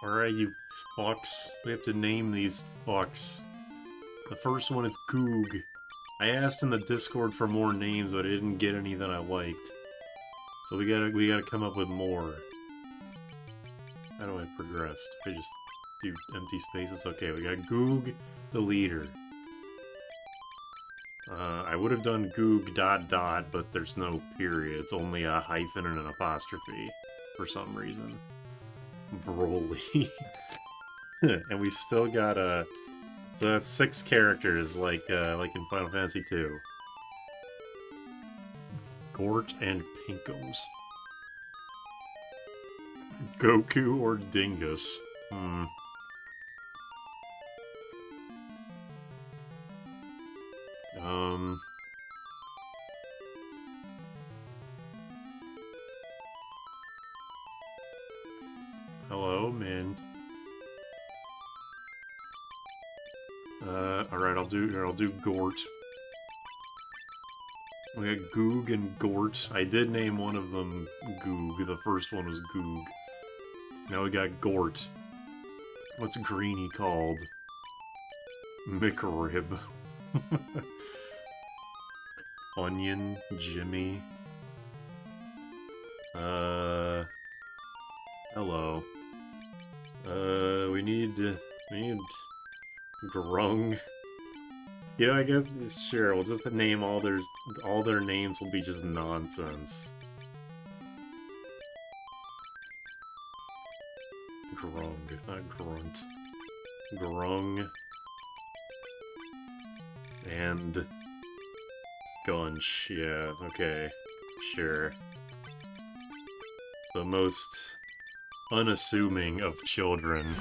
Alright, you fucks. We have to name these fucks. The first one is Goog. I asked in the Discord for more names, but I didn't get any that I liked. So we gotta come up with more. How do I progress? I just do empty spaces? Okay, we got Goog, the leader. I would have done Goog ... but there's no period. It's only a hyphen and an apostrophe for some reason. Broly. And we still got a... So that's 6 characters, like in Final Fantasy II. Gort and Pinkos. Goku or Dingus? Hello, man. Alright, I'll do Gort. We got Goog and Gort. I did name one of them Goog. The first one was Goog. Now we got Gort. What's Greenie called? McRib. Onion, Jimmy. Hello. We need Grung. Yeah, I guess, sure, we'll just name all their names will be just nonsense. Grung, not Grunt. Grung. And... Gunch, yeah, okay, sure. The most unassuming of children.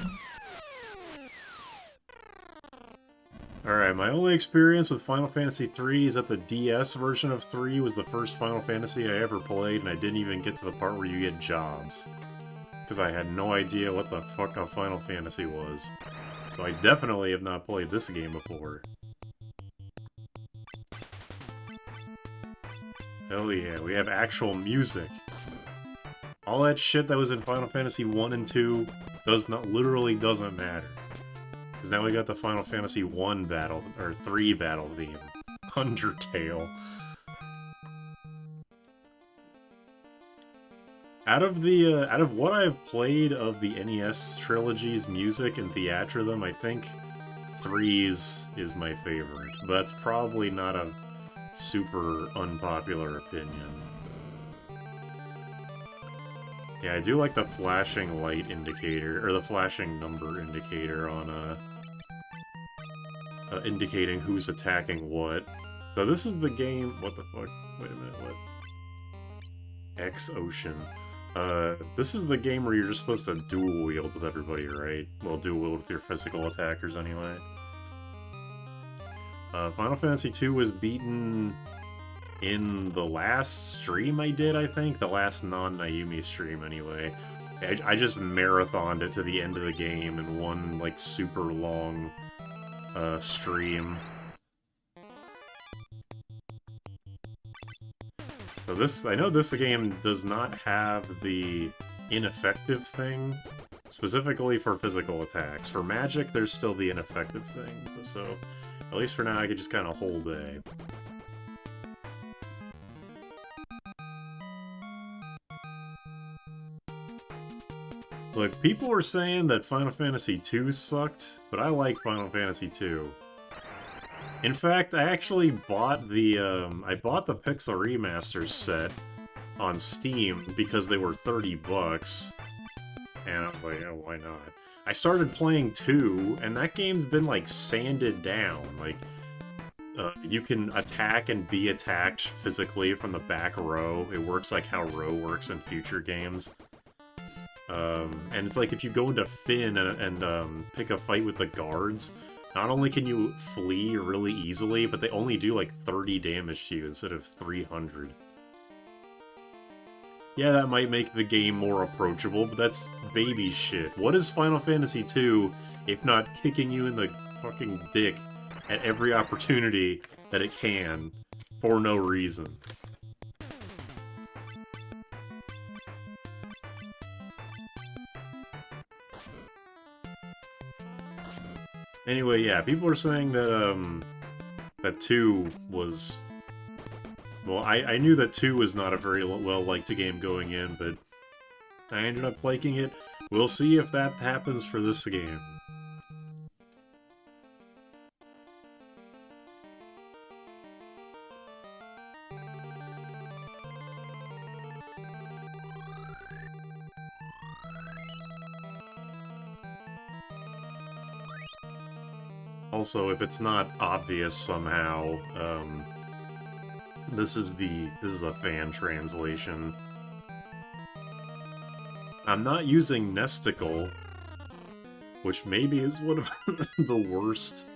Alright, my only experience with Final Fantasy III is that the DS version of 3 was the first Final Fantasy I ever played, and I didn't even get to the part where you get jobs. Because I had no idea what the fuck a Final Fantasy was. So I definitely have not played this game before. Hell yeah, we have actual music. All that shit that was in Final Fantasy 1 and 2 literally doesn't matter. Because now we got the Final Fantasy 1 battle, or 3 battle theme. Undertale. Out of what I've played of the NES trilogy's music and Theatrhythm, I think 3's is my favorite. But that's probably not a super unpopular opinion. Yeah, I do like the flashing light indicator, or the flashing number indicator on, indicating who's attacking what. So this is the game... What the fuck? Wait a minute, what? X-Ocean. This is the game where you're just supposed to dual wield with everybody, right? Well, dual wield with your physical attackers anyway. Final Fantasy II was beaten in the last stream I did, I think? The last non-Naomi stream, anyway. I just marathoned it to the end of the game in one, like, super long, stream. So this, I know this game does not have the ineffective thing, specifically for physical attacks. For magic, there's still the ineffective thing, so at least for now I could just kind of hold A. Look, people were saying that Final Fantasy II sucked, but I like Final Fantasy II. In fact, I actually bought the, Pixel Remasters set on Steam because they were 30 bucks. And I was like, oh, why not? I started playing 2, and that game's been, like, sanded down. Like, you can attack and be attacked physically from the back row. It works like how row works in future games. And it's like if you go into Finn and pick a fight with the guards, not only can you flee really easily, but they only do like 30 damage to you instead of 300. Yeah, that might make the game more approachable, but that's baby shit. What is Final Fantasy II if not kicking you in the fucking dick at every opportunity that it can for no reason? Anyway, yeah, people are saying that, that 2 was... Well, I knew that 2 was not a very well-liked game going in, but I ended up liking it. We'll see if that happens for this game. Also, if it's not obvious somehow, this is a fan translation. I'm not using Nesticle, which maybe is one of the worst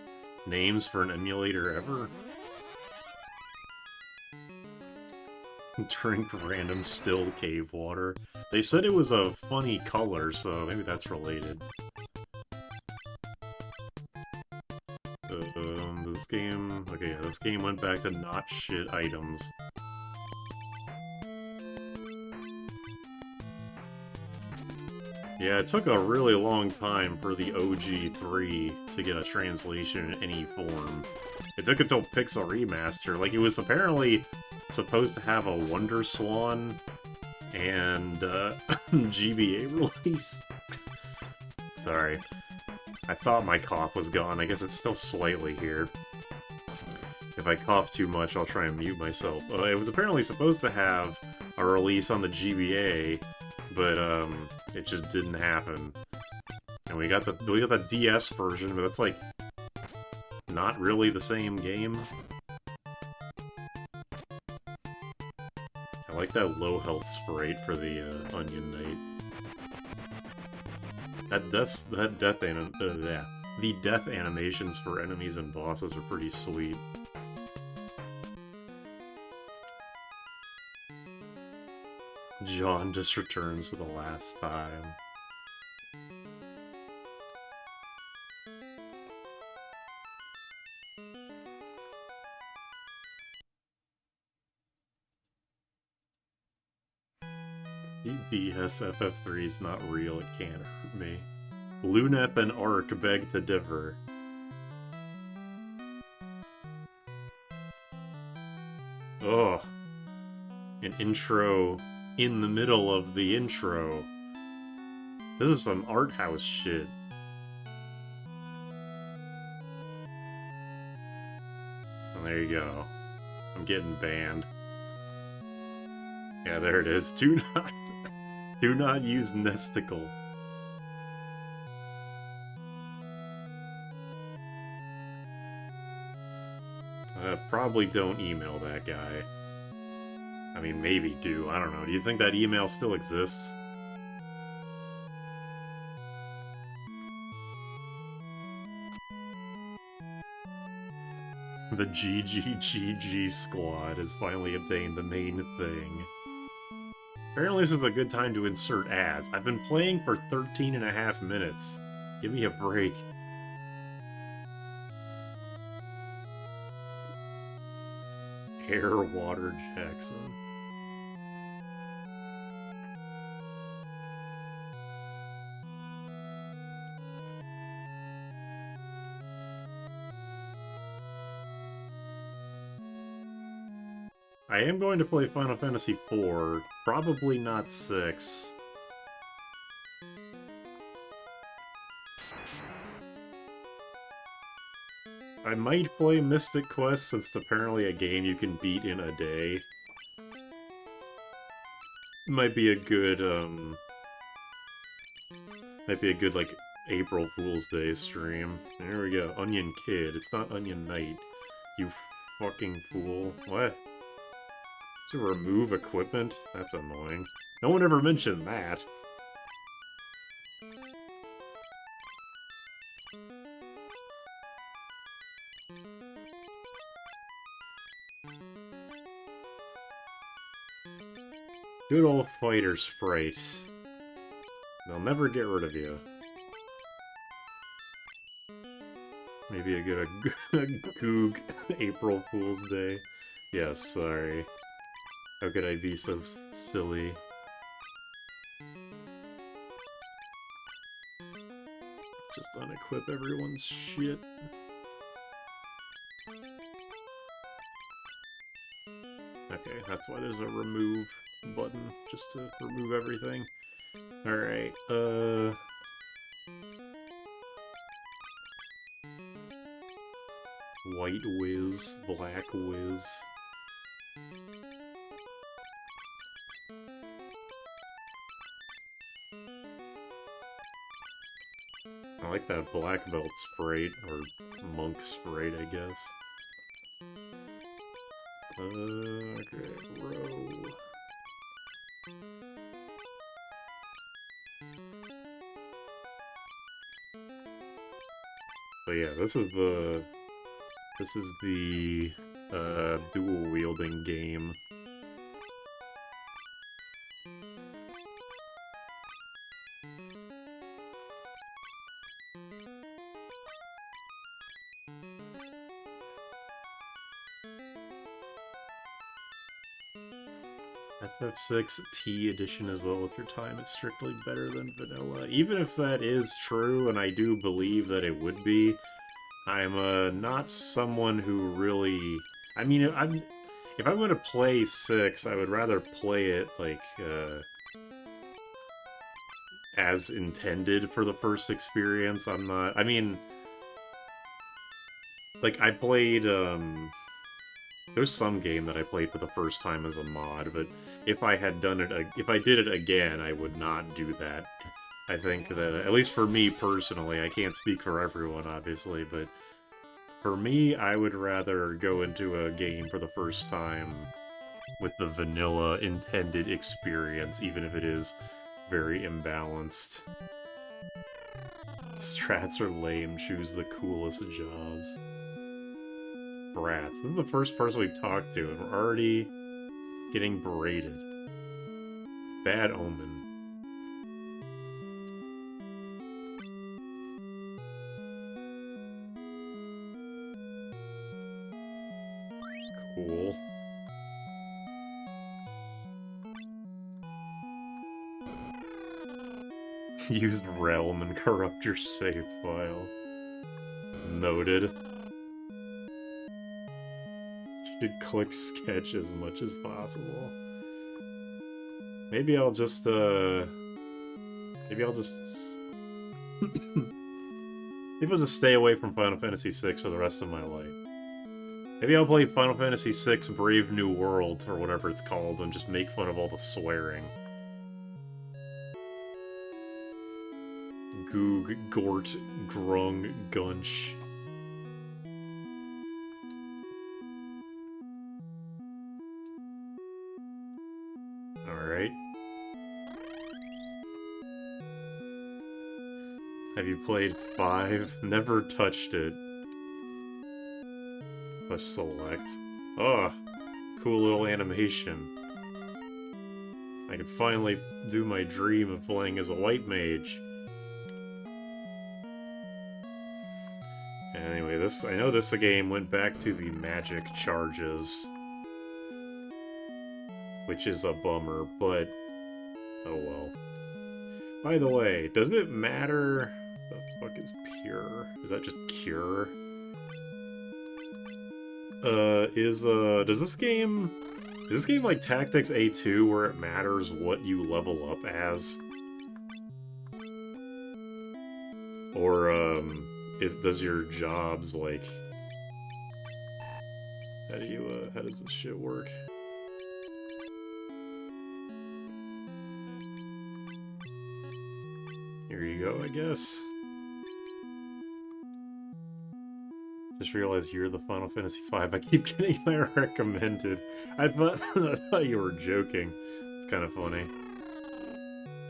names for an emulator ever. Drink random still cave water. They said it was a funny color, so maybe that's related. This game... Okay, yeah, this game went back to not shit items. Yeah, it took a really long time for the OG3 to get a translation in any form. It took until Pixel Remaster. Like, it was apparently supposed to have a Wonder Swan and GBA release. Sorry. I thought my cough was gone. I guess it's still slightly here. If I cough too much, I'll try and mute myself. It was apparently supposed to have a release on the GBA, but it just didn't happen. And we got the DS version, but it's like not really the same game. I like that low health sprite for the Onion Knight. The death animations for enemies and bosses are pretty sweet. John just returns for the last time. DSFF3 is not real, it can't hurt me. Luneth and Ark beg to differ. Ugh. An intro in the middle of the intro. This is some art house shit. And there you go. I'm getting banned. Yeah, there it is. Do not use Nesticle. Probably don't email that guy. I mean, maybe do. I don't know. Do you think that email still exists? The GGGG squad has finally obtained the main thing. Apparently this is a good time to insert ads. I've been playing for 13.5 minutes. Give me a break. Air Water Jackson. I am going to play Final Fantasy IV, probably not 6. I might play Mystic Quest, since it's apparently a game you can beat in a day. Might be a good, like, April Fool's Day stream. There we go. Onion Kid. It's not Onion Knight. You fucking fool. What? To remove equipment? That's annoying. No one ever mentioned that. Good old fighter sprite. They'll never get rid of you. Maybe a good Goog April Fool's Day. Yes, sorry. How could I be so silly? Just unequip everyone's shit. Okay, that's why there's a remove button, just to remove everything. Alright, White whiz, black whiz. I like that black belt sprite, or monk sprite, I guess. Okay, row. But yeah, this is the dual wielding game. FF6 T edition as well. With your time, it's strictly better than vanilla. Even if that is true, and I do believe that it would be, I'm not someone who really... I mean, if I'm going to play 6, I would rather play it, like, as intended for the first experience. I'm not... I mean... Like, I played, there's some game that I played for the first time as a mod, but if I had done it... If I did it again, I would not do that. I think that, at least for me personally, I can't speak for everyone, obviously, but for me, I would rather go into a game for the first time with the vanilla intended experience, even if it is very imbalanced. Strats are lame, choose the coolest jobs. Brats. This is the first person we've talked to, and we're already getting berated. Bad omen. Cool. Use Realm and corrupt your save file. Noted. Should click sketch as much as possible. Maybe I'll just, maybe I'll just stay away from Final Fantasy VI for the rest of my life. Maybe I'll play Final Fantasy VI Brave New World, or whatever it's called, and just make fun of all the swearing. Goog, Gort, Grung, Gunch. Alright. Have you played 5? Never touched it. Push select. Oh, cool little animation. I can finally do my dream of playing as a white mage. Anyway, I know this game went back to the magic charges, which is a bummer, but oh well. By the way, does it matter? The fuck is pure? Is that just cure? Does this game... Is this game like Tactics A2 where it matters what you level up as? Or, does your jobs, like... how does this shit work? Here you go, I guess. Just realized you're the Final Fantasy V. I keep getting my recommended. I thought you were joking. It's kind of funny.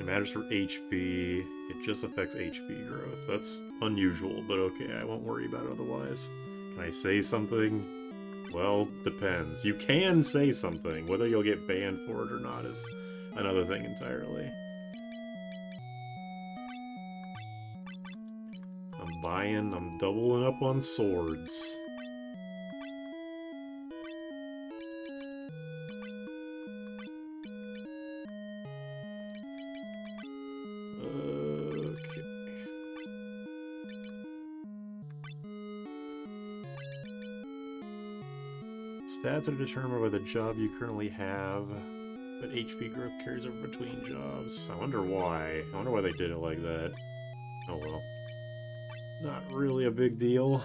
It matters for HP. It just affects HP growth. That's unusual, but okay, I won't worry about it otherwise. Can I say something? Well, depends. You can say something. Whether you'll get banned for it or not is another thing entirely. I'm doubling up on swords. Okay. Stats are determined by the job you currently have, but HP growth carries over between jobs. I wonder why. I wonder why they did it like that. Oh well. Not really a big deal.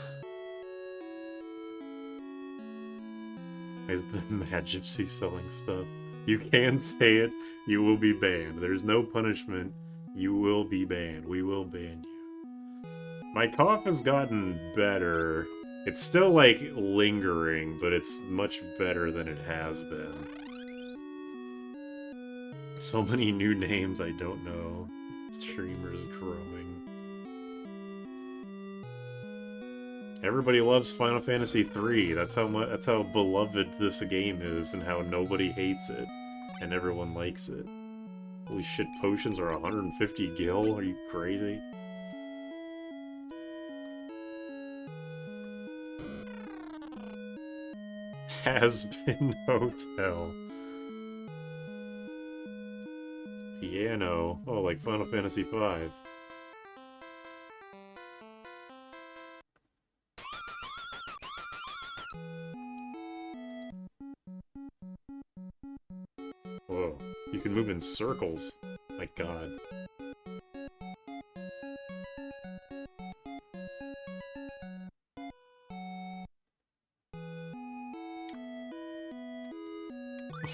Is the Mad Gypsy selling stuff? You can say it, you will be banned. There's no punishment. You will be banned. We will ban you. My cough has gotten better. It's still, like, lingering, but it's much better than it has been. So many new names I don't know. Streamers growing. Everybody loves Final Fantasy III. That's how beloved this game is, and how nobody hates it, and everyone likes it. Holy shit, potions are 150 gil? Are you crazy? Has-been Hotel. Piano. Oh, like Final Fantasy V. Whoa. You can move in circles. My god.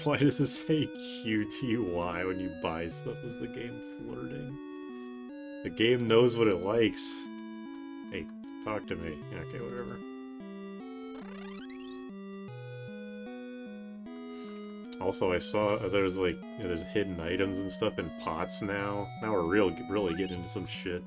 Why does it say QTY when you buy stuff? Is the game flirting? The game knows what it likes. Hey, talk to me. Yeah, okay, whatever. Also, I saw there's like, you know, there's hidden items and stuff in pots now. Now we're really getting into some shit.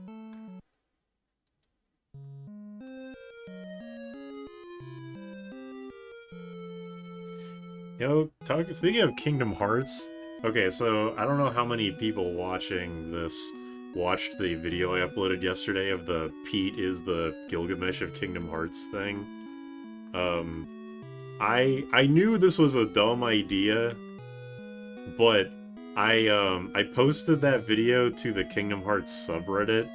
Yo, speaking of Kingdom Hearts, okay, so I don't know how many people watching this watched the video I uploaded yesterday of the Pete is the Gilgamesh of Kingdom Hearts thing. I knew this was a dumb idea, but I posted that video to the Kingdom Hearts subreddit.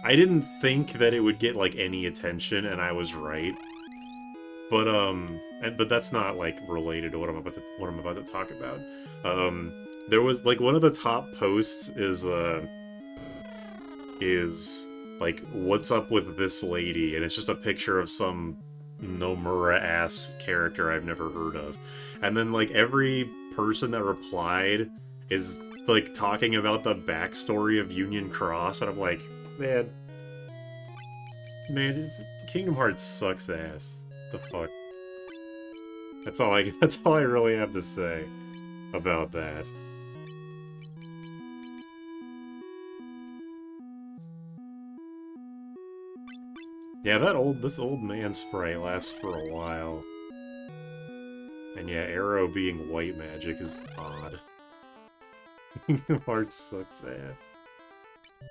I didn't think that it would get like any attention, and I was right. But that's not like related to what I'm about to talk about. There was like one of the top posts is like, what's up with this lady, and it's just a picture of some Nomura ass character I've never heard of, and then like every person that replied is like talking about the backstory of Union Cross, and I'm like, man, Kingdom Hearts sucks ass. The fuck. That's all I really have to say about that. Yeah, this old man sprite lasts for a while. And yeah, Arrow being white magic is odd. Kingdom Hearts sucks ass.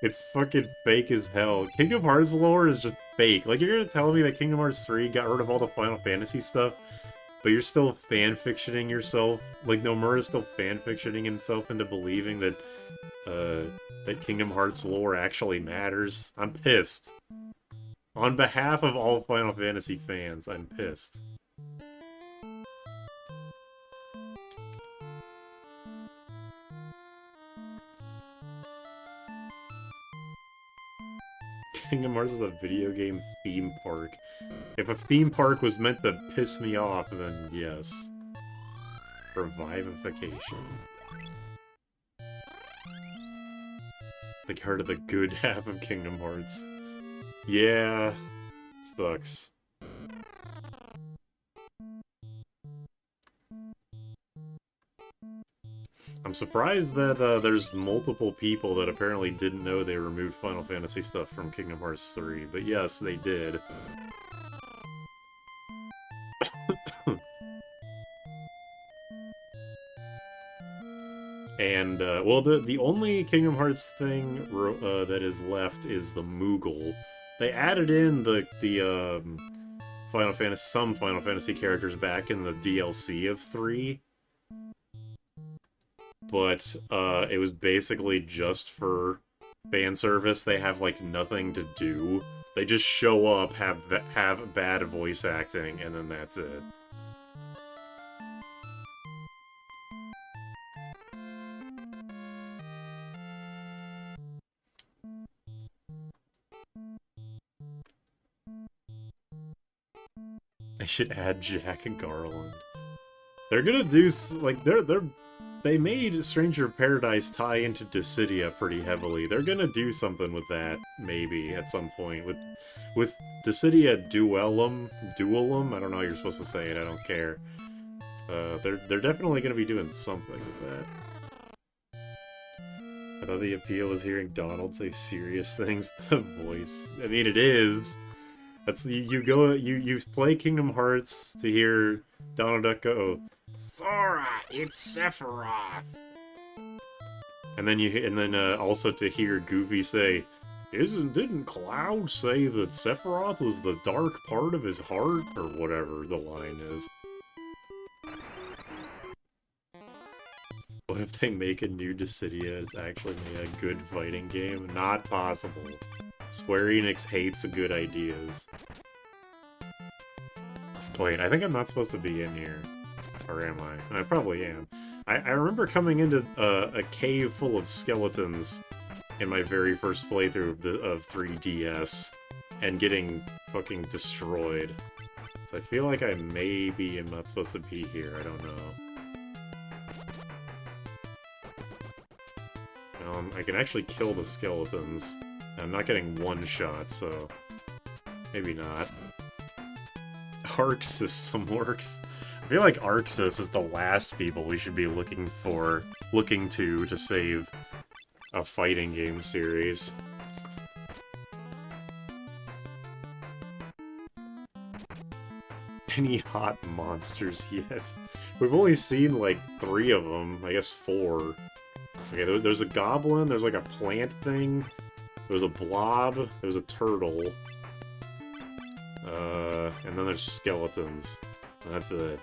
It's fucking fake as hell. Kingdom Hearts lore is just fake. Like, you're gonna tell me that Kingdom Hearts 3 got rid of all the Final Fantasy stuff, but you're still fanfictioning yourself? Like, Nomura's still fanfictioning himself into believing that, that Kingdom Hearts lore actually matters? I'm pissed. On behalf of all Final Fantasy fans, I'm pissed. Kingdom Hearts is a video game theme park. If a theme park was meant to piss me off, then yes. Revivification. Like, heard of the good half of Kingdom Hearts. Yeah, sucks. I'm surprised that there's multiple people that apparently didn't know they removed Final Fantasy stuff from Kingdom Hearts 3, but yes, they did. And, well, the only Kingdom Hearts thing that is left is the Moogle. They added in some Final Fantasy characters back in the DLC of 3. But, it was basically just for fan service. They have, like, nothing to do. They just show up, have bad voice acting, and then that's it. I should add Jack and Garland. They're gonna do, like, they made Stranger of Paradise tie into Dissidia pretty heavily. They're gonna do something with that, maybe, at some point. With Dissidia Duellum, I don't know how you're supposed to say it, I don't care. They're definitely gonna be doing something with that. I thought the appeal was hearing Donald say serious things to the voice. I mean, it is. That's you play Kingdom Hearts to hear Donald Duck go, Sora, it's Sephiroth. And then also to hear Goofy say, didn't Cloud say that Sephiroth was the dark part of his heart? Or whatever the line is. What if they make a new Dissidia? It's actually a good fighting game? Not possible. Square Enix hates good ideas. Wait, I think I'm not supposed to be in here. Or am I? I probably am. I remember coming into a cave full of skeletons in my very first playthrough of 3DS and getting fucking destroyed. So I feel like I maybe am not supposed to be here, I don't know. I can actually kill the skeletons. I'm not getting one shot, so maybe not. Arc System works. I feel like ArcSys is the last people we should be looking to save a fighting game series. Any hot monsters yet? We've only seen like 3 of them, I guess 4. Okay, there's a goblin, there's like a plant thing, there's a blob, there's a turtle, and then there's skeletons. And that's it.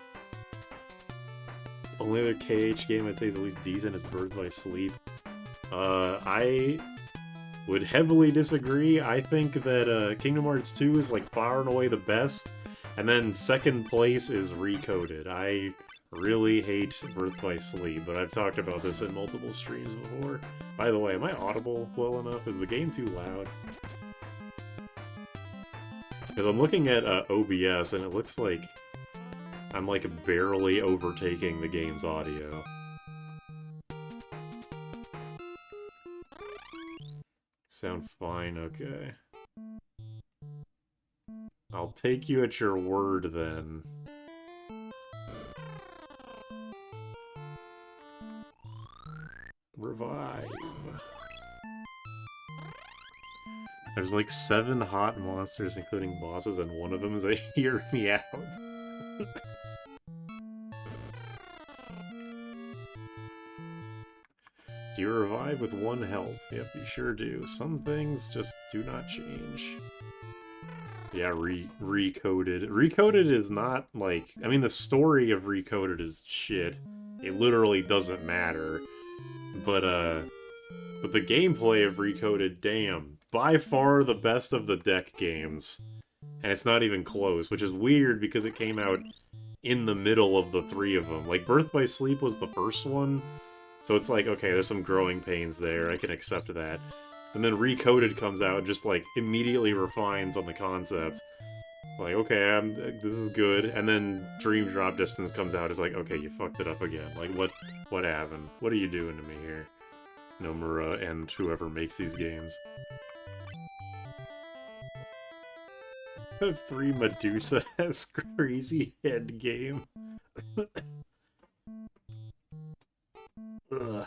Only other KH game I'd say is at least decent is Birth by Sleep. I would heavily disagree. I think that Kingdom Hearts 2 is like far and away the best, and then second place is Recoded. I really hate Birth by Sleep, but I've talked about this in multiple streams before. By the way, am I audible well enough? Is the game too loud? Because I'm looking at OBS, and it looks like I'm like barely overtaking the game's audio. Sound fine, okay. I'll take you at your word then. Revive. There's like 7 hot monsters, including bosses, and one of them is a hear me out. Do you revive with 1 health? Yep, you sure do. Some things just do not change. Yeah, Recoded. Recoded is not like... I mean, the story of Recoded is shit. It literally doesn't matter. But the gameplay of Recoded, damn. By far the best of the deck games. And it's not even close, which is weird because it came out in the middle of the 3 of them. Like, Birth by Sleep was the first one, so it's like, okay, there's some growing pains there, I can accept that. And then Recoded comes out and just, like, immediately refines on the concept. Like, okay, this is good. And then Dream Drop Distance comes out, it's like, okay, you fucked it up again. Like, what happened? What are you doing to me here? Nomura and whoever makes these games. F3 Medusa has crazy head game. Ugh.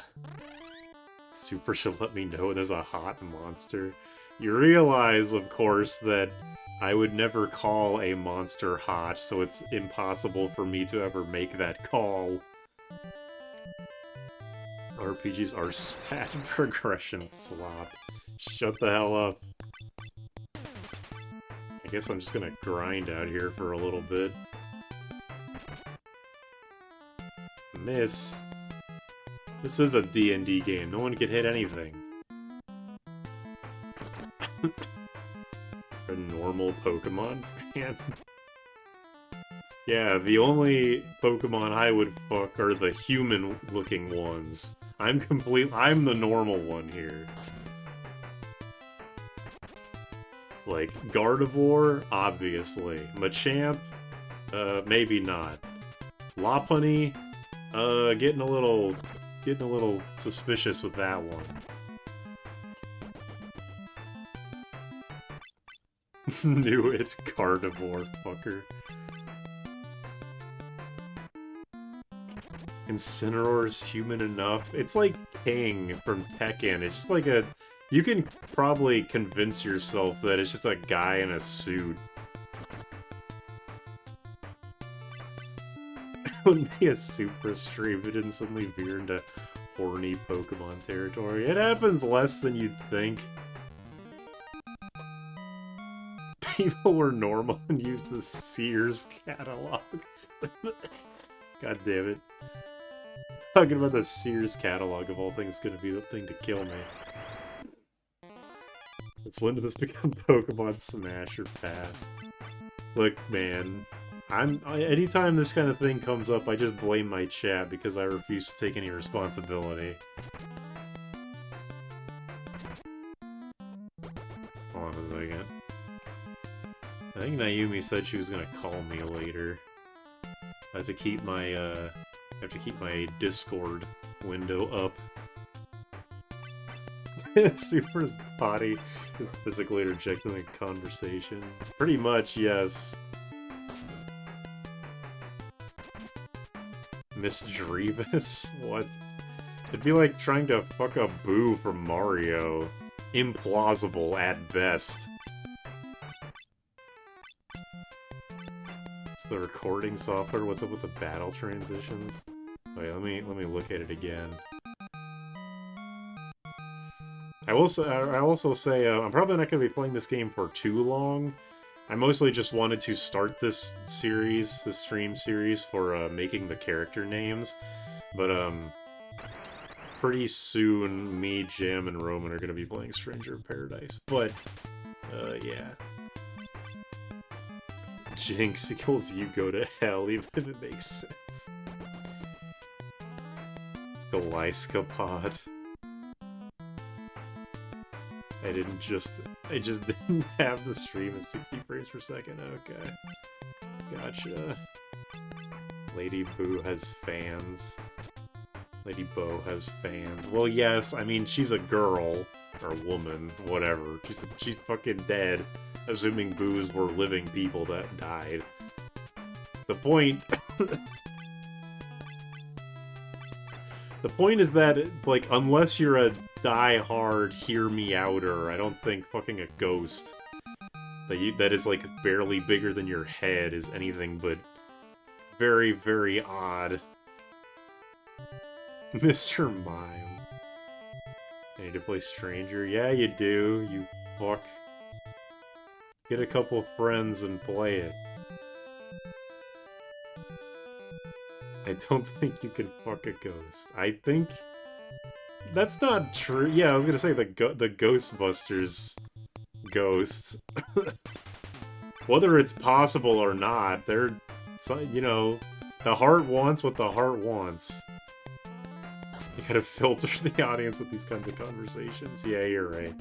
Super should let me know there's a hot monster. You realize, of course, that I would never call a monster hot, so it's impossible for me to ever make that call. RPGs are stat progression slop. Shut the hell up. I guess I'm just gonna grind out here for a little bit. Miss. This is a D&D game. No one can hit anything. A normal Pokemon fan? Yeah, the only Pokemon I would fuck are the human-looking ones. I'm the normal one here. Like, Gardevoir, obviously. Machamp, Maybe not. Lopunny, getting a little suspicious with that one. Knew it, carnivore fucker. Incineroar's human enough. It's like King from Tekken. It's just like a... You can probably convince yourself that it's just a guy in a suit. It wouldn't be a super stream if it didn't suddenly veer into horny Pokemon territory. It happens less than you'd think. People were normal and used the Sears catalog. God damn it. Talking about the Sears catalog of all things gonna be the thing to kill me. It's when did this become Pokemon Smash or Pass? Look, man, anytime this kind of thing comes up, I just blame my chat because I refuse to take any responsibility. Hold on a second. I think Naomi said she was gonna call me later. I have to keep my Discord window up. Super's body is physically interjecting the conversation. Pretty much, yes. Miss Drevis? What? It'd be like trying to fuck a Boo from Mario. Implausible at best. It's the recording software. What's up with the battle transitions? Wait, let me look at it again. I also say I'm probably not going to be playing this game for too long. I mostly just wanted to start this stream series for making the character names, but pretty soon me, Jam, and Roman are going to be playing Stranger of Paradise. But yeah, Jinx equals you go to hell, even if it makes sense. Gliscopod. I just didn't have the stream at 60 frames per second. Okay. Gotcha. Lady Boo has fans. Lady Bo has fans. Well, yes, I mean, she's a girl. Or woman. Whatever. She's fucking dead. Assuming Boos were living people that died. The point... The point is that, like, unless you're a die-hard hear-me-outer, I don't think fucking a ghost that is, like, barely bigger than your head is anything but very, very odd. Mr. Mime. I need to play Stranger? Yeah, you do, you fuck. Get a couple friends and play it. I don't think you can fuck a ghost. I think... That's not true. Yeah, I was gonna say the Ghostbusters ghosts. Whether it's possible or not, they're... You know, the heart wants what the heart wants. You gotta filter the audience with these kinds of conversations. Yeah, you're right.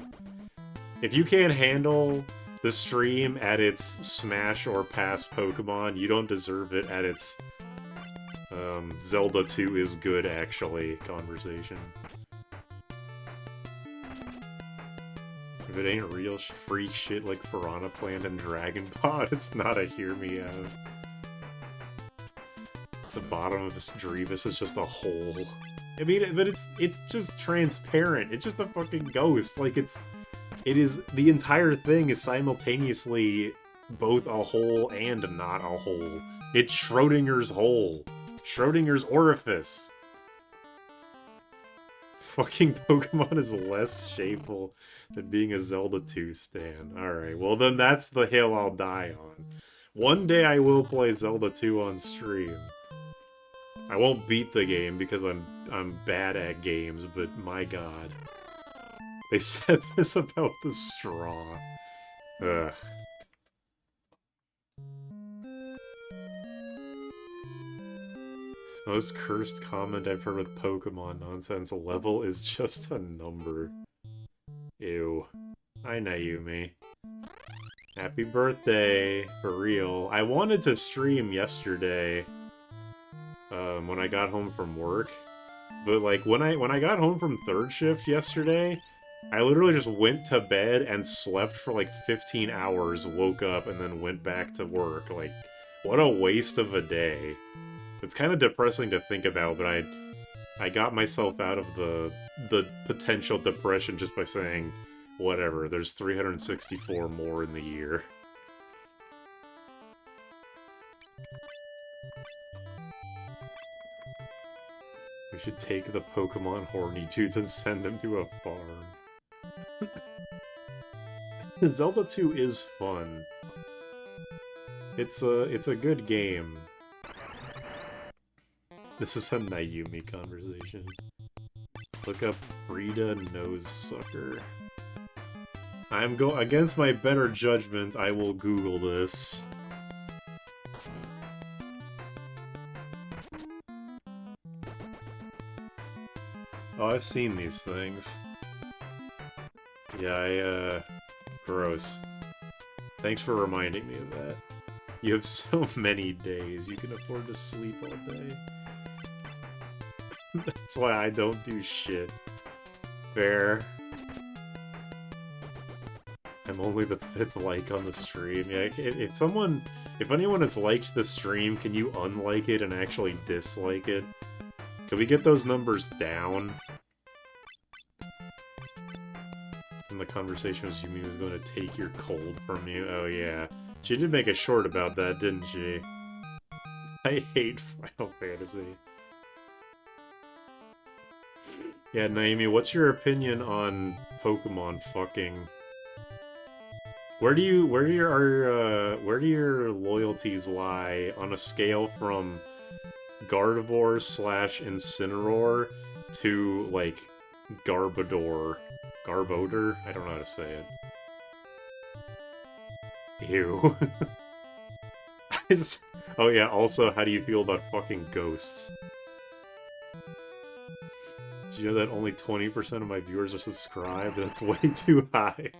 If you can't handle the stream at its Smash or Pass Pokemon, you don't deserve it at its... Zelda 2 is good, actually, conversation. If it ain't real freak shit like Piranha Plant and Dragon Pod, it's not a hear me out. The bottom of this Drevis is just a hole. I mean, but it's just transparent. It's just a fucking ghost. Like, it is, the entire thing is simultaneously both a hole and not a hole. It's Schrodinger's hole. Schrodinger's orifice. Fucking Pokemon is less shameful than being a Zelda 2 stan. Alright, well then that's the hill I'll die on. One day I will play Zelda 2 on stream. I won't beat the game because I'm bad at games, but my god. They said this about the straw. Ugh. Most cursed comment I've heard with Pokemon nonsense. Level is just a number. Ew. Hi, Naomi. Happy birthday, for real. I wanted to stream yesterday, when I got home from work. But, like, when I got home from third shift yesterday, I literally just went to bed and slept for, like, 15 hours, woke up, and then went back to work. Like, what a waste of a day. It's kind of depressing to think about, but I got myself out of the potential depression just by saying, whatever, there's 364 more in the year. We should take the Pokemon horny dudes and send them to a farm. Zelda 2 is fun. It's a good game. This is a Nayumi conversation. Look up Frida Nosesucker. Against my better judgment, I will Google this. Oh, I've seen these things. Yeah, gross. Thanks for reminding me of that. You have so many days, you can afford to sleep all day. That's why I don't do shit. Fair. I'm only the 5th like on the stream. Yeah, if anyone has liked the stream, can you unlike it and actually dislike it? Can we get those numbers down? And the conversation was Yumi was going to take your cold from you. Oh yeah. She did make a short about that, didn't she? I hate Final Fantasy. Yeah, Naomi, what's your opinion on Pokemon fucking? Where do your loyalties lie on a scale from Gardevoir / Incineroar to, like, Garbodor? Garbodor? I don't know how to say it. Ew. Oh yeah, also, how do you feel about fucking ghosts? Did you know that only 20% of my viewers are subscribed? That's way too high.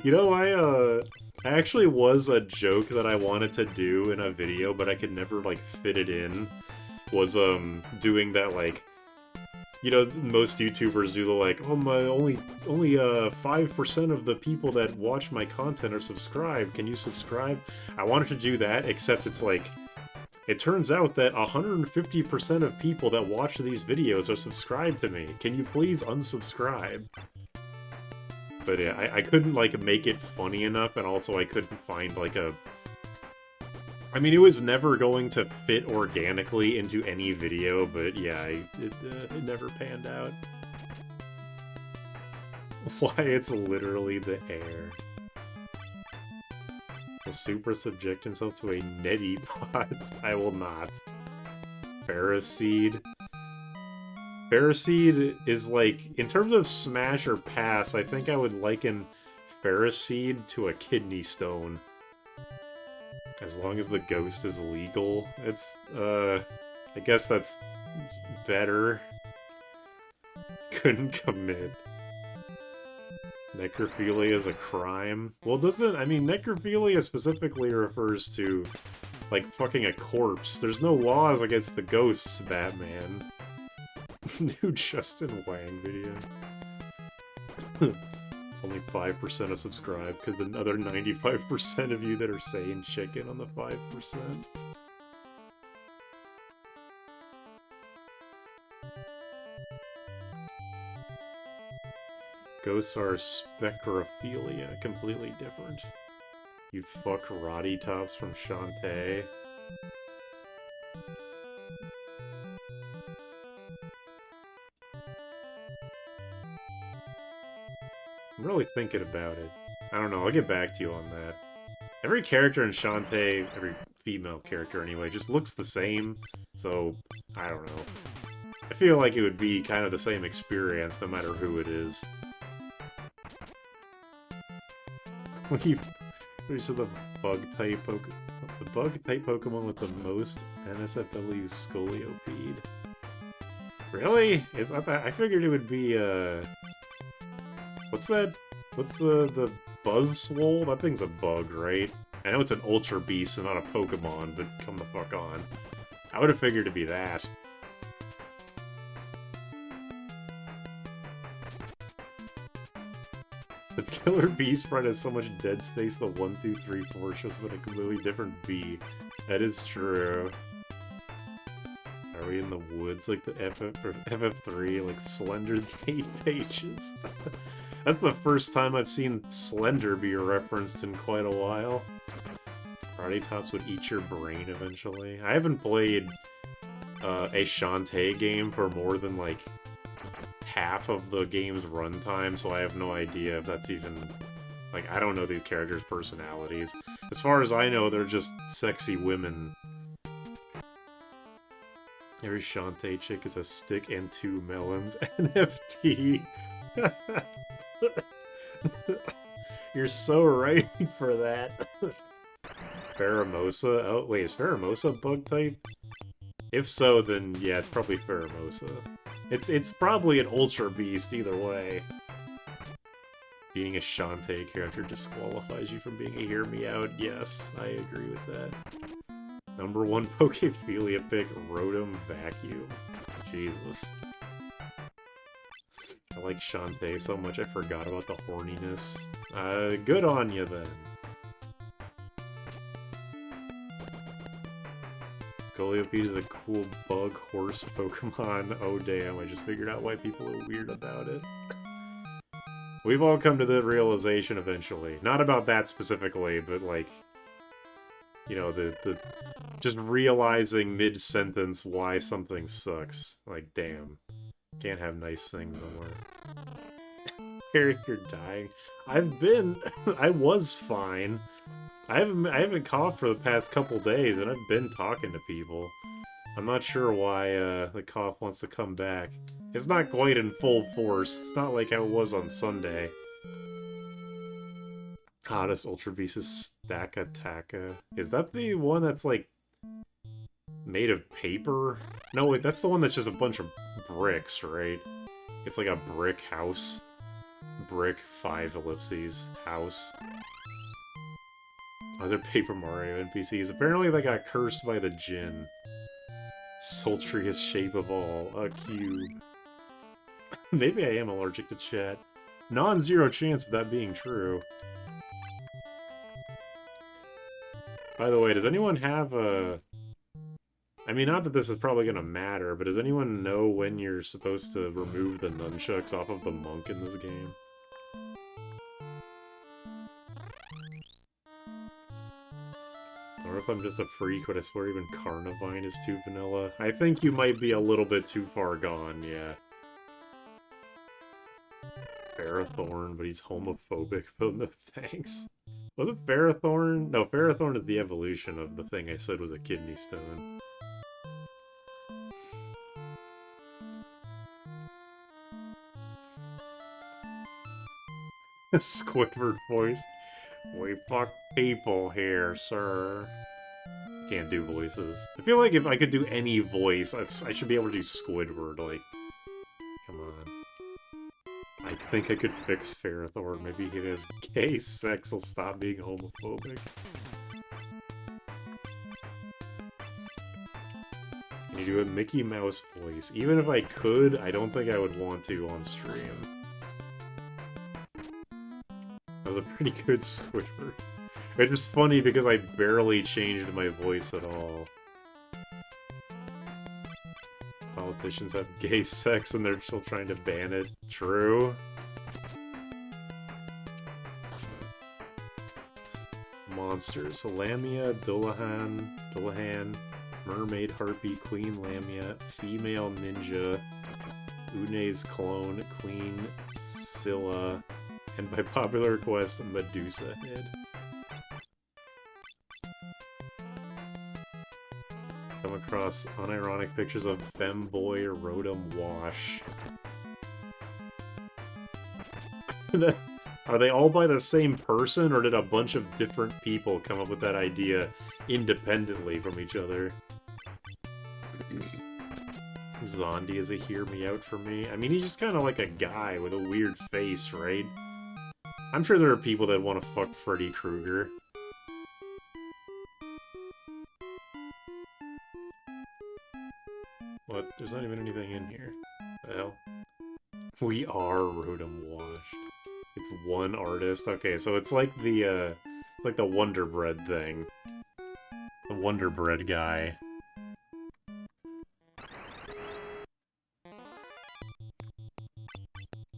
You know, I actually was a joke that I wanted to do in a video, but I could never, like, fit it in. Was, doing that, like... You know, most YouTubers do the, like, oh, my, only 5% of the people that watch my content are subscribed. Can you subscribe? I wanted to do that, except it's like... It turns out that 150% of people that watch these videos are subscribed to me. Can you please unsubscribe? But yeah, I couldn't, like, make it funny enough, and also I couldn't find, like, a... I mean, it was never going to fit organically into any video, but yeah, it never panned out. Why, it's literally the air. Will Super subject himself to a neti pot? I will not. Ferroseed. Ferroseed is like, in terms of smash or pass, I think I would liken Ferroseed to a kidney stone. As long as the ghost is legal, it's, I guess that's better. Couldn't commit. Necrophilia is a crime? Well, I mean, necrophilia specifically refers to, like, fucking a corpse. There's no laws against the ghosts, Batman. New Justin Wang video. Only 5% are subscribed, because the other 95% of you that are saying chicken on the 5%. Ghosts are spectrophilia, completely different. You fuck Roddy Tops from Shantae. I'm really thinking about it. I don't know, I'll get back to you on that. Every character in Shantae, every female character anyway, just looks the same, so I don't know. I feel like it would be kind of the same experience no matter who it is. You said the bug-type Pokemon with the most NSFW Scolipede. Really? I figured it would be, what's that? What's the Buzzwole? That thing's a bug, right? I know it's an Ultra Beast and not a Pokemon, but come the fuck on. I would have figured it'd be that. The Killer Bee sprite has so much dead space, the 1, 2, 3, 4 shows up in a completely different bee. That is true. Are we in the woods like the FF3, like Slender the 8 pages? That's the first time I've seen Slender be referenced in quite a while. Karate Tops would eat your brain eventually. I haven't played a Shantae game for more than like half of the game's runtime, so I have no idea if that's even... Like, I don't know these characters' personalities. As far as I know, they're just sexy women. Every Shantae chick is a stick and 2 melons. NFT. You're so right for that. Pheromosa? Oh, wait, is Pheromosa a bug type? If so, then yeah, it's probably Pheromosa. It's probably an Ultra Beast either way. Being a Shantae character disqualifies you from being a Hear Me Out. Yes, I agree with that. Number 1 Pokephilia pick, Rotom Vacuum. Jesus. I like Shantae so much I forgot about the horniness. Good on you then. Scoliope is a cool bug horse Pokemon. Oh damn, I just figured out why people are weird about it. We've all come to the realization eventually. Not about that specifically, but like... You know, the just realizing mid-sentence why something sucks. Like, damn. Can't have nice things somewhere. Eric, you're dying. I've been... I was fine. I haven't coughed for the past couple days, and I've been talking to people. I'm not sure why the cough wants to come back. It's not quite in full force. It's not like how it was on Sunday. Hottest Ultra Beast is Stakataka. Is that the one that's like made of paper? No, wait, that's the one that's just a bunch of bricks, right? It's like a brick house. Brick 5 ellipses house. Other Paper Mario NPCs. Apparently they got cursed by the Djinn. Sultriest shape of all. A cube. Maybe I am allergic to chat. Non-zero chance of that being true. By the way, does anyone have a... I mean, not that this is probably gonna matter, but does anyone know when you're supposed to remove the nunchucks off of the monk in this game? Or if I'm just a freak, but I swear even Carnivine is too vanilla. I think you might be a little bit too far gone, yeah. Ferrothorn, but he's homophobic, but no thanks. Was it Ferrothorn? No, Ferrothorn is the evolution of the thing I said was a kidney stone. Squidward voice. We fuck people here, sir. Can't do voices. I feel like if I could do any voice, I should be able to do Squidward, like... Come on. I think I could fix Ferrothorn. Maybe his gay sex will stop being homophobic. Can you do a Mickey Mouse voice? Even if I could, I don't think I would want to on stream. That was a pretty good Squidward. It's just funny because I barely changed my voice at all. Politicians have gay sex and they're still trying to ban it. True. Monsters. Lamia, Dullahan, Mermaid Harpy, Queen Lamia, Female Ninja, Une's clone, Queen Scylla, and by popular request, Medusa Head. Come across unironic pictures of Femboy Rotom Wash. Are they all by the same person, or did a bunch of different people come up with that idea independently from each other? Zondi is a hear me out for me. I mean, he's just kind of like a guy with a weird face, right? I'm sure there are people that want to fuck Freddy Krueger. What? There's not even anything in here. What the hell? We are Rotom washed. It's one artist. Okay, so it's like the Wonder Bread thing. The Wonder Bread guy.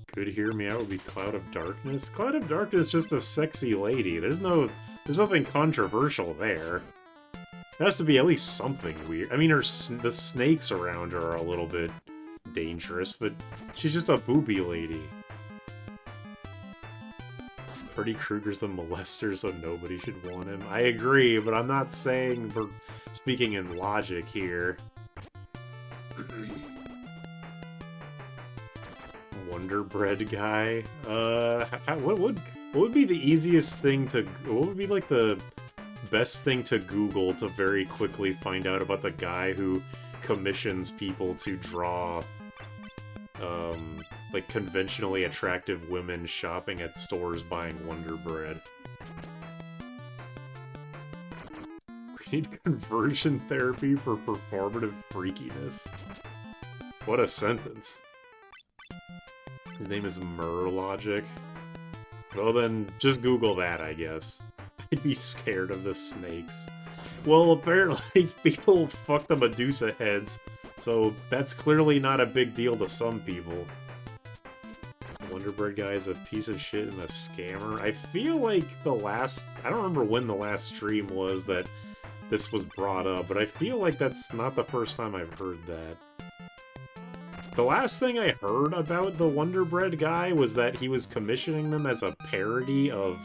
Could hear me out would be Cloud of Darkness. Cloud of Darkness is just a sexy lady. There's nothing controversial there. It has to be at least something weird. I mean, the snakes around her are a little bit dangerous, but she's just a booby lady. Freddy Krueger's a molester, so nobody should want him. I agree, but I'm not saying we're speaking in logic here. Wonder Bread guy. What would be the easiest thing to? What would be like the best thing to Google to very quickly find out about the guy who commissions people to draw, like conventionally attractive women shopping at stores buying Wonder Bread? We need conversion therapy for performative freakiness. What a sentence. His name is Murlogic. Well then, just Google that, I guess. I'd be scared of the snakes. Well, apparently people fuck the Medusa heads, so that's clearly not a big deal to some people. The Wonder Bread guy is a piece of shit and a scammer. I feel like I don't remember when the last stream was that this was brought up, but I feel like that's not the first time I've heard that. The last thing I heard about the Wonder Bread guy was that he was commissioning them as a parody of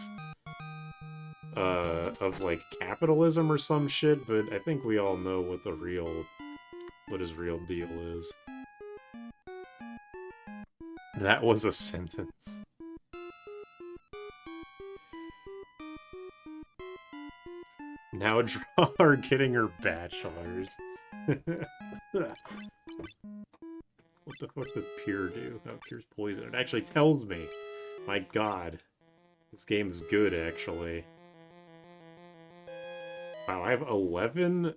like capitalism or some shit, but I think we all know what his real deal is. That was a sentence. Now draw her getting her bachelor's. What the fuck does Pure do? Oh, Pure's poison. It actually tells me. My god. This game is good, actually. Wow, I have 11?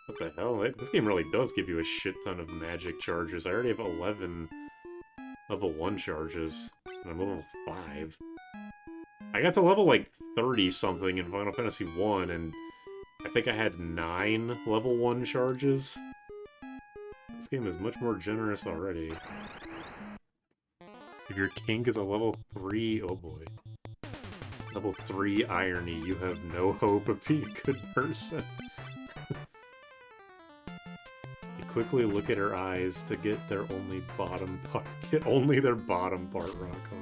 What the hell? This game really does give you a shit ton of magic charges. I already have 11 level 1 charges. And I'm level 5. I got to level, like, 30-something in Final Fantasy 1, and I think I had 9 level 1 charges. This game is much more generous already. If your kink is a level 3, oh boy. Level 3 irony, you have no hope of being a good person. You quickly look at her eyes to get their only bottom part. Get only their bottom part rock hard.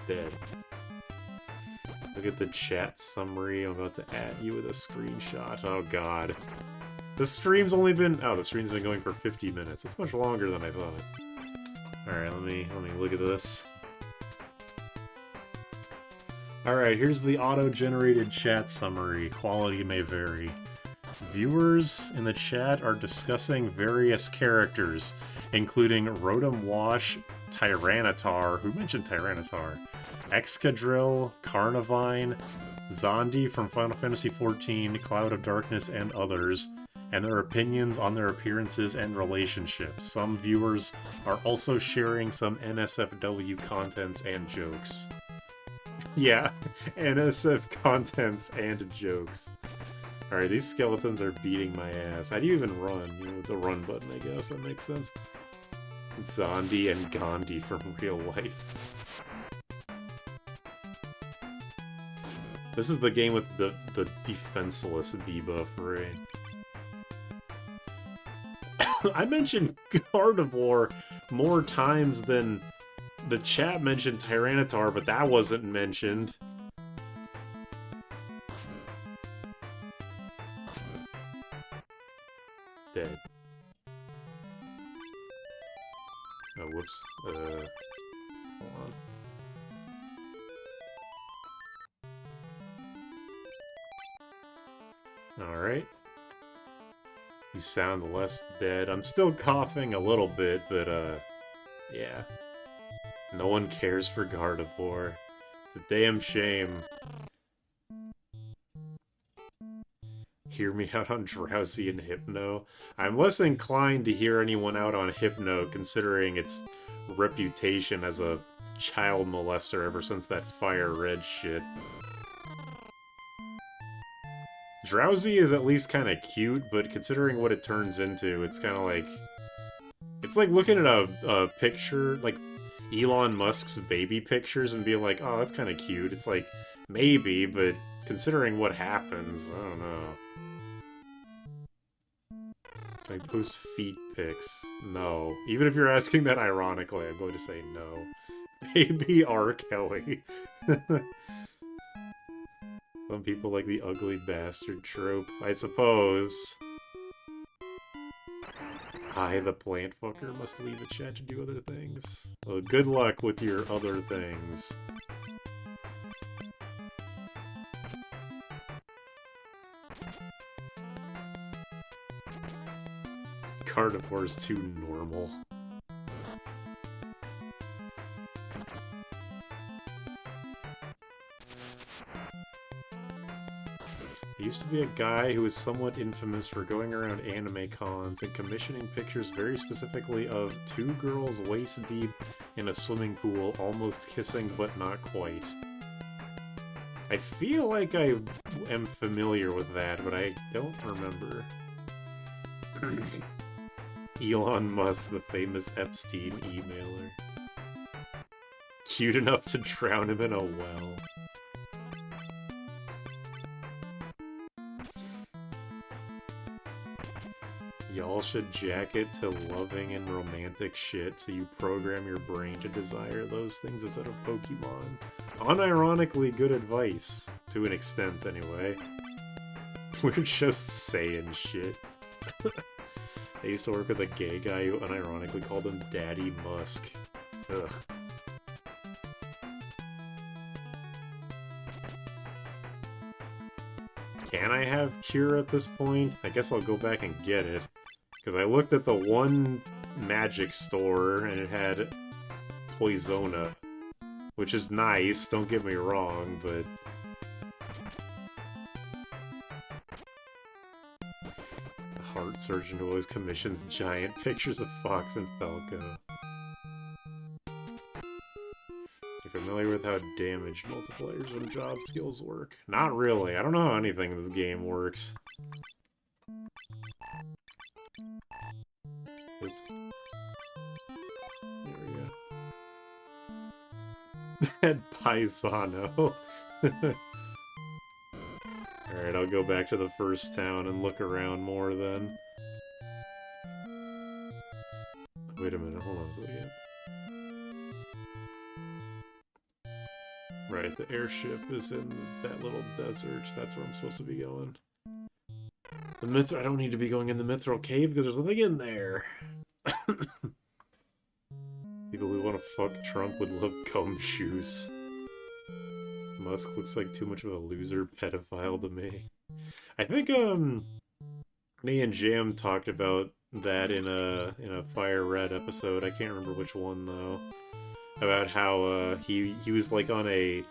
Dead. Look at the chat summary. I'm about to add you with a screenshot. Oh god. The stream's only been... Oh, the stream's been going for 50 minutes. It's much longer than I thought. Alright, let me look at this. Alright, here's the auto-generated chat summary. Quality may vary. Viewers in the chat are discussing various characters, including Rotom Wash, Tyranitar, who mentioned Tyranitar, Excadrill, Carnivine, Zondi from Final Fantasy XIV, Cloud of Darkness, and others, and their opinions on their appearances and relationships. Some viewers are also sharing some NSFW contents and jokes. Yeah, NSF contents and jokes. Alright, these skeletons are beating my ass. How do you even run? You know, the run button, I guess. That makes sense. Zondi and Gandhi from real life. This is the game with the defenseless debuff, right? I mentioned Gardevoir more times than the chat mentioned Tyranitar, but that wasn't mentioned. Dead. Oh, whoops. Hold on. Alright. You sound less dead. I'm still coughing a little bit, but, yeah. No one cares for Gardevoir. It's a damn shame. Hear me out on Drowsy and Hypno. I'm less inclined to hear anyone out on Hypno, considering its reputation as a child molester ever since that Fire Red shit. Drowsy is at least kind of cute, but considering what it turns into, it's kind of like... It's like looking at a picture, like Elon Musk's baby pictures, and being like, oh, that's kind of cute. It's like, maybe, but considering what happens, I don't know. Can I post feet pics? No. Even if you're asking that ironically, I'm going to say no. Baby R. Kelly. Some people like the ugly bastard trope, I suppose. I, the plant fucker, must leave the chat to do other things. Well, good luck with your other things. Gardevoir is too normal. There used to be a guy who was somewhat infamous for going around anime cons and commissioning pictures very specifically of two girls waist deep in a swimming pool, almost kissing but not quite. I feel like I am familiar with that, but I don't remember. Elon Musk, the famous Epstein emailer. Cute enough to drown him in a well. Y'all should jack it to loving and romantic shit so you program your brain to desire those things instead of Pokemon. Unironically good advice, to an extent anyway. We're just saying shit. I used to work with a gay guy who unironically called him Daddy Musk. Ugh. Can I have Cure at this point? I guess I'll go back and get it. Because I looked at the one magic store and it had Poisona. Which is nice, don't get me wrong, but... Heart surgeon who always commissions giant pictures of Fox and Falco. You're familiar with how damage multipliers and job skills work? Not really. I don't know how anything in this game works. Oops. There we go. And Paisano. Alright, I'll go back to the first town and look around more then. Wait a minute, hold on a second. Right, the airship is in that little desert. That's where I'm supposed to be going. I don't need to be going in the Mithril Cave because there's nothing in there. People who want to fuck Trump would love gumshoes. Musk looks like too much of a loser pedophile to me. I think me and Jam talked about that in a Fire Red episode. I can't remember which one though. About how he was like on a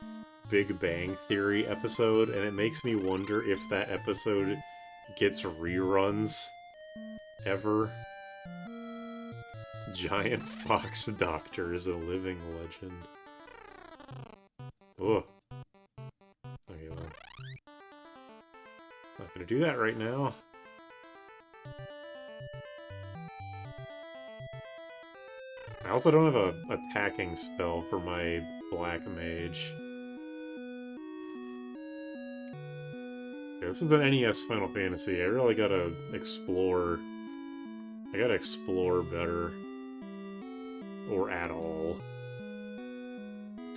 Big Bang Theory episode, and it makes me wonder if that episode gets reruns ever. Giant Fox Doctor is a living legend. Ugh. Okay, well. Not gonna do that right now. I also don't have a attacking spell for my Black Mage. Yeah, this has been NES Final Fantasy. I really gotta explore. I gotta explore better. Or at all.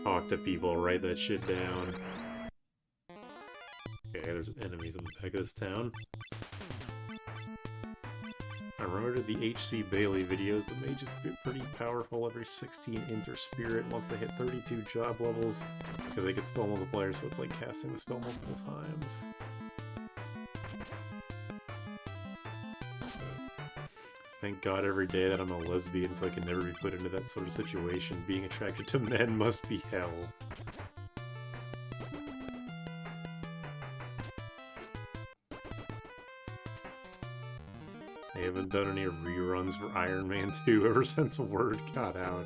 Talk to people, write that shit down. Okay, there's enemies in the back of this town. I remember the H.C. Bailey videos. The mages get pretty powerful every 16 Inter Spirit once they hit 32 job levels, because they get spell multiplier, so it's like casting the spell multiple times. thank God every day that I'm a lesbian so I can never be put into that sort of situation. Being attracted to men must be hell. They haven't done any reruns for Iron Man 2 ever since word got out.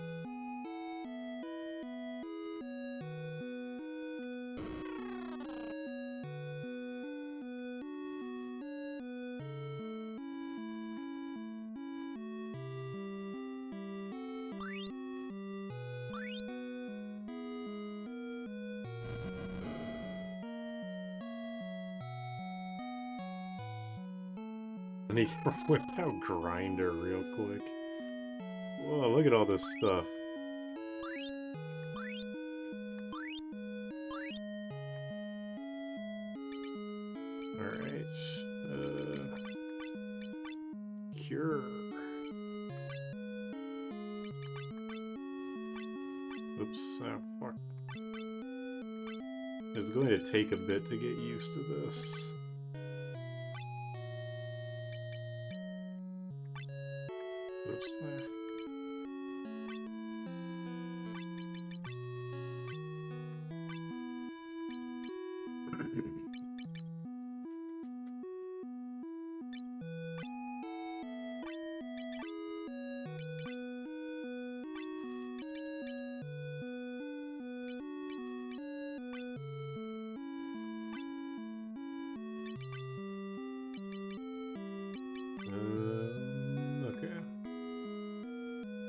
Let me whip out Grinder real quick. Whoa, look at all this stuff. Alright. Cure. Oops, oh fuck. It's going to take a bit to get used to this. Oops, there.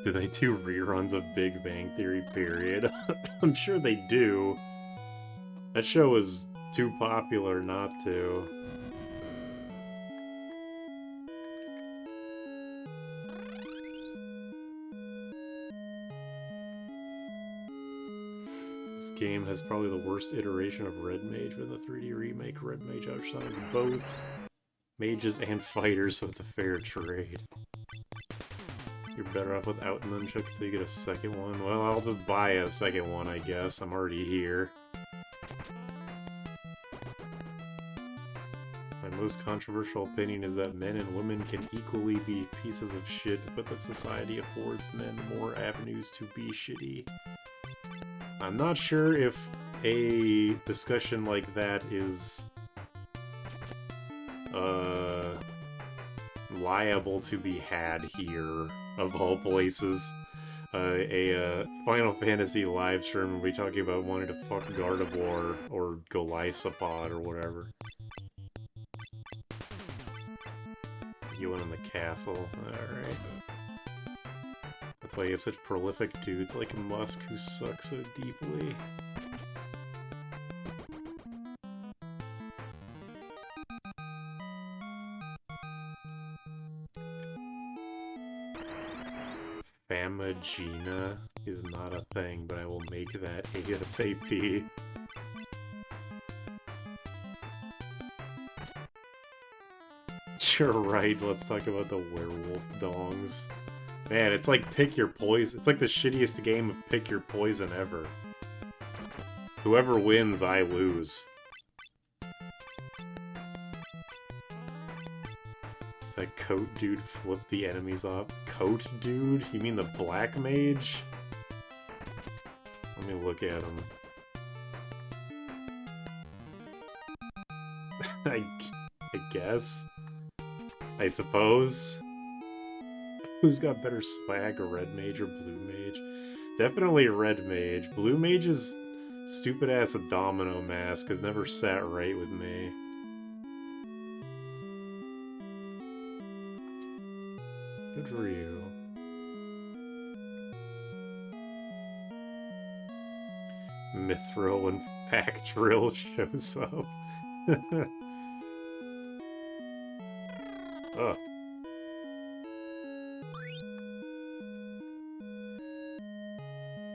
Do they do reruns of Big Bang Theory, period? I'm sure they do. That show is too popular not to. This game has probably the worst iteration of Red Mage with a 3D remake. Red Mage outshines both mages and fighters, so it's a fair trade. You're better off without Nunchuk until you get a second one. Well, I'll just buy a second one, I guess. I'm already here. My most controversial opinion is that men and women can equally be pieces of shit, but that society affords men more avenues to be shitty. I'm not sure if a discussion like that is liable to be had here, of all places. A Final Fantasy live stream will be talking about wanting to fuck Gardevoir or Golisopod or whatever. You went in the castle. Alright. That's why you have such prolific dudes like Musk who suck so deeply. Famagina is not a thing, but I will make that ASAP. You're right, let's talk about the werewolf dongs. Man, it's like pick your poison. It's like the shittiest game of pick your poison ever. Whoever wins, I lose. Does that coat dude flip the enemies off? Coat dude? You mean the black mage? Let me look at him. I guess. I suppose. Who's got better swag, a red mage or blue mage? Definitely red mage. Blue mage's stupid-ass domino mask has never sat right with me. Good for you. Mithril when Pack Drill shows up. Oh.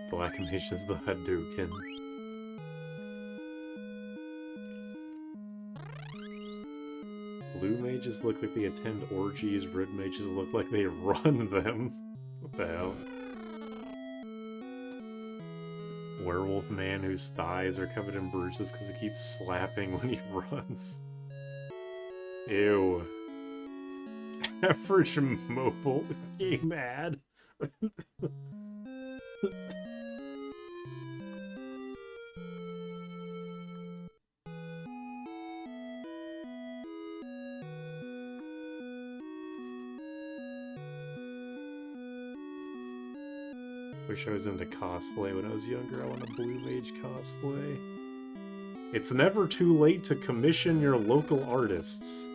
Black Mage is the Hadouken. Blue mages look like they attend orgies, red mages look like they run them. What the hell? Werewolf man whose thighs are covered in bruises because he keeps slapping when he runs. Ew. Average mobile game ad. Wish I was into cosplay when I was younger. I want a Blue Mage cosplay. It's never too late to commission your local artists.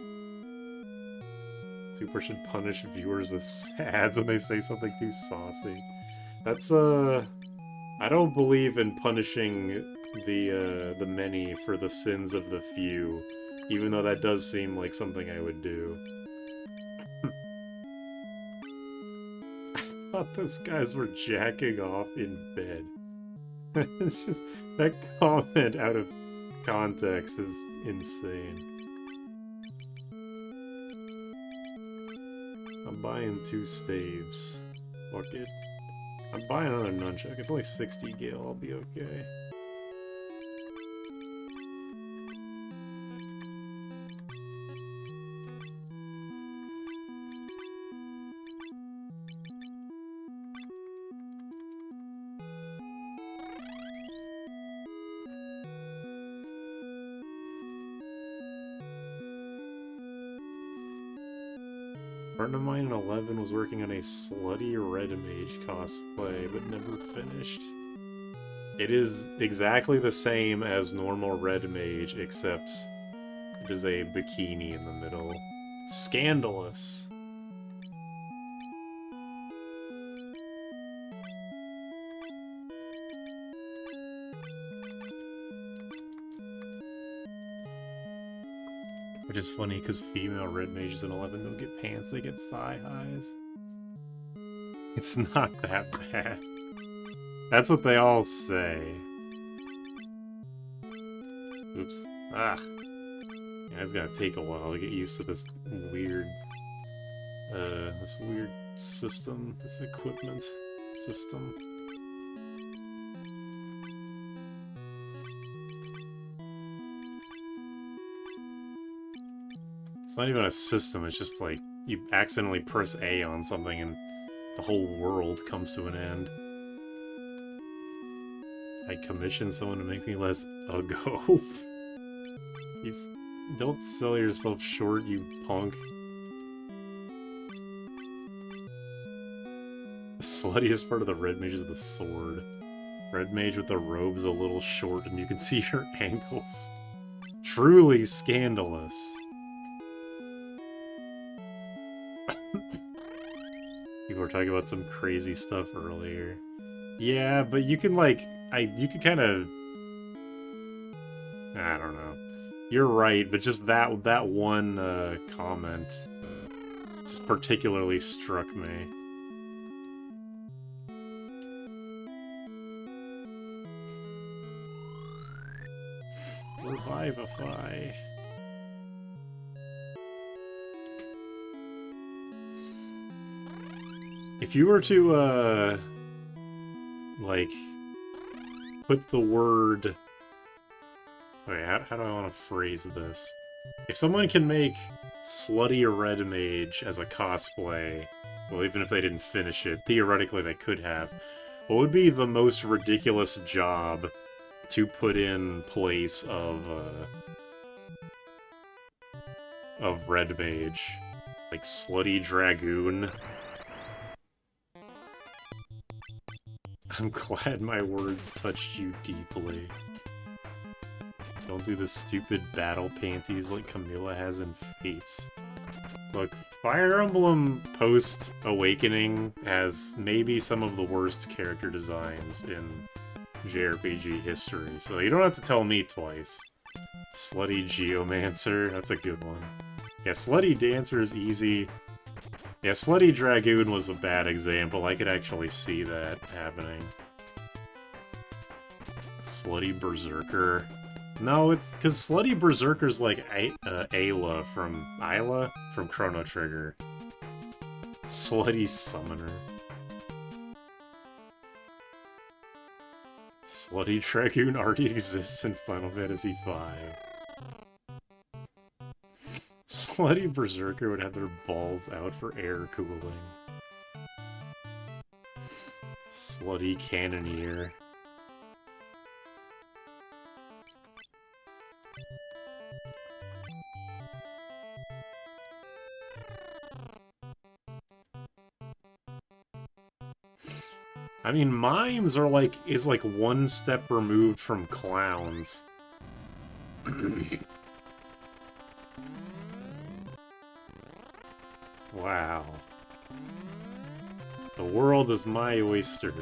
Super should punish viewers with ads when they say something too saucy. That's, I don't believe in punishing the many for the sins of the few, even though that does seem like something I would do. I thought those guys were jacking off in bed. It's just, that comment out of context is insane. I'm buying 2 staves. Fuck it. I'm buying another nunchuck. It's only 60 gil, I'll be okay. A friend of mine in 11 was working on a slutty Red Mage cosplay, but never finished. It is exactly the same as normal Red Mage, except it is a bikini in the middle. Scandalous! Which is funny, because female Red Mages in 11 don't get pants, they get thigh highs. It's not that bad. That's what they all say. Oops. Ah. Yeah, it's gonna take a while to get used to this weird system, this equipment system. It's not even a system, it's just like, you accidentally press A on something and the whole world comes to an end. I commissioned someone to make me less uggo. You don't sell yourself short, you punk. The sluttiest part of the Red Mage is the sword. Red Mage with the robe's a little short and you can see her ankles. Truly scandalous. People were talking about some crazy stuff earlier. Yeah, but you can like, you can kind of, I don't know. You're right, but just that one comment just particularly struck me. Revivify. If you were to, like, put the word... Wait, how do I want to phrase this? If someone can make Slutty Red Mage as a cosplay, well, even if they didn't finish it, theoretically they could have, what would be the most ridiculous job to put in place of Red Mage? Like, Slutty Dragoon? I'm glad my words touched you deeply. Don't do the stupid battle panties like Camilla has in Fates. Look, Fire Emblem post-Awakening has maybe some of the worst character designs in JRPG history, so you don't have to tell me twice. Slutty Geomancer, that's a good one. Yeah, Slutty Dancer is easy. Yeah, Slutty Dragoon was a bad example. I could actually see that happening. Slutty Berserker. No, it's because Slutty Berserker's like Ayla from Chrono Trigger. Slutty Summoner. Slutty Dragoon already exists in Final Fantasy V. Slutty Berserker would have their balls out for air cooling. Slutty Cannoneer. I mean, mimes are is like one step removed from clowns. Wow. The world is my oyster.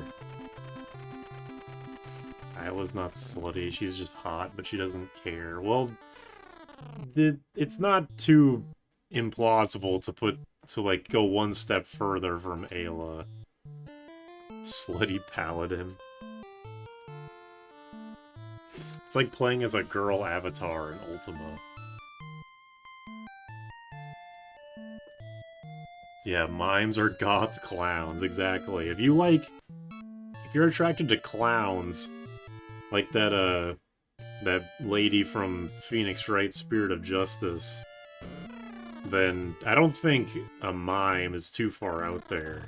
Isla's not slutty, she's just hot, but she doesn't care. Well, it's not too implausible to like go one step further from Ayla. Slutty Paladin. It's like playing as a girl avatar in Ultima. Yeah, mimes are goth clowns, exactly. If you're attracted to clowns, like that lady from Phoenix Wright Spirit of Justice, then I don't think a mime is too far out there.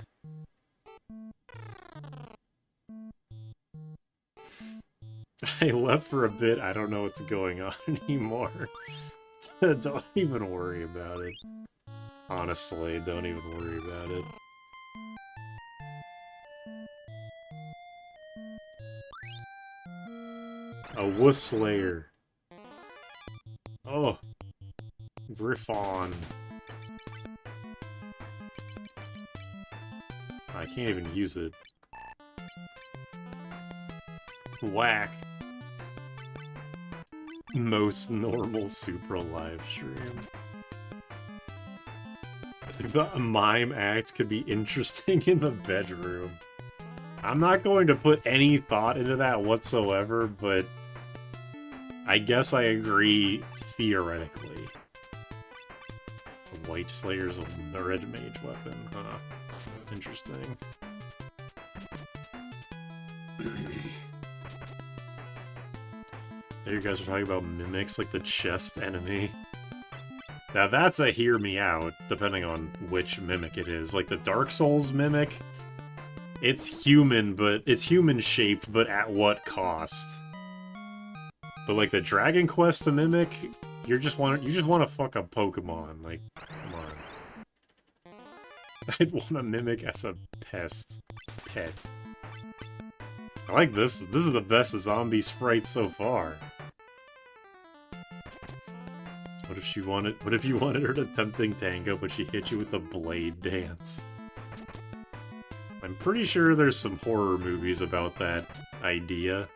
I left for a bit, I don't know what's going on anymore. Don't even worry about it. Honestly, don't even worry about it. A Wuss Slayer. Oh. Griffon. I can't even use it. Whack. Most normal Supra live stream. The mime act could be interesting in the bedroom. I'm not going to put any thought into that whatsoever, but I guess I agree theoretically. The White Slayer's a red mage weapon, huh? Interesting. There you guys are talking about mimics, like the chest enemy. Now that's a hear me out, depending on which mimic it is. Like the Dark Souls mimic, it's human, but it's human-shaped, but at what cost? But like the Dragon Quest mimic, you just want to fuck a Pokemon. Like, come on. I'd want to mimic as a pet. I like this. This is the best zombie sprite so far. What if you wanted her to tempting tango, but she hit you with the blade dance? I'm pretty sure there's some horror movies about that idea.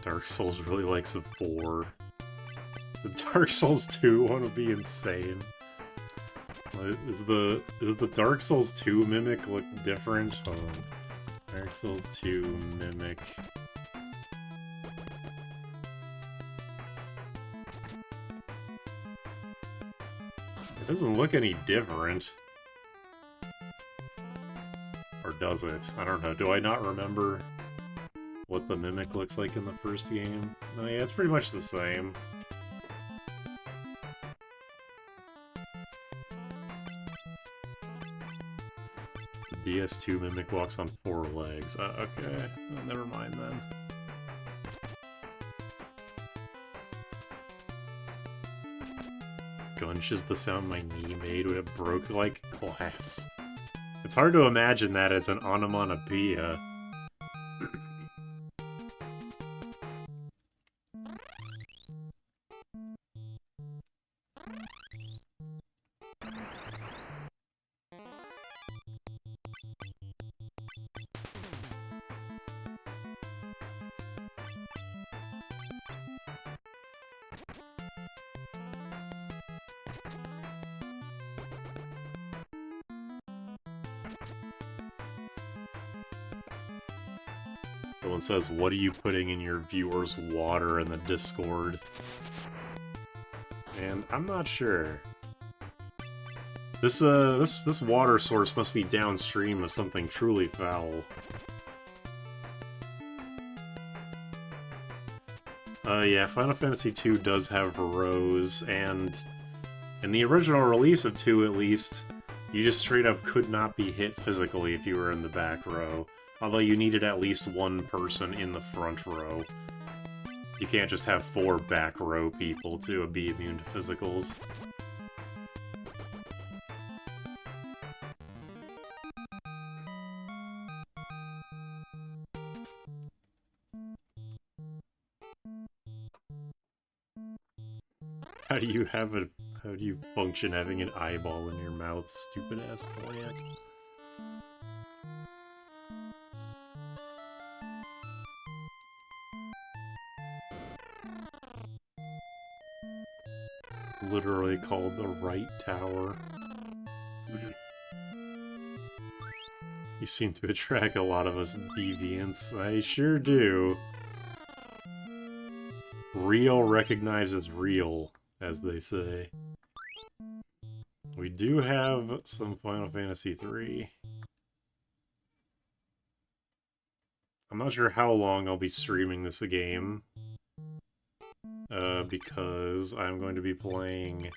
Dark Souls really likes a boar. The Dark Souls 2 one would be insane. Is the Dark Souls 2 mimic look different? Hold on. Dark Souls 2 mimic. It doesn't look any different. Or does it? I don't know. Do I not remember what the mimic looks like in the first game? No, yeah, it's pretty much the same. The DS2 mimic walks on 4 legs. Okay. Well, never mind then. Gunch is the sound my knee made when it broke like glass. It's hard to imagine that as an onomatopoeia. Someone says, what are you putting in your viewers' water in the Discord? And I'm not sure. This water source must be downstream of something truly foul. Yeah, Final Fantasy II does have rows, and in the original release of 2 at least, you just straight up could not be hit physically if you were in the back row. Although you needed at least one person in the front row. You can't just have 4 back row people to be immune to physicals. How do you function having an eyeball in your mouth, stupid ass plant? Literally called the right tower. You seem to attract a lot of us deviants. I sure do. Real recognizes real, as they say. We do have some Final Fantasy III. I'm not sure how long I'll be streaming this game. Because I'm going to be playing...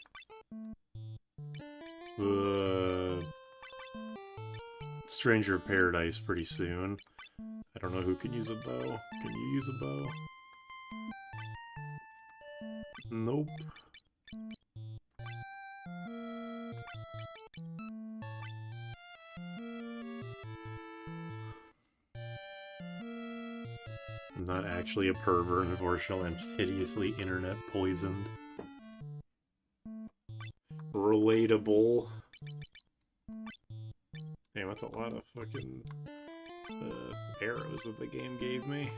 Stranger of Paradise pretty soon. I don't know who can use a bow. Can you use a bow? Nope. I'm not actually a pervert, unfortunately. I'm just hideously internet poisoned. Relatable. Damn, that's a lot of fucking arrows that the game gave me.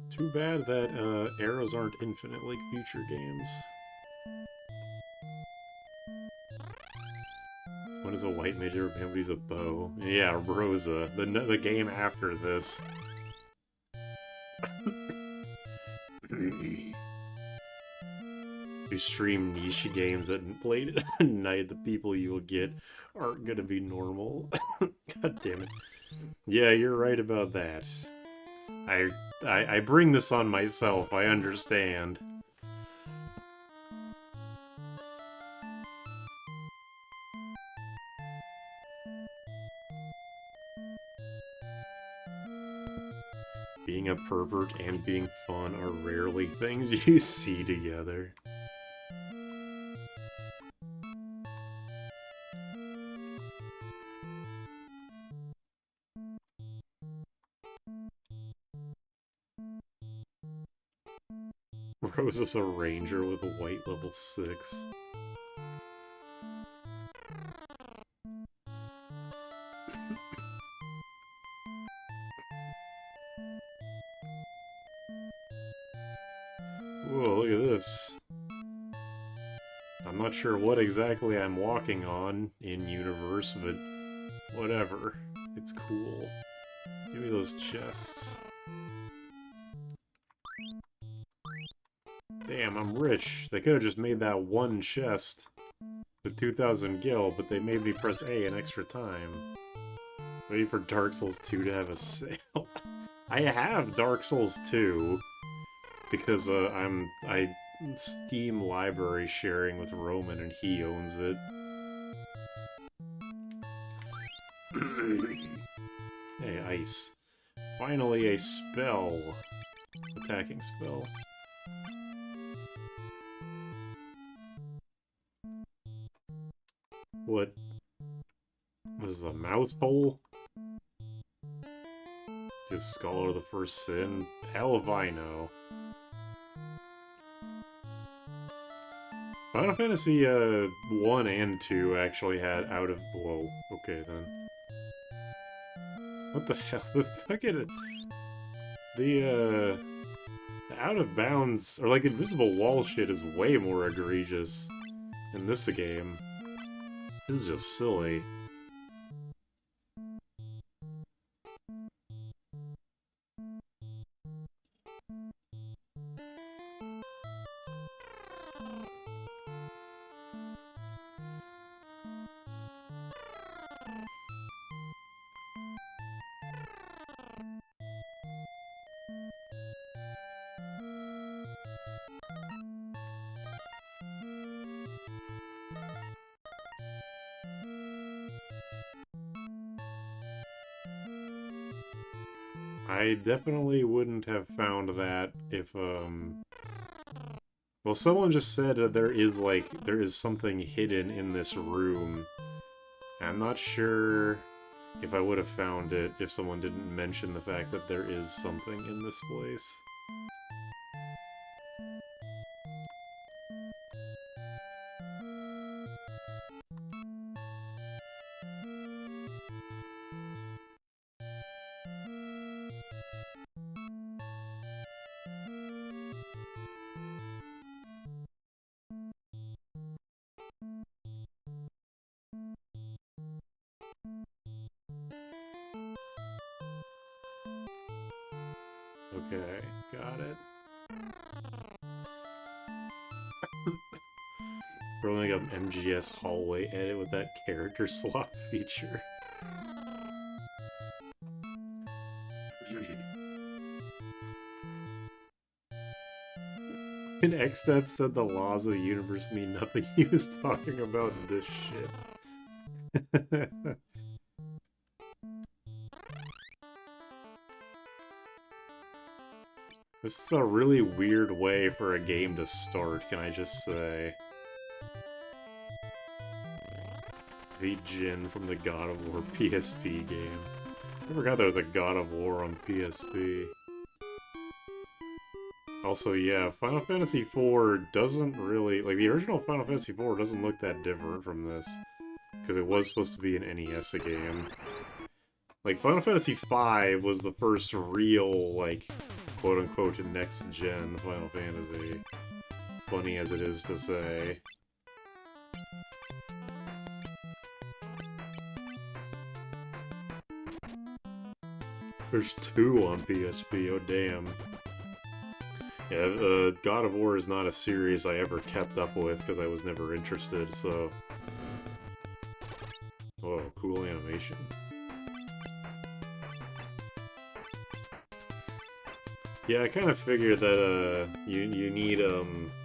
Too bad that arrows aren't infinite like future games. What is a white mage ever been able to use a bow? Yeah, Rosa, the game after this. You stream niche games that played at night, the people you will get aren't gonna be normal. God damn it. Yeah, you're right about that. I bring this on myself, I understand. Being a pervert and being fun are rarely things you see together. Rosa's a ranger with a white level 6. Whoa, look at this. I'm not sure what exactly I'm walking on in universe, but whatever. It's cool. Give me those chests. Damn, I'm rich. They could have just made that one chest with 2,000 gil, but they made me press A an extra time. Waiting for Dark Souls 2 to have a sale. I have Dark Souls 2 because I Steam library sharing with Roman and he owns it. Hey, ice. Finally a spell. Attacking spell. What? What is a mouth hole? Give Scholar the first sin? Hell if I know. Final Fantasy 1 and 2 actually had out of... Whoa, okay then. What the hell? The fucking... The out of bounds, or like invisible wall shit is way more egregious in this game. This is just silly. I definitely wouldn't have found that if, well, someone just said that there is something hidden in this room. I'm not sure if I would have found it if someone didn't mention the fact that there is something in this place. Okay, got it. Rolling up MGS hallway edit with that character swap feature. And Xdeath said the laws of the universe mean nothing. He was talking about this shit. This is a really weird way for a game to start, can I just say. The Jin from the God of War PSP game. I forgot there was a God of War on PSP. Also, yeah, Final Fantasy IV doesn't really... Like, the original Final Fantasy IV doesn't look that different from this. Because it was supposed to be an NES game. Like, Final Fantasy V was the first real, like, quote-unquote next-gen Final Fantasy. Funny as it is to say. There's 2 on PSP, oh damn. Yeah, God of War is not a series I ever kept up with because I was never interested, so... Whoa, cool animation. Yeah, I kind of figured that, you need,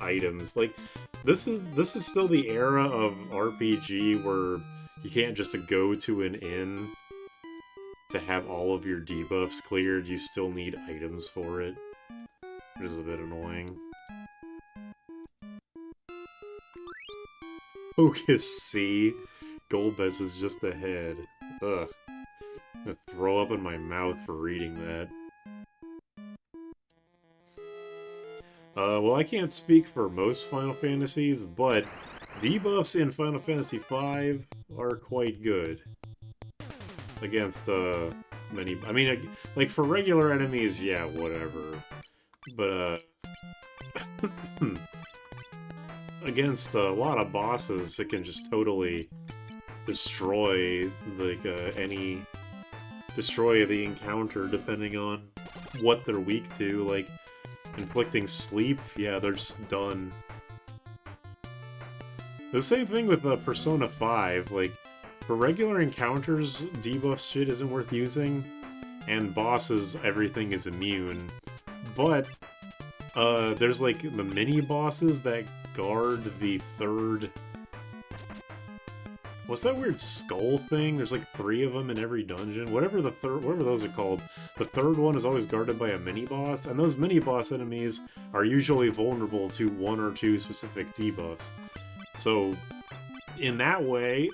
items. Like, this is still the era of RPG where you can't just go to an inn to have all of your debuffs cleared, you still need items for it. Which is a bit annoying. Focus C. Golbez is just ahead. Ugh. I'm gonna throw up in my mouth for reading that. Well, I can't speak for most Final Fantasies, but debuffs in Final Fantasy V are quite good. Against, many... I mean, like, for regular enemies, yeah, whatever. But, against a lot of bosses, it can just totally destroy, like, destroy the encounter depending on what they're weak to. Like, inflicting sleep, yeah, they're just done. The same thing with Persona 5, like, for regular encounters, debuff shit isn't worth using, and bosses, everything is immune. But, there's, like, the mini-bosses that guard the third... What's that weird skull thing? There's, like, 3 of them in every dungeon. Whatever those are called. The third one is always guarded by a mini-boss, and those mini-boss enemies are usually vulnerable to 1 or 2 specific debuffs. So, in that way,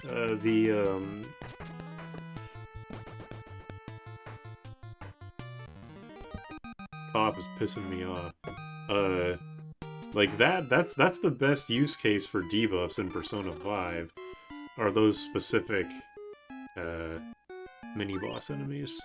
this cop is pissing me off. Like that's the best use case for debuffs in Persona 5, are those specific, mini-boss enemies.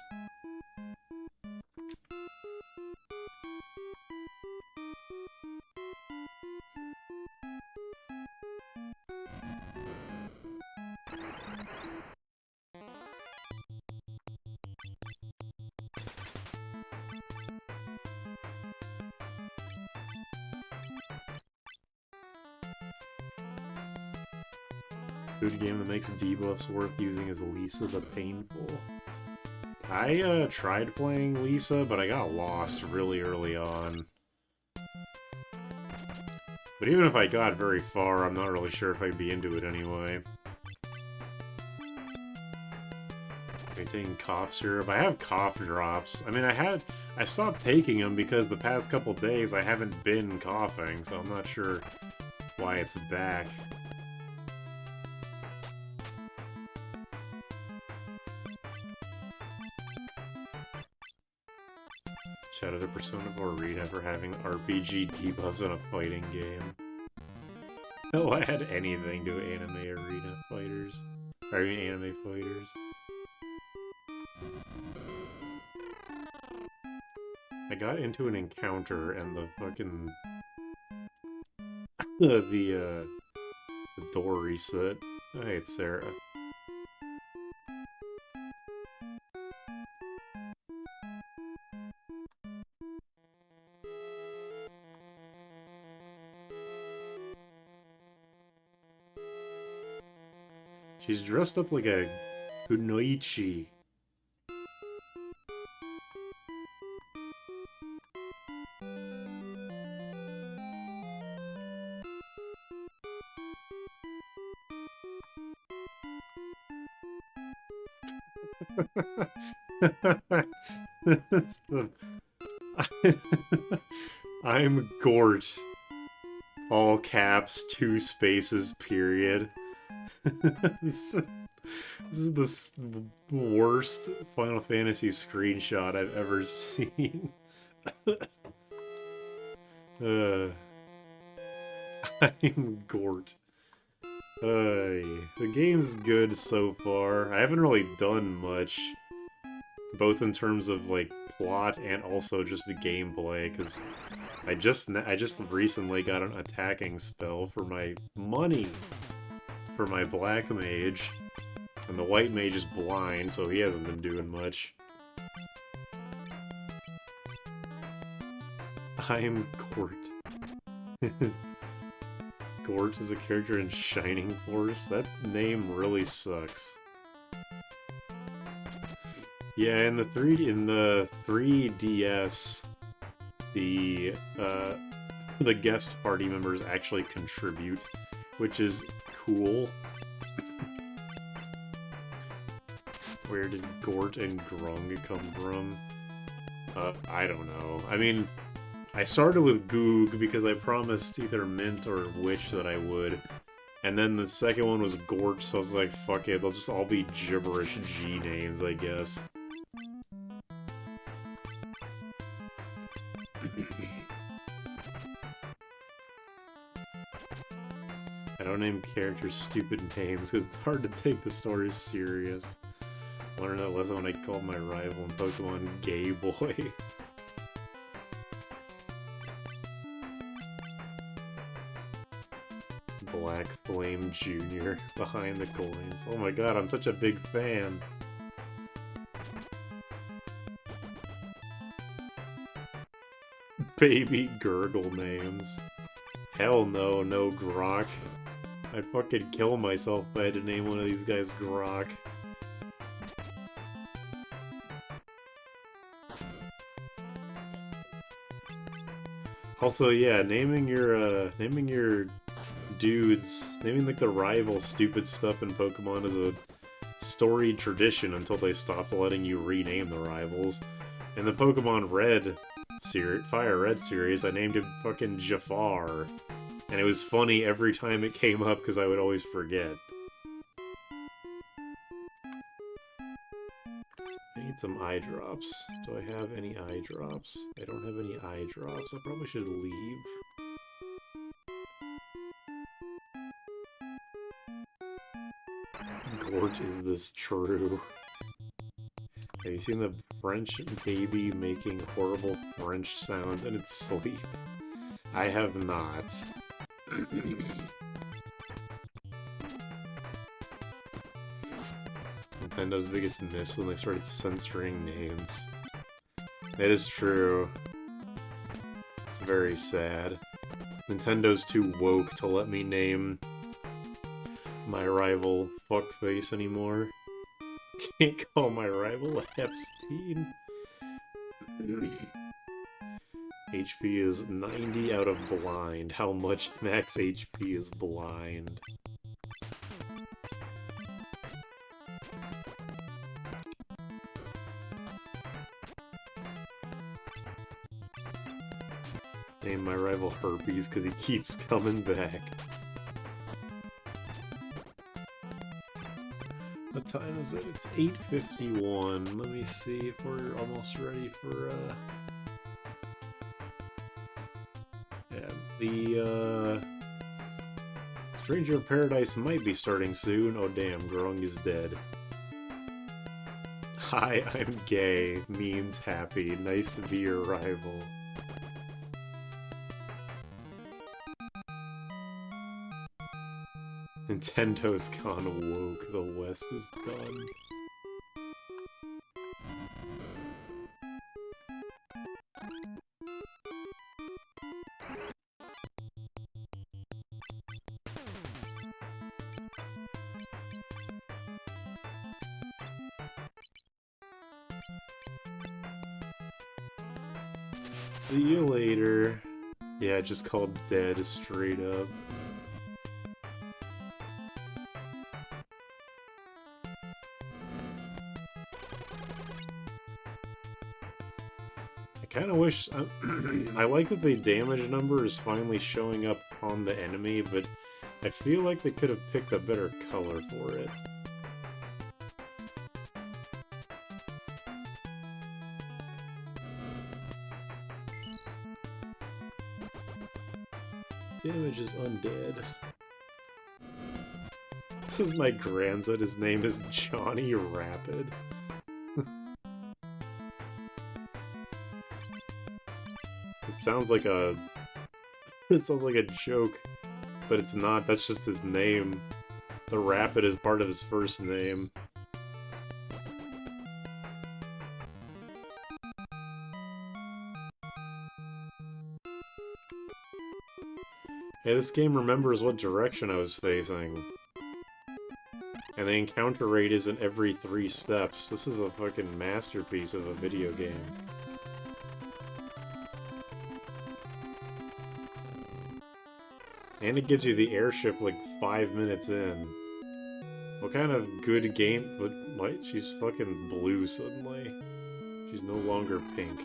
Good game that makes debuffs worth using is Lisa the Painful. I tried playing Lisa, but I got lost really early on. But even if I got very far, I'm not really sure if I'd be into it anyway. Are you taking cough syrup? I have cough drops. I mean, I stopped taking them because the past couple days I haven't been coughing, so I'm not sure why it's back. Shout out to Persona 4 Rita for having RPG debuffs in a fighting game. No, I had anything to anime arena fighters. I mean, anime fighters. I got into an encounter and the fucking... the door reset. Hey, it's Sarah. She's dressed up like a kunoichi. I'm Gort. All caps, 2 spaces, period. This is the worst Final Fantasy screenshot I've ever seen. I'm Gort. The game's good so far. I haven't really done much, both in terms of like plot and also just the gameplay, because I just recently got an attacking spell for my money for my black mage, and the white mage is blind, so he hasn't been doing much. I'm Gort. Gort is a character in Shining Force? That name really sucks. Yeah, in the 3DS, the guest party members actually contribute, which is cool. Where did Gort and Grung come from? I don't know. I mean, I started with Goog because I promised either Mint or Witch that I would. And then the second one was Gort, so I was like, fuck it, they'll just all be gibberish G names, I guess. I don't name characters stupid names because it's hard to take the story serious. I learned that lesson when I called my rival in Pokemon Gay Boy. Black Flame Jr. behind the coins. Oh my god, I'm such a big fan. Baby Gurgle names. Hell no, no Grok. I'd fucking kill myself if I had to name one of these guys Grok. Also, yeah, naming your dudes, naming like the rival stupid stuff in Pokemon is a storied tradition until they stopped letting you rename the rivals. In the Pokemon Red series, Fire Red series, I named him fucking Jafar. And it was funny every time it came up because I would always forget. I need some eye drops. Do I have any eye drops? I don't have any eye drops. I probably should leave. Gort, is this true? Have you seen the French baby making horrible French sounds in its sleep? I have not. Nintendo's biggest miss when they started censoring names. That is true. It's very sad. Nintendo too woke to let me name my rival Fuckface anymore. Can't call my rival Epstein. HP is 90 out of blind. How much max HP is blind? Name my rival Herpes because he keeps coming back. What time is it? It's 8:51. Let me see if we're almost ready for, yeah, the, Stranger of Paradise might be starting soon. Oh damn, Grung is dead. Hi, I'm gay. Means happy. Nice to be your rival. Nintendo's gone woke. The West is done. See you later. Yeah, just called dead straight up. I kind of wish... I like that the damage number is finally showing up on the enemy, but I feel like they could have picked a better color for it. Damage is undead. This is my grandson. His name is Johnny Rapid. It sounds like a... It sounds like a joke, but it's not. That's just his name. The Rapid is part of his first name. Hey, this game remembers what direction I was facing. And the encounter rate isn't every 3 steps. This is a fucking masterpiece of a video game. And it gives you the airship like 5 minutes in. What kind of good game... What? She's fucking blue suddenly. She's no longer pink.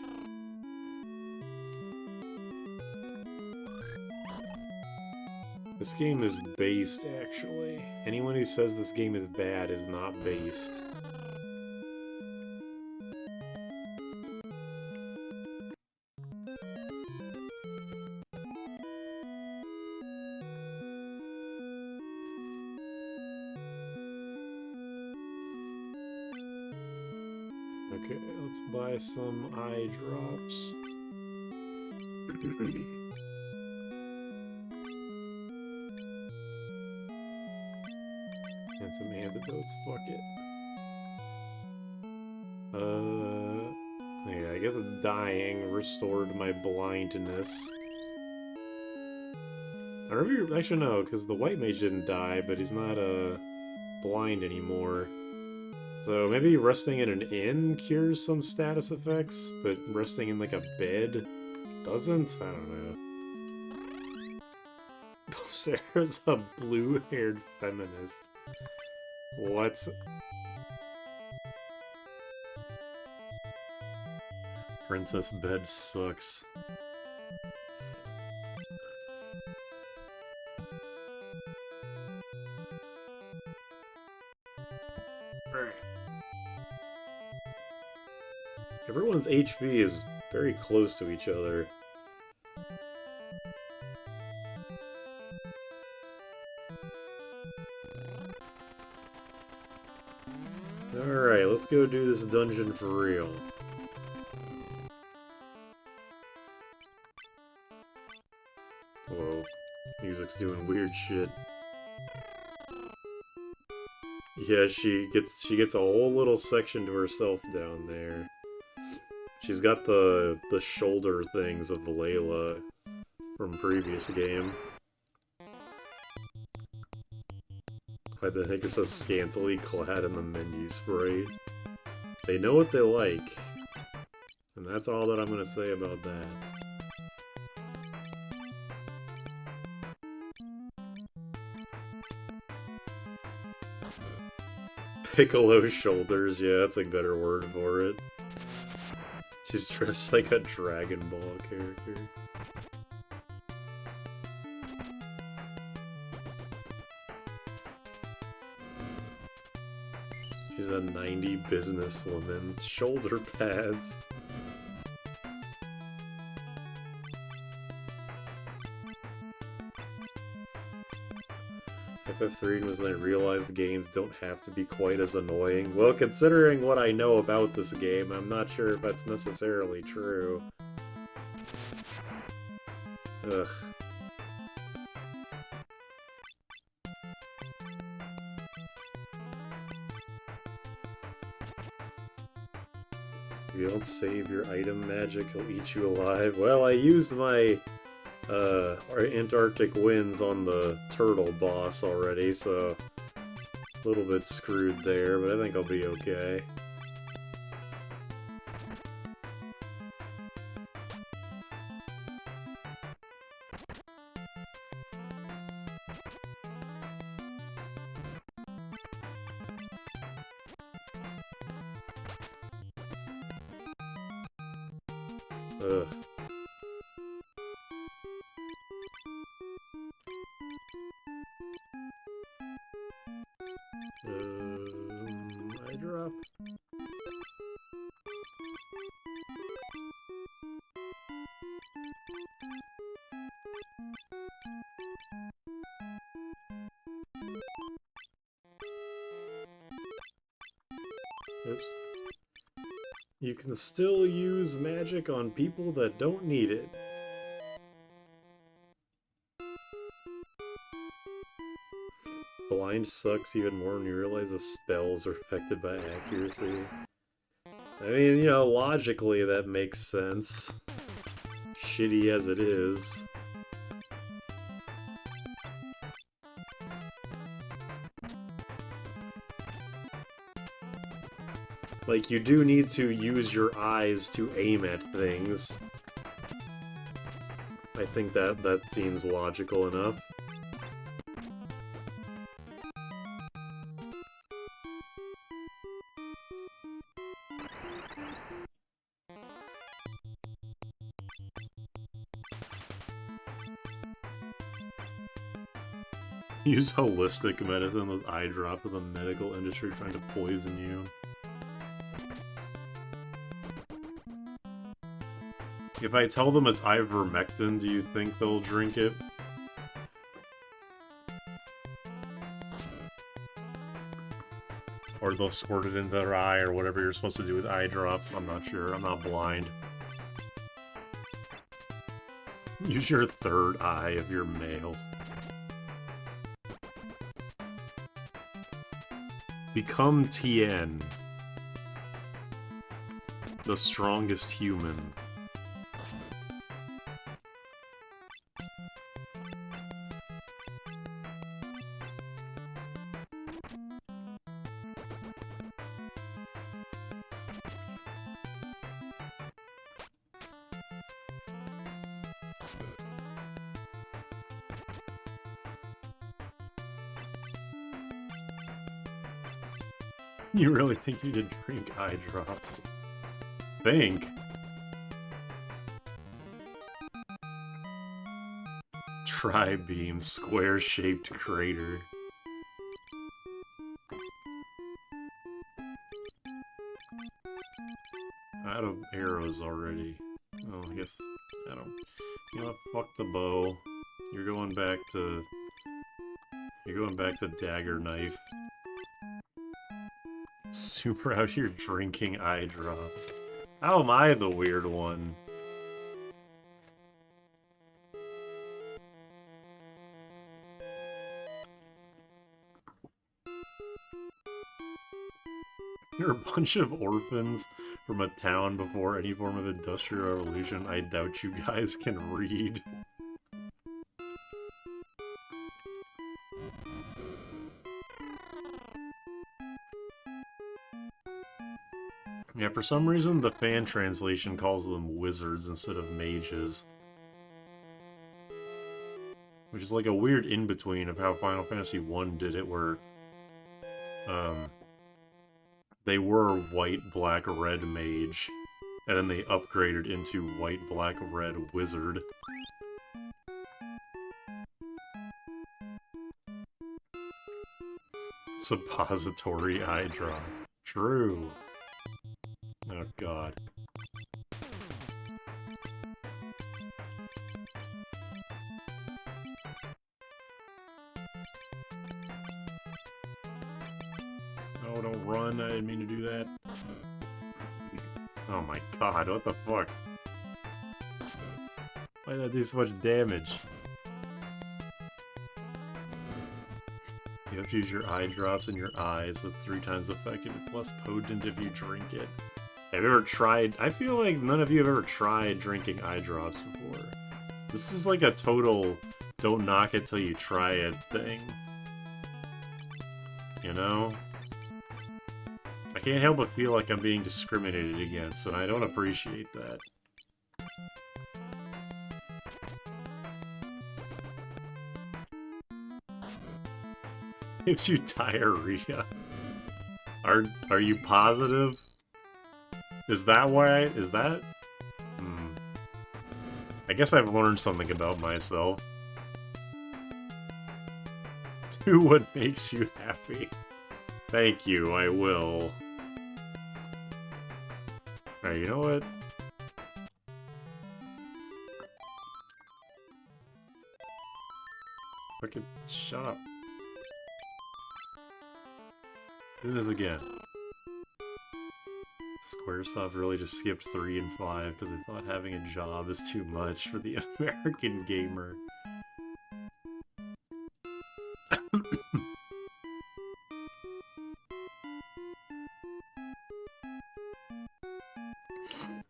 This game is based, actually. Anyone who says this game is bad is not based. Okay, let's buy some eye drops. And some antidotes, fuck it. Yeah, I guess dying restored my blindness. I remember, actually no, because the white mage didn't die, but he's not, blind anymore. So maybe resting in an inn cures some status effects, but resting in, like, a bed doesn't? I don't know. Sarah's a blue-haired feminist. What? Princess bed sucks. Alright. Everyone's HP is very close to each other. Alright, let's go do this dungeon for real. Whoa, music's doing weird shit. Yeah, she gets a whole little section to herself down there. She's got the shoulder things of Layla from previous game. I think it says scantily clad in the menu sprite. They know what they like. And that's all that I'm gonna say about that. Piccolo shoulders, yeah, that's a better word for it. She's dressed like a Dragon Ball character. She's a 90 businesswoman. Shoulder pads. FF3 was when I realized games don't have to be quite as annoying. Well, considering what I know about this game, I'm not sure if that's necessarily true. Ugh. If you don't save your item magic, he'll eat you alive. Well, I used my Antarctic winds on the turtle boss already, so a little bit screwed there, but I think I'll be okay. Ugh. I drop. Oops. You can still use magic on people that don't need it. Blind sucks even more when you realize the spells are affected by accuracy. I mean, you know, logically that makes sense. Shitty as it is. Like, you do need to use your eyes to aim at things. I think that seems logical enough. Use holistic medicine with eye drop of the medical industry trying to poison you. If I tell them it's ivermectin, do you think they'll drink it? Or they'll squirt it into their eye, or whatever you're supposed to do with eye drops. I'm not sure. I'm not blind. Use your third eye if you're male. Become Tien. The strongest human. You really think you could drink eye drops? Think. Tri-beam, square-shaped crater. Out of arrows already. Oh, I guess I don't. You know what? Fuck the bow. You're going back to dagger knife. Super out here drinking eye drops. How am I the weird one? You're a bunch of orphans from a town before any form of industrial revolution. I doubt you guys can read. Yeah, for some reason the fan translation calls them wizards instead of mages. Which is like a weird in-between of how Final Fantasy 1 did it, where they were white, black, red mage, and then they upgraded into white, black, red wizard. Suppository eye drop. True. Oh god. Oh, don't run. I didn't mean to do that. Oh my god, what the fuck? Why did that do so much damage? You have to use your eye drops in your eyes with 3 times effective and plus potent if you drink it. Have you ever tried... I feel like none of you have ever tried drinking eye drops before. This is like a total don't knock it till you try it thing. You know? I can't help but feel like I'm being discriminated against, and I don't appreciate that. Gives you diarrhea. Are you positive? Is that why? Is that? I guess I've learned something about myself. Do what makes you happy. Thank you, I will. Alright, you know what? Fucking shut up. Do this again. Squaresoft really just skipped 3 and 5 because they thought having a job is too much for the American gamer.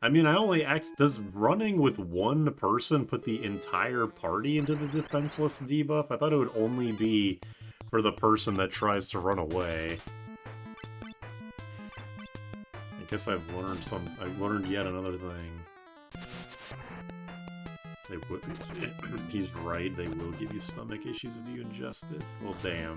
I mean, I only does running with one person put the entire party into the defenseless debuff? I thought it would only be for the person that tries to run away. I guess I've learned yet another thing. They would. He's right. They will give you stomach issues if you ingest it. Well, damn.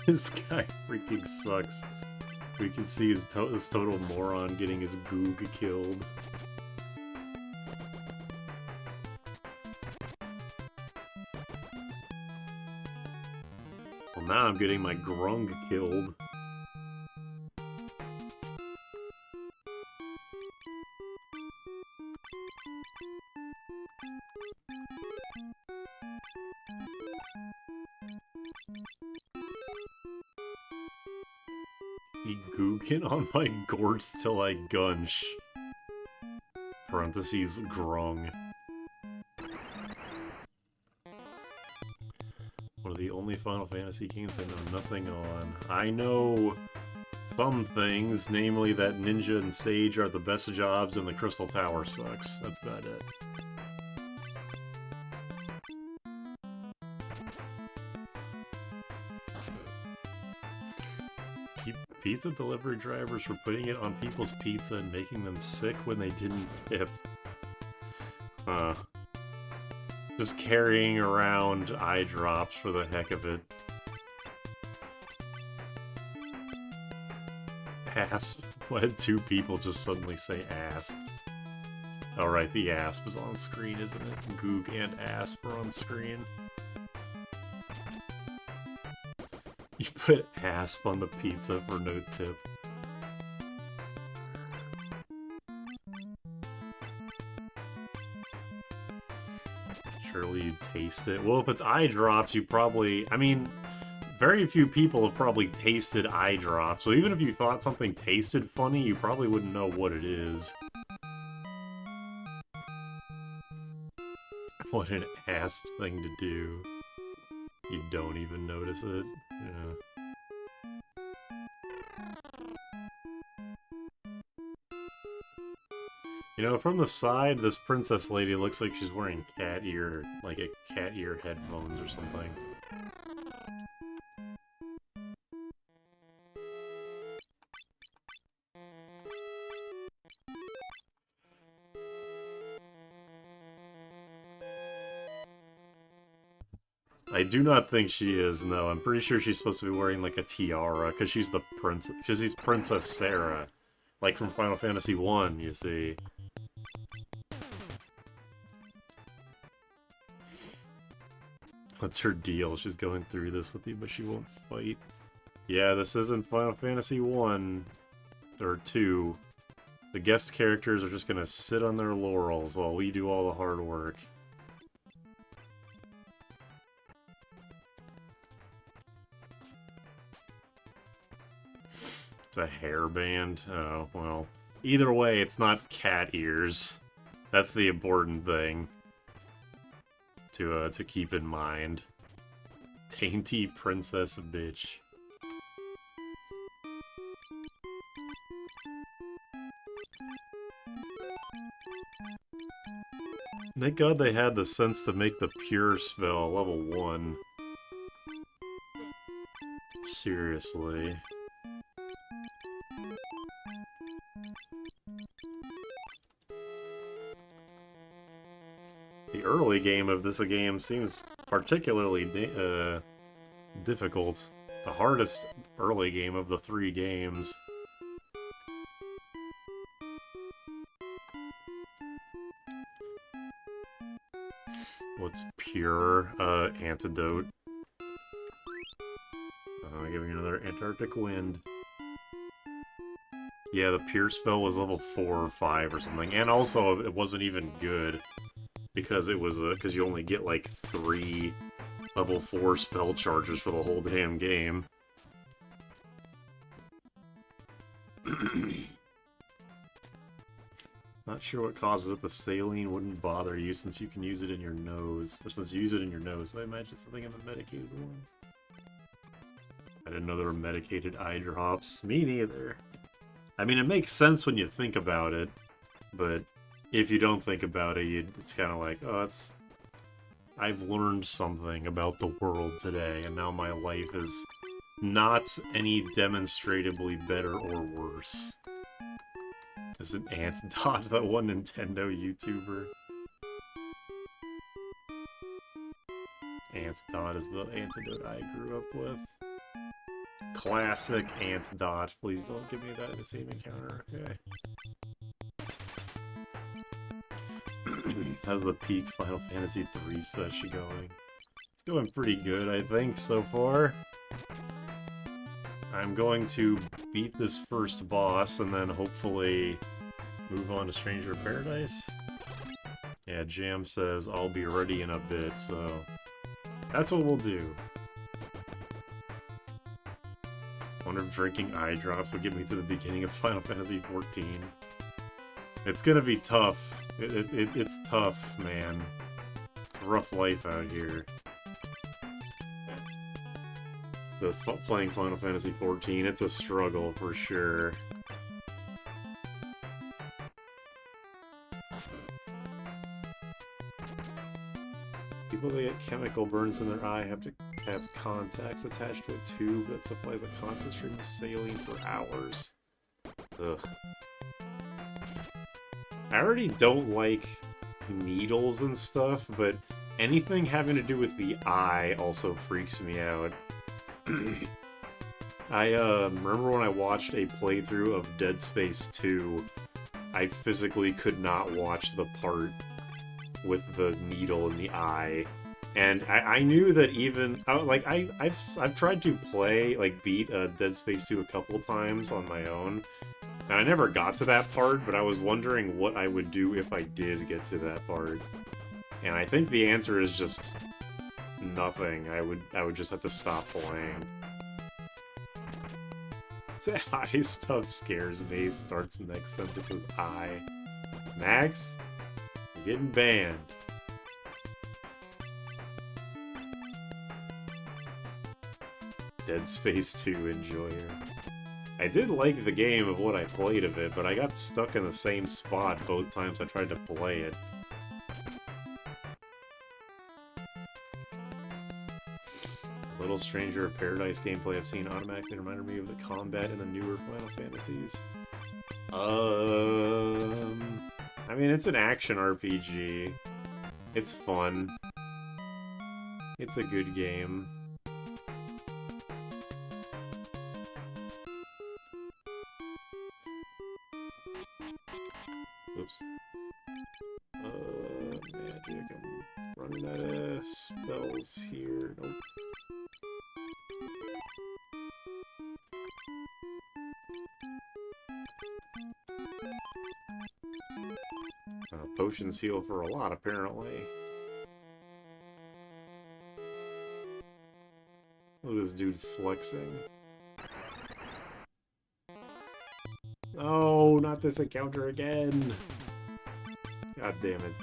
This guy freaking sucks. We can see this total moron getting his goog killed. Well, now I'm getting my grung killed. Be gookin on my gorge till I gunch. Parentheses, grung. One of the only Final Fantasy games I know nothing on. I know some things, namely that Ninja and Sage are the best jobs and the Crystal Tower sucks. That's about it. Pizza delivery drivers were putting it on people's pizza and making them sick when they didn't tip. Just carrying around eye drops for the heck of it. Asp. Why did 2 people just suddenly say asp? Alright, the asp is on screen, isn't it? Goog and asp are on screen. You put asp on the pizza for no tip. Surely you'd taste it. Well, if it's eye drops, you probably... I mean, very few people have probably tasted eye drops, so even if you thought something tasted funny, you probably wouldn't know what it is. What an asp thing to do. You don't even notice it. Yeah. You know, from the side, this princess lady looks like she's wearing cat ear, like a cat ear headphones or something. I do not think she is, no. I'm pretty sure she's supposed to be wearing like a tiara, because she's the princess. She's Princess Sarah. Like from Final Fantasy 1, you see. What's her deal? She's going through this with you, but she won't fight. Yeah, this isn't Final Fantasy 1 or 2. The guest characters are just gonna sit on their laurels while we do all the hard work. It's a hairband? Oh, well. Either way, it's not cat ears. That's the important thing to keep in mind. Dainty princess bitch. Thank God they had the sense to make the pure spell level 1. Seriously. The early game of this game seems particularly difficult. The hardest early game of the 3 games. What's pure? Antidote. Give me another Antarctic wind. Yeah, the pure spell was level 4 or 5 or something, and also it wasn't even good because it was because you only get like 3 level 4 spell charges for the whole damn game. Not sure what causes it. The saline wouldn't bother you since you can use it in your nose. Or since you use it in your nose, so I imagine something in the medicated ones. I didn't know there were medicated eye drops. Me neither. I mean, it makes sense when you think about it, but if you don't think about it, it's kind of like, oh, it's... I've learned something about the world today, and now my life is not any demonstrably better or worse. Is it Ant Dot, that one Nintendo YouTuber? Ant Dot is the antidote I grew up with. Classic Ant Dot. Please don't give me that in the same encounter, okay? How's the peak Final Fantasy 3 session going? It's going pretty good, I think, so far. I'm going to beat this first boss and then hopefully move on to Stranger of Paradise. Yeah, Jam says I'll be ready in a bit, so that's what we'll do. Wonder if drinking eye drops will get me to the beginning of Final Fantasy XIV. It's gonna be tough. It's tough, man. It's a rough life out here. Playing Final Fantasy XIV, it's a struggle for sure. People that get chemical burns in their eye have to have contacts attached to a tube that supplies a constant stream of saline for hours. Ugh. I already don't like needles and stuff, but anything having to do with the eye also freaks me out. I remember when I watched a playthrough of Dead Space 2, I physically could not watch the part with the needle in the eye, and I knew that even I've tried to play beat Dead Space 2 a couple times on my own, and I never got to that part, but I was wondering what I would do if I did get to that part, and I think the answer is just nothing. I would just have to stop playing. The eye stuff scares me. Starts the next sentence with I. Max, you're getting banned. Dead Space 2 enjoyer. I did like the game of what I played of it, but I got stuck in the same spot both times I tried to play it. Little Stranger of Paradise gameplay I've seen automatically reminded me of the combat in the newer Final Fantasies. I mean, it's an action RPG. It's fun. It's a good game. Oops. Magic, I'm Running out of spells here. Nope. Potions heal for a lot, apparently. Look at this dude flexing. Oh, not this encounter again! God damn it.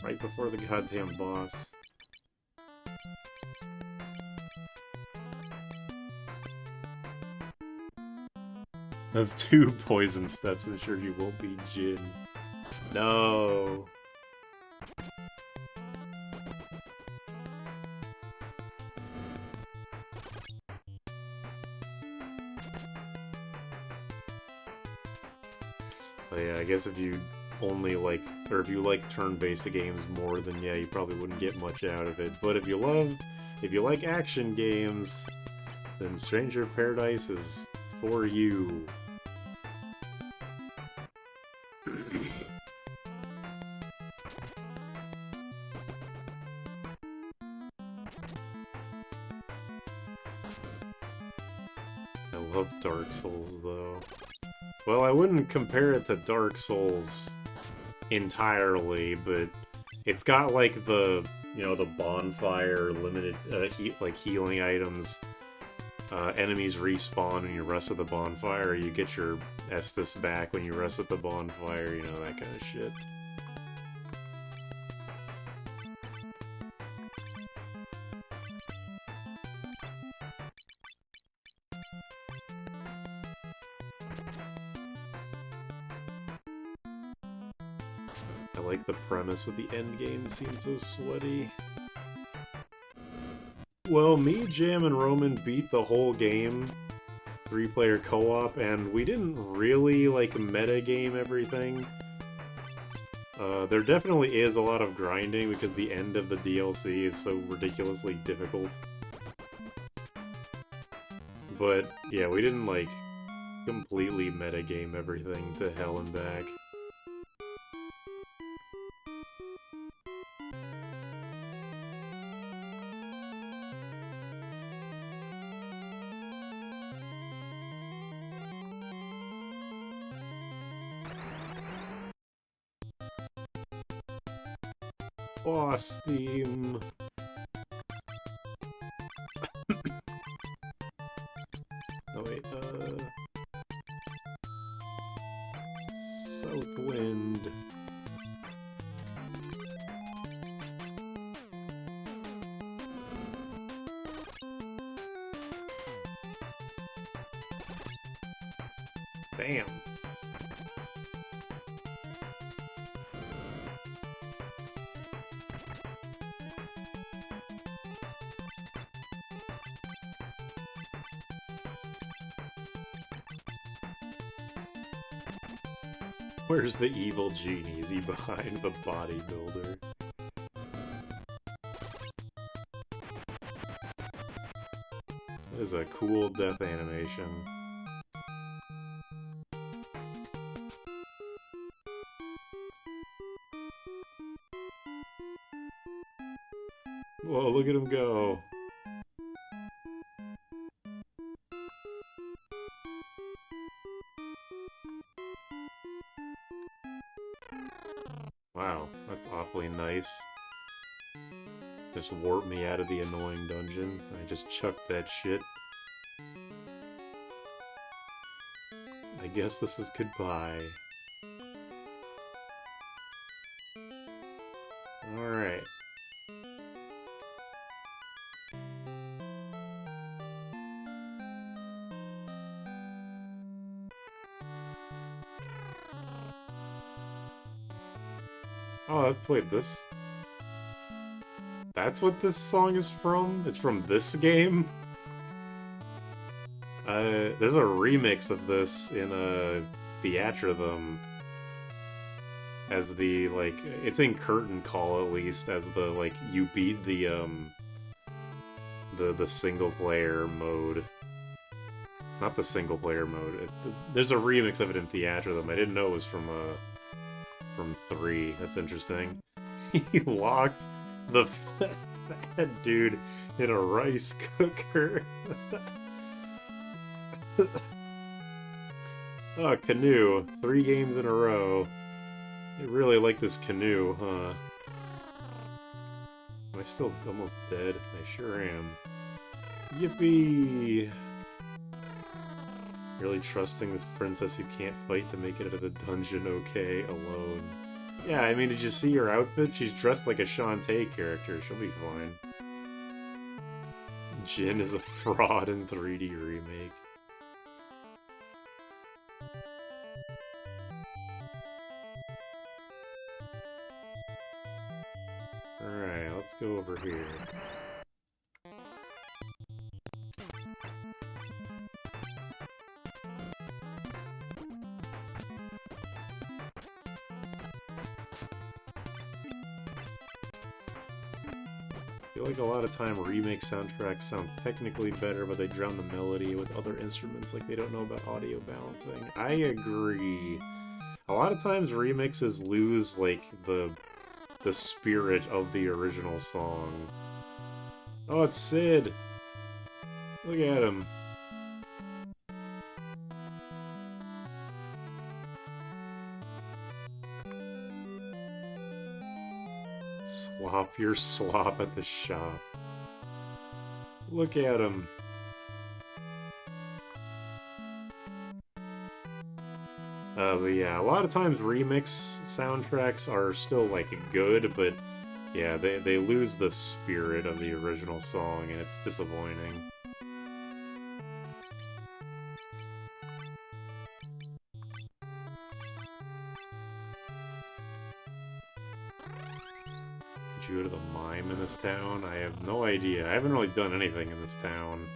Right before the goddamn boss. Those 2 poison steps ensure you won't be Jin. No. But yeah, I guess if you only like, or if you like turn-based games more, then yeah, you probably wouldn't get much out of it. But if you like action games, then Stranger of Paradise is for you. I love Dark Souls, though. Well, I wouldn't compare it to Dark Souls entirely, but it's got, like, the, you know, the bonfire, limited, healing items. Enemies respawn when you rest at the bonfire, or you get your Estus back when you rest at the bonfire, you know, that kind of shit. I like the premise with the endgame seems so sweaty. Well, me, Jam, and Roman beat the whole game, 3-player co-op, and we didn't really, like, metagame everything. There definitely is a lot of grinding because the end of the DLC is so ridiculously difficult. But, yeah, we didn't, like, completely metagame everything to hell and back. Boss theme. Oh wait, Southwind. Damn. Where's the evil genie? Is he behind the bodybuilder? That is a cool death animation. Whoa, look at him go. Wow, that's awfully nice. Just warped me out of the annoying dungeon. I just chucked that shit. I guess this is goodbye. Alright. Oh, I've played this. That's what this song is from? It's from this game? There's a remix of this in Theatrhythm. As the, like, it's in Curtain Call at least, as the, like, you beat the single player mode. Not the single player mode. There's a remix of it in Theatrhythm. I didn't know it was from 3. That's interesting. He locked the fat dude in a rice cooker. Oh, Canoe. 3 games in a row. You really like this Canoe, huh? Am I still almost dead? I sure am. Yippee! Really trusting this princess who can't fight to make it out of the dungeon okay alone. Yeah, I mean, did you see her outfit? She's dressed like a Shantae character. She'll be fine. Jin is a fraud in 3D remake. Alright, let's go over here. I feel like a lot of time remake soundtracks sound technically better, but they drown the melody with other instruments like they don't know about audio balancing. I agree. A lot of times remixes lose, like, the spirit of the original song. Oh, it's Sid! Look at him. Swap your slop at the shop. Look at him. But yeah, a lot of times remix soundtracks are still, like, good, but yeah, they lose the spirit of the original song, and it's disappointing. Did you go to the mime in this town? I have no idea. I haven't really done anything in this town.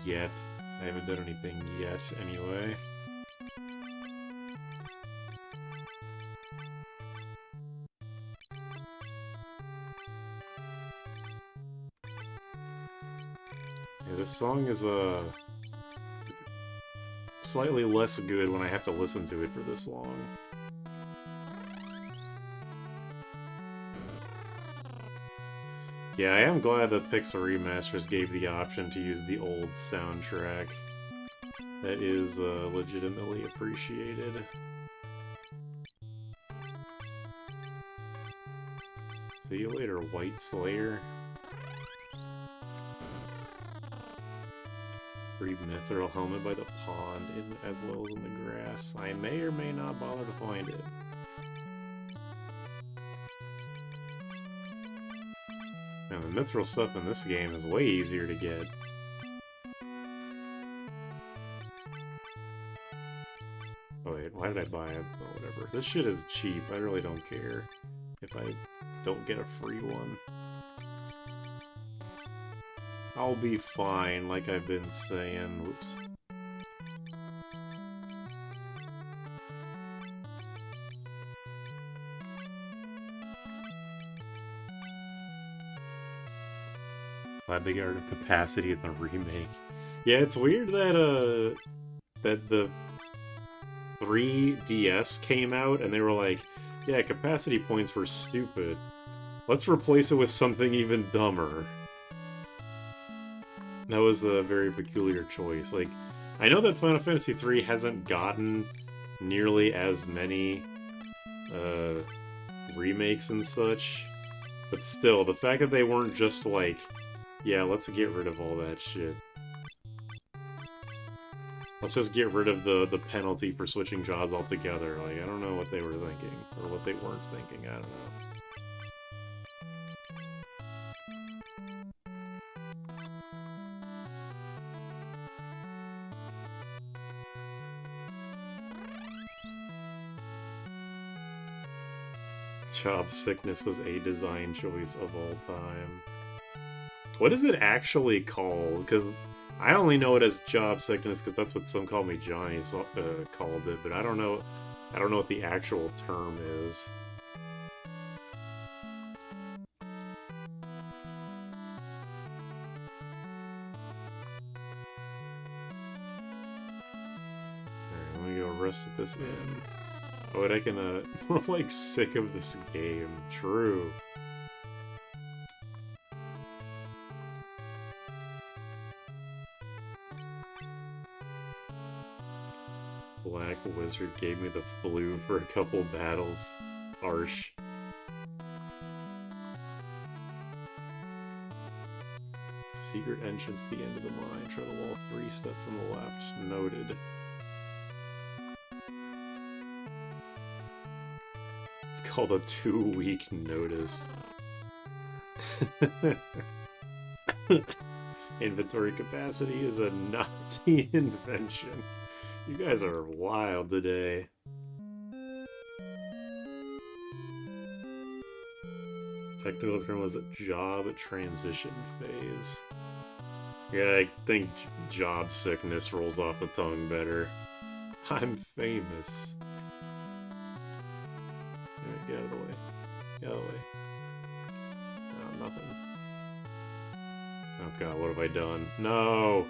Yet. I haven't done anything yet, anyway. Yeah, this song is, slightly less good when I have to listen to it for this long. Yeah, I am glad that Pixel Remasters gave the option to use the old soundtrack. That is, legitimately appreciated. See you later, White Slayer. Free mithril helmet by the pond, as well as in the grass. I may or may not bother to find it. Now, the mithril stuff in this game is way easier to get. Oh wait, why did I buy it? Oh, whatever. This shit is cheap, I really don't care if I don't get a free one. I'll be fine, like I've been saying. Whoops. Glad they got rid of capacity in the remake. Yeah, it's weird that that the 3DS came out and they were like, yeah, capacity points were stupid. Let's replace it with something even dumber. That was a very peculiar choice. Like, I know that Final Fantasy III hasn't gotten nearly as many remakes and such, but still, the fact that they weren't just like, yeah, let's get rid of all that shit. Let's just get rid of the penalty for switching jobs altogether. Like, I don't know what they were thinking, or what they weren't thinking, I don't know. Job sickness was a design choice of all time. What is it actually called? Because I only know it as job sickness because that's what some call me Johnny's called it, but I don't know what the actual term is. rest of this in. Oh, and I can, we're like sick of this game. True. Black Wizard gave me the flu for a couple battles. Harsh. Secret entrance at the end of the mine. Try the wall 3 step from the left. Noted. It's called a 2-week notice. Inventory capacity is a Nazi invention. You guys are wild today. Technical term was a job transition phase. Yeah, I think job sickness rolls off the tongue better. I'm famous. Alright, get out of the way. Get out of the way. Oh, nothing. Oh god, what have I done? No!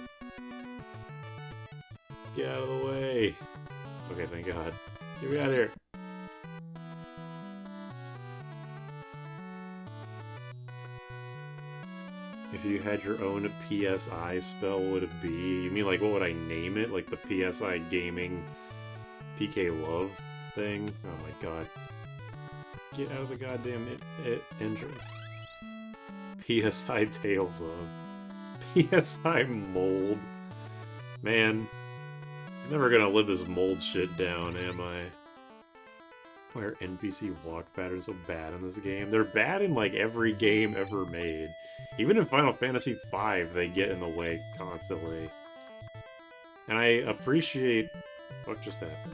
Get out of the way! Okay, thank god. Get me out of here! If you had your own PSI spell, what would it be? You mean like, what would I name it? Like the PSI Gaming PK Love thing? Oh my god. Get out of the goddamn entrance. PSI Tales of. PSI Mold. Man, I'm never gonna live this mold shit down, am I? Why are NPC walk patterns so bad in this game? They're bad in like every game ever made. Even in Final Fantasy V, they get in the way constantly. And I appreciate... What just happened?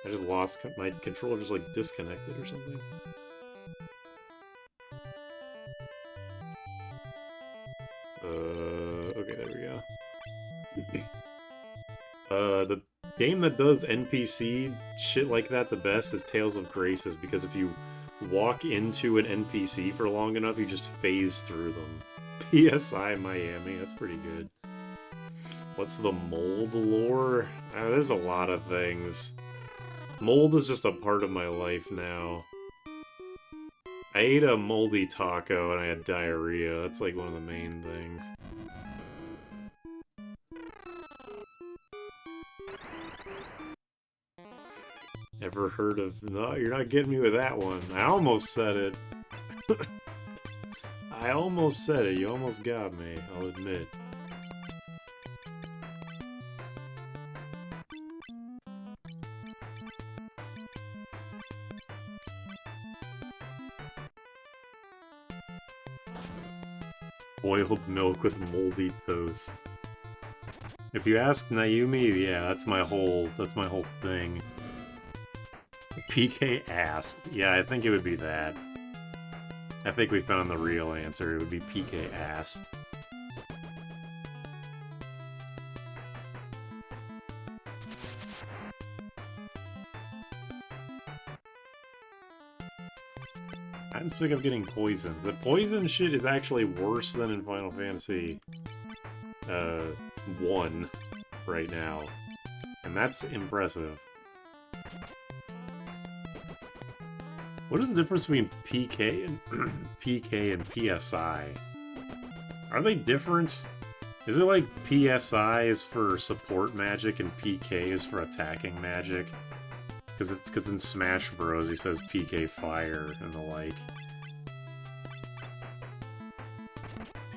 I just lost... My controller just like disconnected or something. Okay, there we go. The game that does NPC shit like that the best is Tales of Graces, because if you walk into an NPC for long enough, you just phase through them. PSI Miami, that's pretty good. What's the mold lore? There's a lot of things. Mold is just a part of my life now. I ate a moldy taco and I had diarrhea. That's like one of the main things. Ever heard of... No, you're not getting me with that one. I almost said it. I almost said it. You almost got me, I'll admit. Boiled milk with moldy toast. If you ask Naomi, yeah, that's my whole thing. PK Asp. Yeah, I think it would be that. I think we found the real answer. It would be PK Asp. I'm sick of getting poisoned. The poison shit is actually worse than in Final Fantasy 1 right now. And that's impressive. What is the difference between PK and PK and PSI? Are they different? Is it like PSI is for support magic and PK is for attacking magic? Because in Smash Bros he says PK Fire and the like.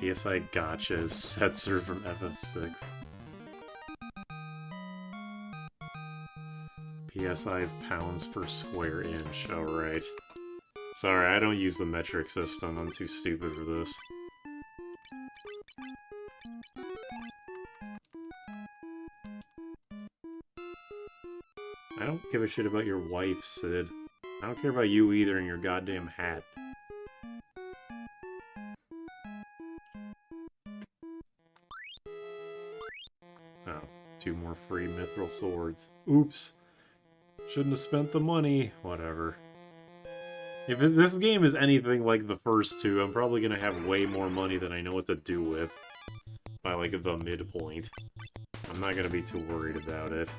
PSI Gotcha is Setzer from FF6. PSI is pounds per square inch. Alright. Sorry, I don't use the metric system. I'm too stupid for this. I don't give a shit about your wife, Sid. I don't care about you either and your goddamn hat. Oh, 2 more free mithril swords. Oops. Shouldn't have spent the money. Whatever. If this game is anything like the first 2, I'm probably gonna have way more money than I know what to do with by, like, the midpoint. I'm not gonna be too worried about it.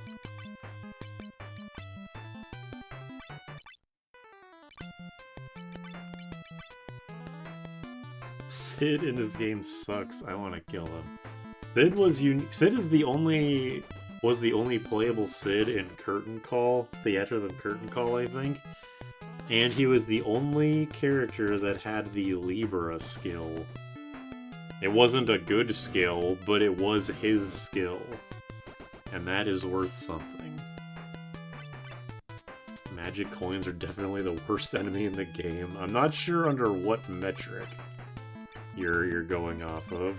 Sid in this game sucks. I want to kill him. Sid was unique. Sid is the only playable Sid in Curtain Call, Theater of Curtain Call, I think. And he was the only character that had the Libra skill. It wasn't a good skill, but it was his skill. And that is worth something. Magic coins are definitely the worst enemy in the game. I'm not sure under what metric you're going off of.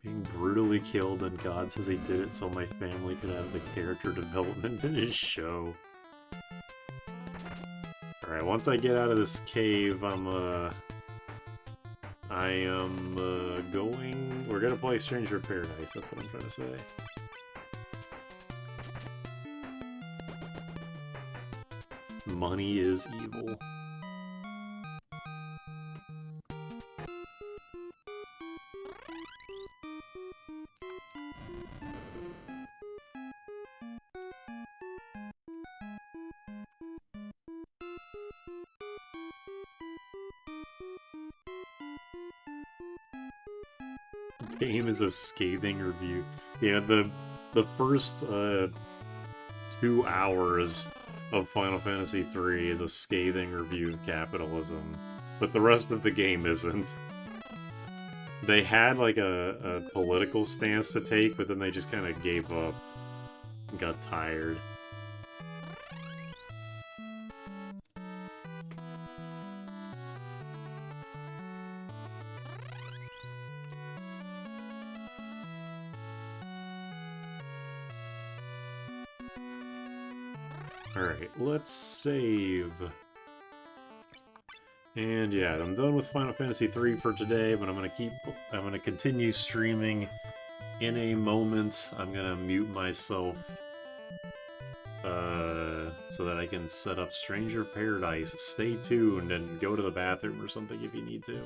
Being brutally killed, and God says he did it so my family could have the character development in his show. Alright, once I get out of this cave, we're gonna play Stranger of Paradise, that's what I'm trying to say. Money is evil. Game is a scathing review. Yeah, the first 2 hours of Final Fantasy III is a scathing review of capitalism, but the rest of the game isn't. They had like a political stance to take, but then they just kind of gave up and got tired. Alright, let's save. And yeah, I'm done with Final Fantasy III for today, but I'm gonna continue streaming in a moment. I'm gonna mute myself so that I can set up Stranger Paradise. Stay tuned and go to the bathroom or something if you need to.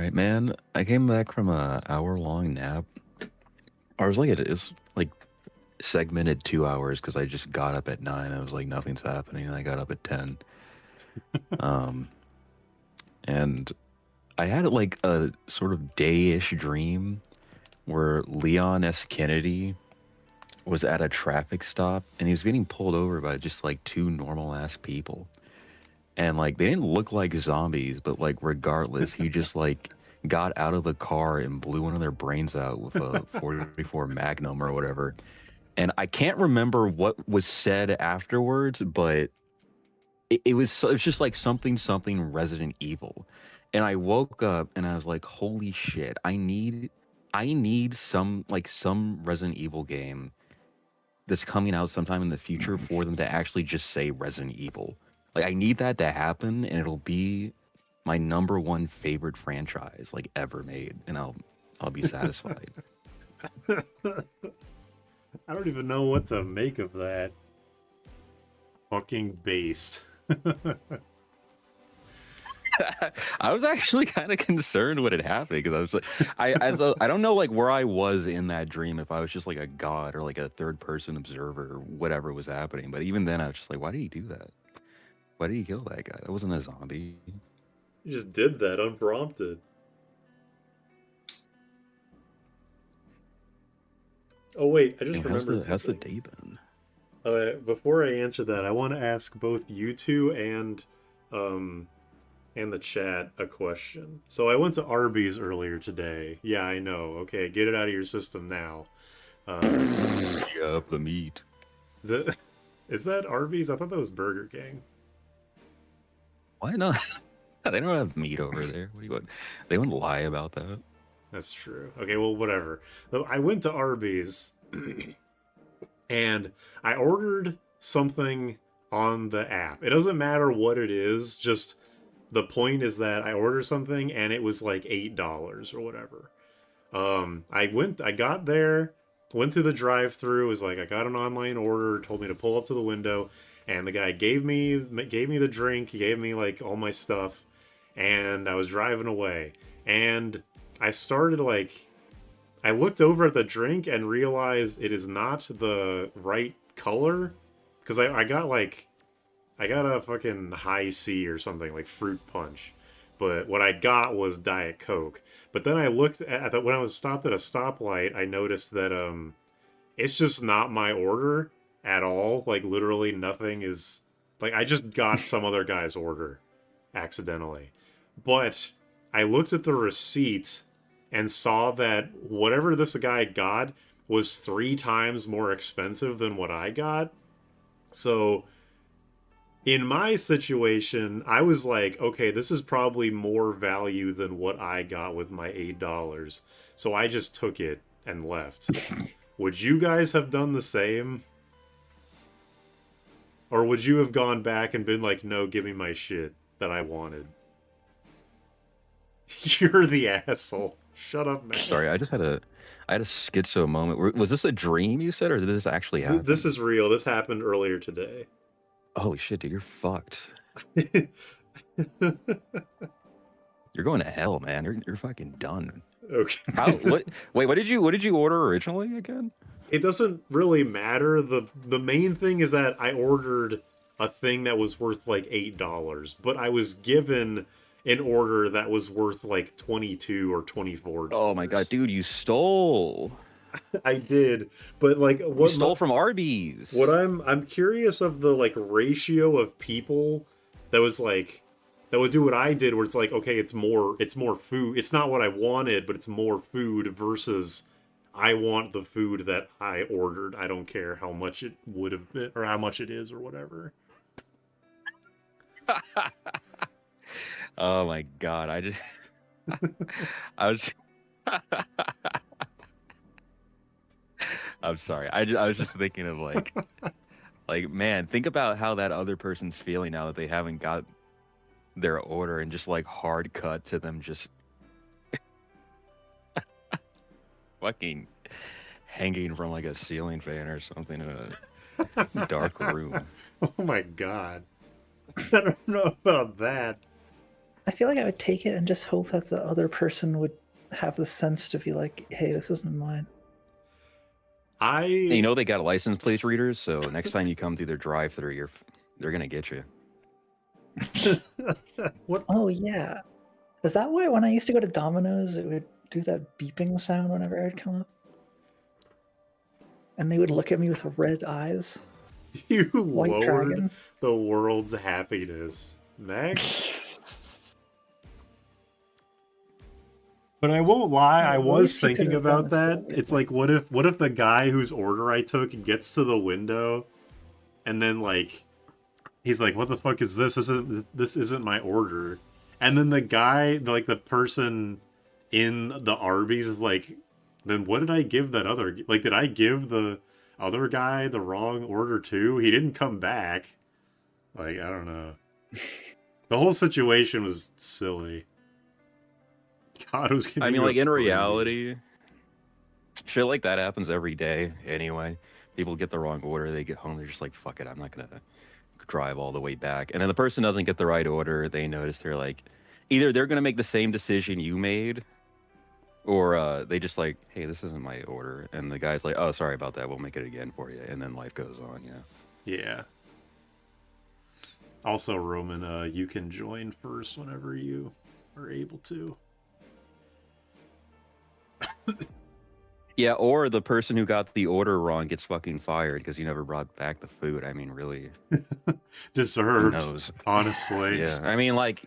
right, man. I came back from a hour-long nap. I was like, it is like segmented 2 hours because I just got up at 9. I was like, nothing's happening. And I got up at 10. Um, and I had like a sort of day-ish dream where Leon S. Kennedy was at a traffic stop and he was getting pulled over by just like two normal ass people. And like they didn't look like zombies, but like regardless, he just like got out of the car and blew one of their brains out with a 44 Magnum or whatever. And I can't remember what was said afterwards, but it was just like something Resident Evil. And I woke up and I was like, holy shit, I need some Resident Evil game that's coming out sometime in the future for them to actually just say Resident Evil. Like I need that to happen, and it'll be my number one favorite franchise like ever made, and I'll be satisfied. I don't even know what to make of that. Fucking based. I was actually kind of concerned what had happened because I was like, I don't know like where I was in that dream, if I was just like a god or like a third person observer or whatever was happening. But even then, I was just like, why did he do that? Why did he kill that guy? That wasn't a zombie. You just did that unprompted. Oh wait, I just Damn, remembered how's the something. day been? Before I answer that, I want to ask both you two and the chat a question. So I went to Arby's earlier today. Yeah, I know. Okay, get it out of your system now. Yeah, the meat. The is that Arby's? I thought that was Burger King. Why not? They don't have meat over there. What do you want? They wouldn't lie about that. That's true. Okay, well, whatever. So I went to Arby's and I ordered something on the app. It doesn't matter what it is, just the point is that I ordered something and it was like $8 or whatever. I got there, went through the drive-through, was like, I got an online order, told me to pull up to the window, and the guy gave me the drink, he gave me like all my stuff, and I was driving away. And I started like I looked over at the drink and realized it is not the right color because I got a fucking high C or something like fruit punch, but what I got was Diet Coke. But then I looked at when I was stopped at a stoplight, I noticed that it's just not my order at all. Like literally nothing is like I just got some other guy's order accidentally. But I looked at the receipt and saw that whatever this guy got was 3 times more expensive than what I got. So in my situation, I was like, okay, this is probably more value than what I got with my $8. So I just took it and left. Would you guys have done the same? Or would you have gone back and been like, no, give me my shit that I wanted? You're the asshole. Shut up, Max. Sorry, I had a schizo moment. Was this a dream you said, or did this actually happen? This is real. This happened earlier today. Holy shit, dude, you're fucked. You're going to hell, man. You're fucking done. Okay. Wait, what did you order originally again? It doesn't really matter. The main thing is that I ordered a thing that was worth like $8, but I was given an order that was worth like $22 or $24. Oh my god, dude, you stole. I did, but like You stole from Arby's. What I'm curious of the like ratio of people that was like that would do what I did, where it's like, okay, it's more food. It's not what I wanted, but it's more food versus I want the food that I ordered. I don't care how much it would have been or how much it is or whatever. Oh my god, I was I'm sorry. I was just thinking of like man, think about how that other person's feeling now that they haven't got their order, and just like hard cut to them just fucking hanging from like a ceiling fan or something in a dark room. Oh my god. I don't know about that. I feel like I would take it and just hope that the other person would have the sense to be like, "Hey, this isn't mine." You know they got license plate readers, so next time you come through their drive-through, they're gonna get you. What? Oh yeah, is that why when I used to go to Domino's, it would do that beeping sound whenever I'd come up, and they would look at me with red eyes? You White lowered dragon. the world's happiness, Max. But I won't lie, Yeah, I the was least you could thinking have done about is that. put it It's away. like, what if the guy whose order I took gets to the window, and then like he's like, "What the fuck is this? This isn't my order." And then the guy, like the person in the Arby's, is like, "Then what did I give that other? Like, did I give the other guy the wrong order too? He didn't come back." Like, I don't know. The whole situation was silly. God, it was giving I mean, me like a in preview. reality, shit like that happens every day anyway. People get the wrong order, they get home, they're just like, fuck it, I'm not gonna drive all the way back. And then the person doesn't get the right order, they notice, they're like, either they're gonna make the same decision you made, or they just like, hey, this isn't my order. And the guy's like, oh, sorry about that, we'll make it again for you. And then life goes on, yeah. Yeah. Also, Roman, you can join first whenever you are able to. Yeah, or the person who got the order wrong gets fucking fired because you never brought back the food. I mean, really, who Deserved, knows? honestly. Yeah, I mean, like,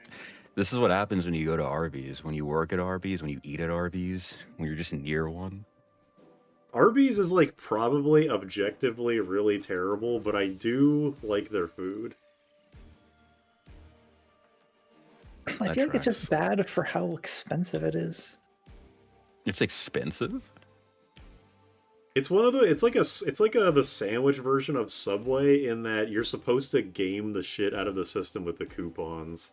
this is what happens when you go to Arby's, when you work at Arby's, when you eat at Arby's, when you're just near one. Arby's is like probably objectively really terrible, but I do like their food. I That feel like it's just tracks. bad for how expensive it is. It's expensive. It's one of the it's like the sandwich version of Subway in that you're supposed to game the shit out of the system with the coupons.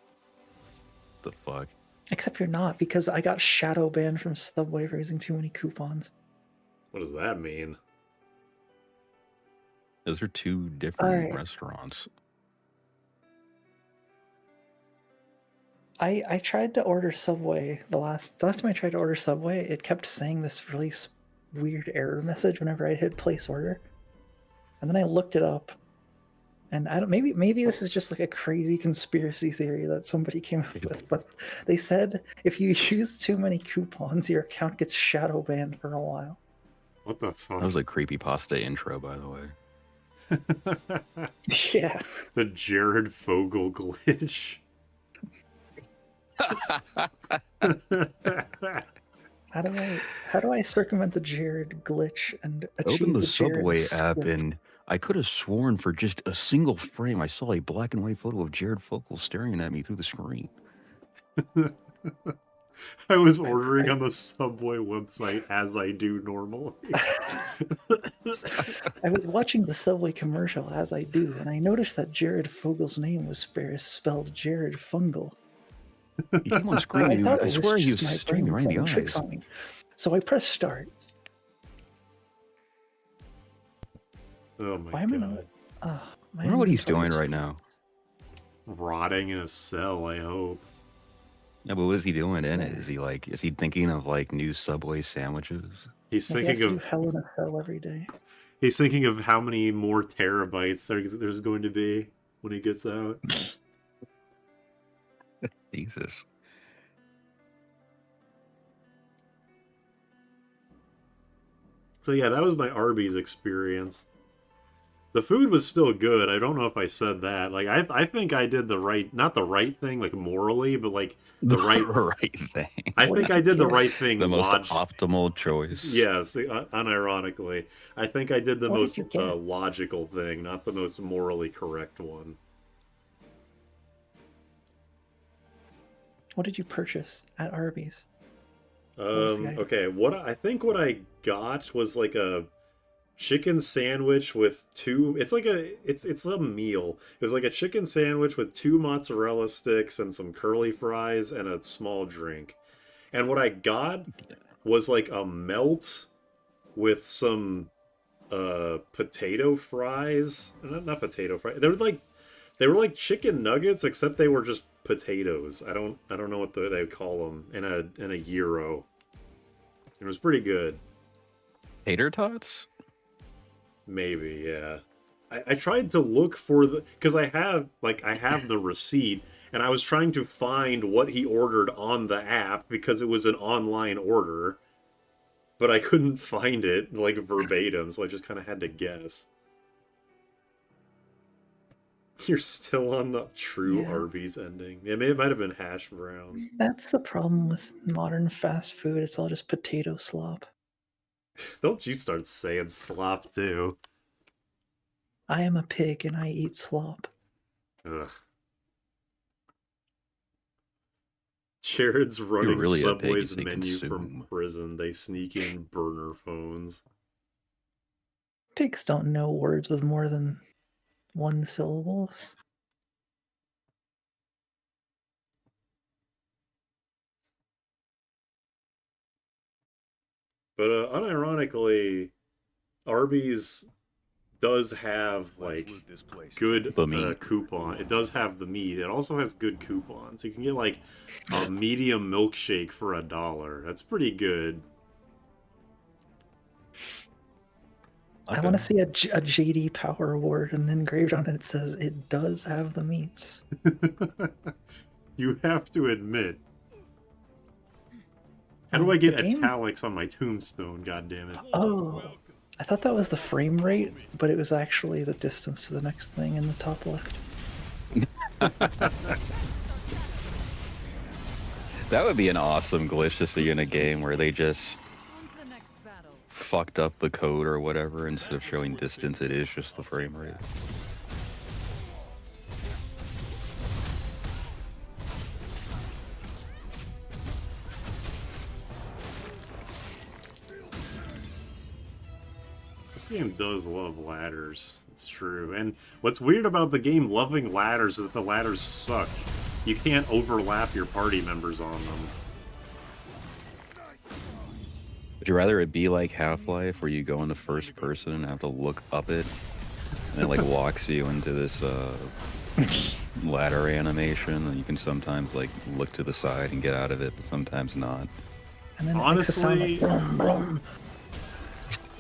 The fuck? Except you're not, because I got shadow banned from Subway for using too many coupons. What does that mean? Those are two different Alright. restaurants. I tried to order Subway the last time I tried to order Subway, it kept saying this really weird error message whenever I hit place order. And then I looked it up, and I don't maybe this is just like a crazy conspiracy theory that somebody came up with, but they said if you use too many coupons, your account gets shadow banned for a while. What the fuck? That was a creepypasta intro, by the way. Yeah. The Jared Fogle glitch. How do I circumvent the Jared glitch and achieve Open the Jared Subway app, slip? and I could have sworn for just a single frame I saw a black and white photo of Jared Fogle staring at me through the screen. I was ordering on the Subway website as I do normally. I was watching the Subway commercial as I do, and I noticed that Jared Fogle's name was spelled Jared Fungal. You keep on I screaming. thought I it was swear he just was my staring me brain right in the playing tricks eyes. on me. So I pressed start. Oh my Why am I god. not? I wonder what he's doing right now. Rotting in a cell, I hope. Yeah, but what is he doing in it? Is he thinking of like new Subway sandwiches? He's He has thinking to do of hell in a cell every day. he's thinking of how many more terabytes there's going to be when he gets out. Jesus. So yeah, that was my Arby's experience. The food was still good. I don't know if I said that. Like I think I did the right, not the right thing, like morally, but like the right. right thing. I What think did I you did the get? right thing. The most optimal choice. Yes, unironically, I think I did the What did most you get? logical thing, not the most morally correct one. What did you purchase at Arby's? was the item? Okay, what I think what I got was like a chicken sandwich with two. It's like it's a meal. It was like a chicken sandwich with two mozzarella sticks and some curly fries and a small drink. And what I got was like a melt with some potato fries. Not potato fries. They were like chicken nuggets, except they were just potatoes. I don't know what they call them in a gyro. It was pretty good. Tater tots? Maybe, yeah. I tried to look for the because I have the receipt, and I was trying to find what he ordered on the app because it was an online order, but I couldn't find it like verbatim, so I just kind of had to guess. You're still on the true Yeah. Arby's ending. It might have been hash browns. That's the problem with modern fast food. It's all just potato slop. Don't you start saying slop too. I am a pig and I eat slop. Ugh. Jared's running really a pig, you Subway's say menu from consume. prison. They sneak in burner phones. Pigs don't know words with more than one syllables. But unironically, Arby's does have like good The meat. coupon. It does have the meat. It also has good coupons. You can get like a medium milkshake for $1. That's pretty good. I want to see a JD Power Award, and engraved on it says it does have the meats. You have to admit. How do I get The game- italics on my tombstone? God damn it! Oh, I thought that was the frame rate, but it was actually the distance to the next thing in the top left. That would be an awesome glitch to see in a game where they just On to the next battle. fucked up the code or whatever. Instead of showing distance, it is just the frame rate. This game does love ladders. It's true. And what's weird about the game loving ladders is that the ladders suck. You can't overlap your party members on them. Would you rather it be like Half-Life, where you go into first person and have to look up it, and it like walks you into this ladder animation, and you can sometimes like look to the side and get out of it, but sometimes not. And then it makes a sound Honestly, like brum, brum.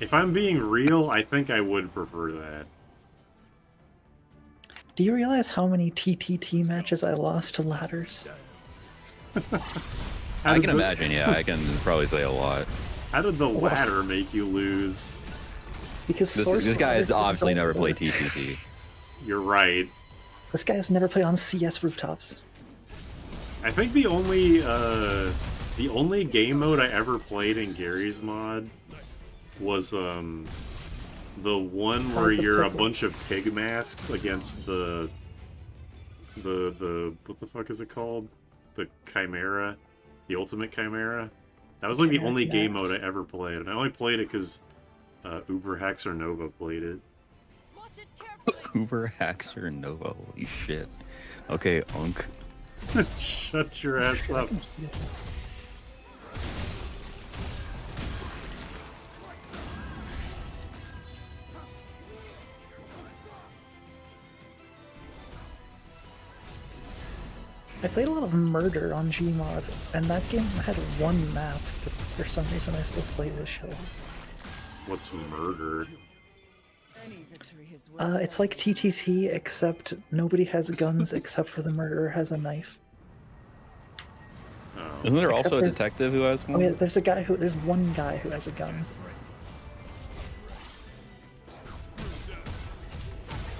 if I'm being real, I think I would prefer that. Do you realize how many TTT matches I lost to ladders? How I did can the- imagine, yeah, I can probably say a lot. How did the ladder make you lose? Because This guy has ladders obviously don't never played work. TTT. You're right. This guy has never played on CS rooftops. I think the only game mode I ever played in Gary's mod was the one where you're a bunch of pig masks against the what the fuck is it called? The Chimera, the Ultimate Chimera. That was like the only game mode I ever played, and I only played it because Uber Hexer Nova played it. Watch it carefully. Uber Haxer Nova, holy shit. Okay, Unk. Shut your ass up. Yes. I played a lot of Murder on Gmod, and that game had one map, but for some reason I still play this shit. What's murder? Any victory is worth It's like TTT, except nobody has guns except for the murderer has a knife. Oh. Isn't there Except also a for- detective who has Oh one? yeah, there's one guy who has a gun.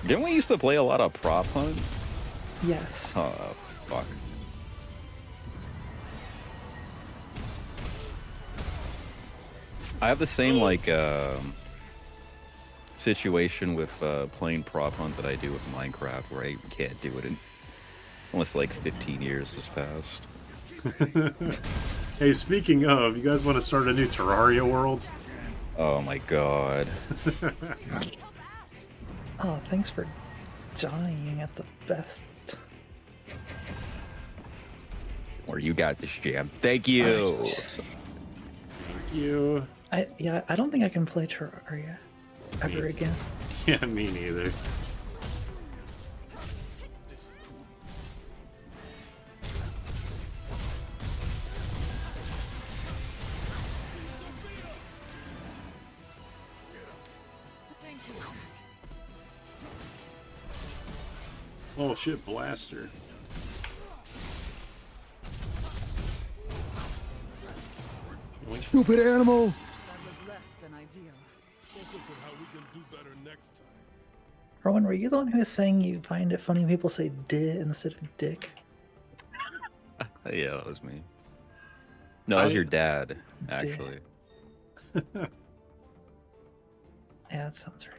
Didn't we used to play a lot of Prop Hunt? Yes. Oh, fuck. I have the same, like, situation with playing Prop Hunt that I do with Minecraft, where I can't do it unless, like, 15 years has passed. Hey, speaking of, you guys want to start a new Terraria world? Oh my god. Oh, thanks for dying at the best. Or you got this jam. Thank you! Thank you. I don't think I can play Terraria ever again. Yeah, me neither. Oh shit, blaster. Yoink. Stupid animal! That was less than ideal. Focus on how we can do better next time. Rowan, were you the one who was saying you find it funny when people say "di" instead of "dick"? Yeah, that was me. No, that was your dad, actually. Yeah, that sounds right.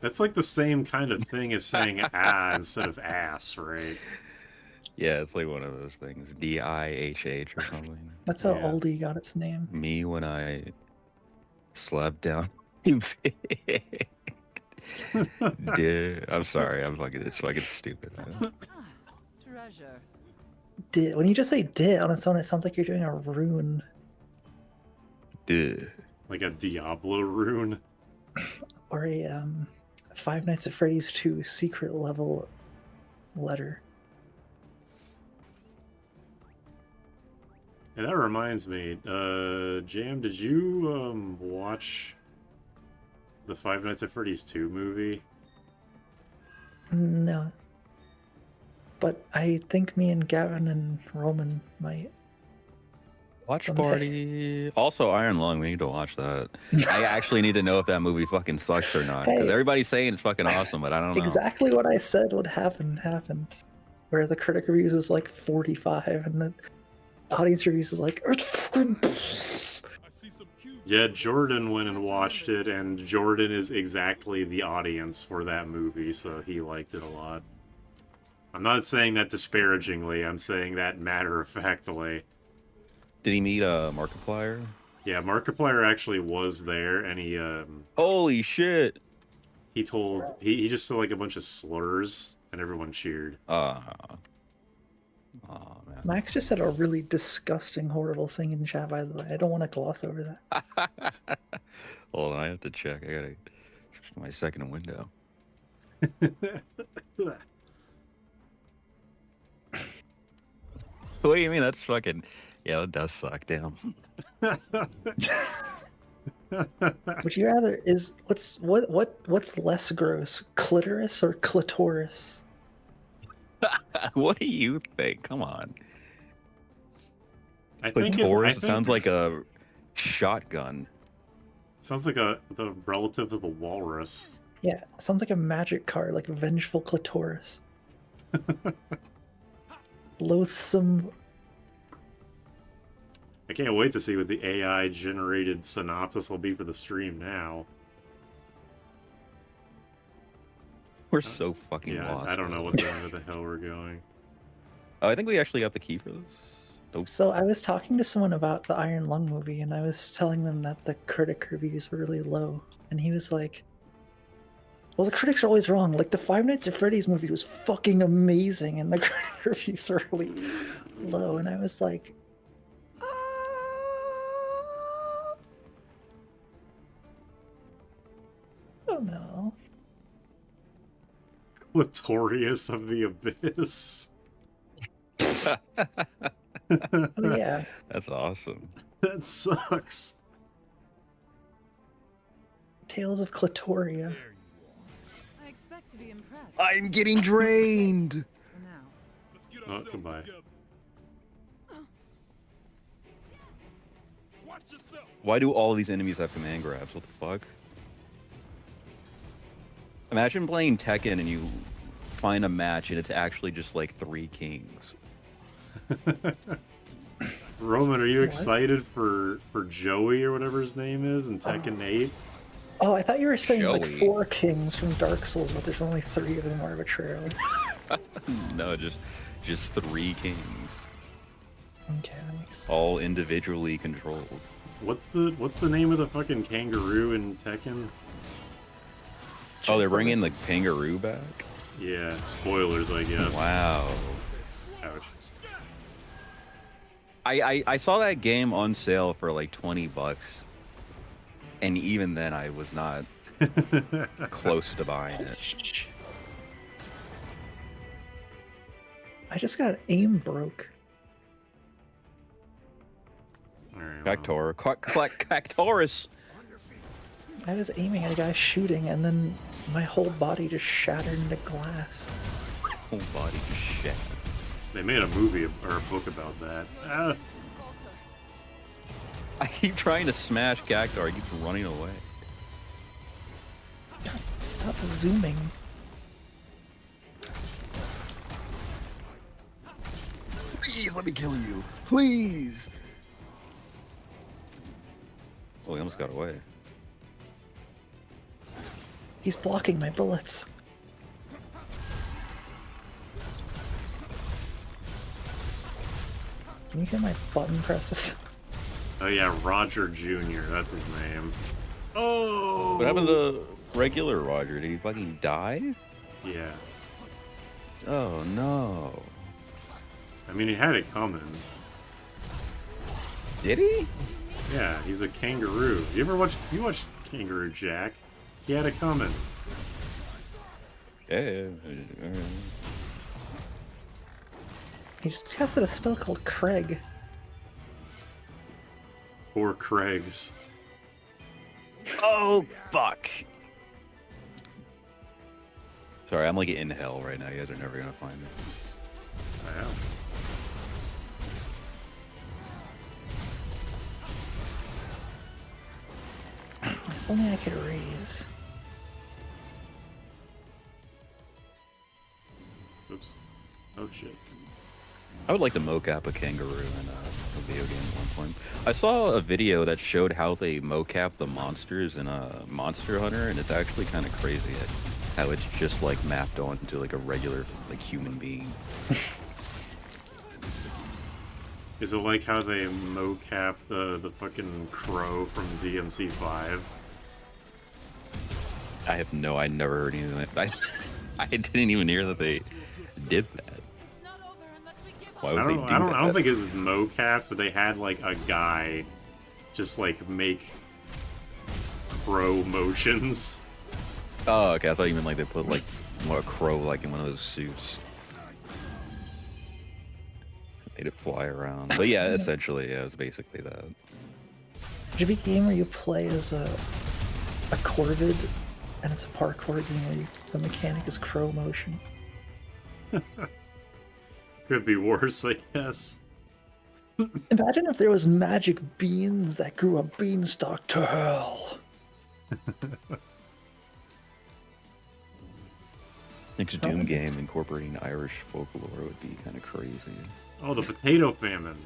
That's like the same kind of thing as saying ah instead of ass, right? Yeah, it's like one of those things. DIHH or something. That's how Yeah. Oldie got its name. Me when I slept down. Dude, I'm sorry. It's fucking stupid. Man. Treasure. Di. When you just say "di" on its own, it sounds like you're doing a rune. Dude. Like a Diablo rune. Or a Five Nights at Freddy's 2 secret level letter. And that reminds me, Jam, did you watch the Five Nights at Freddy's 2 movie? No. But I think me and Gavin and Roman might. Watch Someday. party. Also, Iron Lung. We need to watch that. I actually need to know if that movie fucking sucks or not. Because Hey. everybody's saying it's fucking awesome, but I don't know. Exactly what I said would happen happened. Where the critic reviews is like 45 and the audience reviews is like, it's fucking. I see some cubes. Yeah, Jordan went and watched it, and Jordan is exactly the audience for that movie, so he liked it a lot. I'm not saying that disparagingly, I'm saying that matter-of-factly. Did he meet Markiplier? Yeah, Markiplier actually was there, and Holy shit! he just said like a bunch of slurs, and everyone cheered. Oh man. Max just said a really disgusting, horrible thing in chat, by the way. I don't want to gloss over that. Hold on, I have to check. I gotta switch to my second window. What do you mean? That's fucking. Yeah, that does suck. Damn. Would you rather what's less gross, clitoris or clitoris? What do you think? Come on. I think Clitoris it sounds like a shotgun. sounds like the relative of the walrus. Yeah, sounds like a magic card, like vengeful clitoris. Loathsome. I can't wait to see what the AI generated synopsis will be for the stream now. We're so fucking Yeah, lost. I don't know man. where the hell we're going. Oh, I think we actually got the key for this. Nope. So I was talking to someone about the Iron Lung movie, and I was telling them that the critic reviews were really low, and he was like, "Well, the critics are always wrong. Like the Five Nights at Freddy's movie was fucking amazing, and the critic reviews are really low." And I was like, I don't know. Clitorius of the Abyss. Oh, yeah. That's awesome. That sucks. Tales of Clitoria. There you I expect to be impressed. I'm getting drained. For now. are. Let's get Oh, ourselves goodbye. together. Watch yourself. Why do all of these enemies have command grabs? What the fuck? Imagine playing Tekken and you find a match and it's actually just like 3 kings. Roman, are you What? excited for Joey or whatever his name is in Tekken 8? Oh, I thought you were saying like Joey. 4 kings from Dark Souls, but there's only 3 of them arbitrarily. No, just 3 kings, Okay, that makes sense. all individually controlled. What's the name of the fucking kangaroo in Tekken? Oh, they're bringing the kangaroo back? Yeah, spoilers, I guess. Wow. Ouch. I saw that game on sale for like $20, and even then I was not close to buying it. I just got aim broke. Alright, well. Cactaurus. I was aiming at a guy shooting, and then my whole body just shattered into glass. Whole body just shattered. They made a movie or a book about that. Ah, I keep trying to smash Cactuar, he keeps running away. Stop zooming. Please let me kill you. Please. Oh, he almost got away. He's blocking my bullets. Can you hear my button presses? oh yeah, Roger Jr. That's his name. Oh. What happened to regular Roger? Did he fucking die? Yeah. Oh no. I mean, he had it coming. Did he? Yeah, he's a kangaroo. You ever watch? You watched Kangaroo Jack? He had it coming. Yeah. He just casted a spell called Craig. Poor Craigs. Oh fuck. Sorry, I'm like in hell right now. You guys are never gonna find me. I am. If only I could raise. Oops. Oh shit. I would like to mocap a kangaroo in a video game at one point. I saw a video that showed how they mocap the monsters in a Monster Hunter, and it's actually kind of crazy how it's just like mapped onto like a regular like human being. Is it like how they mocap the fucking crow from DMC5? I have no, I never heard anything like that. I didn't even hear that they did that. It's not over unless we give up. Why would they do I that? don't think it was mocap, but they had like a guy just like make crow motions. Oh, okay. I thought you meant like they put like a crow like in one of those suits. Made it fly around. But yeah, essentially, yeah, it was basically that. Should be a game where you play as a corvid, and it's a parkour game where the mechanic is crow motion. Could be worse, I guess. Imagine if there was magic beans that grew a beanstalk to hell. Next Doom game incorporating Irish folklore would be kind of crazy. Oh, the potato famine.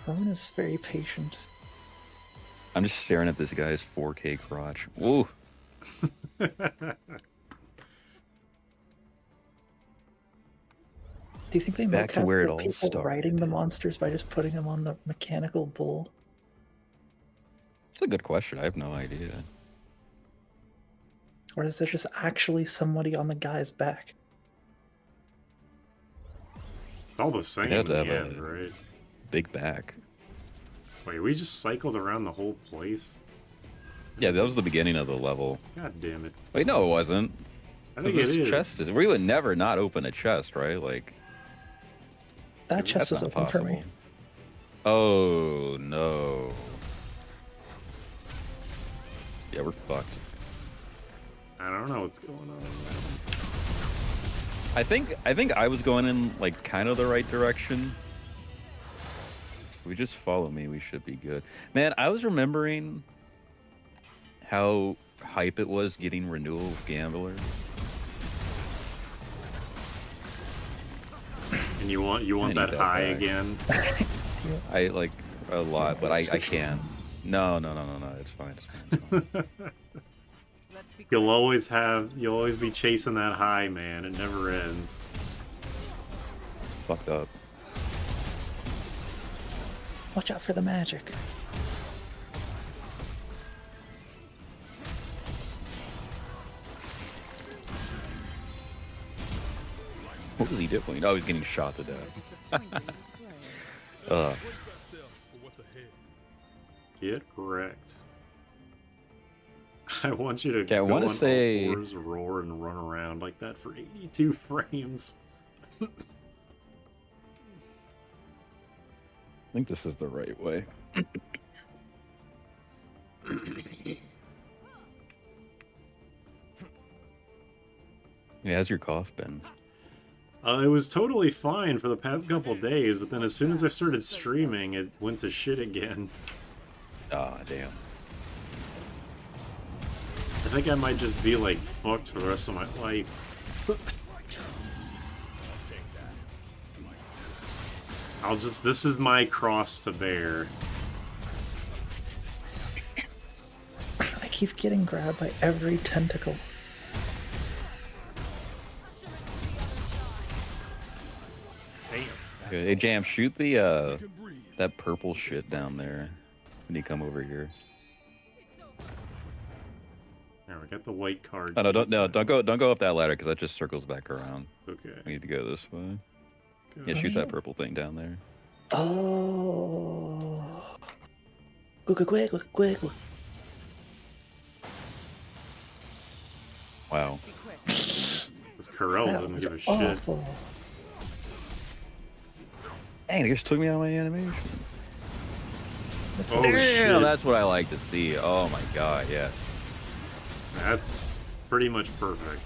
Rowan is very patient. I'm just staring at this guy's 4K crotch. Whoa. Do you think they Back to mocap where it the all people started. riding the monsters by just putting them on the mechanical bull? That's a good question. I have no idea. Or is there just actually somebody on the guy's back? It's all the same They in have to the have end, a- right? Big back. Wait, we just cycled around the whole place? Yeah, that was the beginning of the level. God damn it. Wait, no, it wasn't. I think This it is. chest is. We would never not open a chest, right? Like That chest that's is not open for me. possible. Oh no. Yeah, we're fucked. I don't know what's going on. I think I was going in like kind of the right direction. If we just follow me, we should be good. Man, I was remembering how hype it was getting renewal of Gambler. And you want I need that that high back. again? I like a lot, but I can't. No, it's fine. It's fine. Let's be You'll always be chasing that high, man. It never ends. Fucked up. Watch out for the magic. What was he doing? Oh, he's getting shot to death. disappointing display. Ugh. Brace ourselves for what's ahead. Get correct. I want you to Okay, I go wanna on say- all fours, roar, and run around like that for 82 frames. I think this is the right way. Yeah, how's your cough been? It was totally fine for the past couple days, but then as soon as I started streaming, it went to shit again. Ah, damn. I think I might just be like fucked for the rest of my life. This is my cross to bear. I keep getting grabbed by every tentacle. Okay, hey, Jam, shoot the that purple shit down there when you come over here. There, we got the white card. Oh, don't go up that ladder because that just circles back around. Okay. We need to go this way. Go. Yeah, shoot that purple thing down there. Oh. Quick. Wow. Be quick. This Corel That didn't was give a shit. awful. Dang, they just took me out of my animation. This Oh, is- Yeah, shit. that's what I like to see. Oh my god, yes. That's pretty much perfect.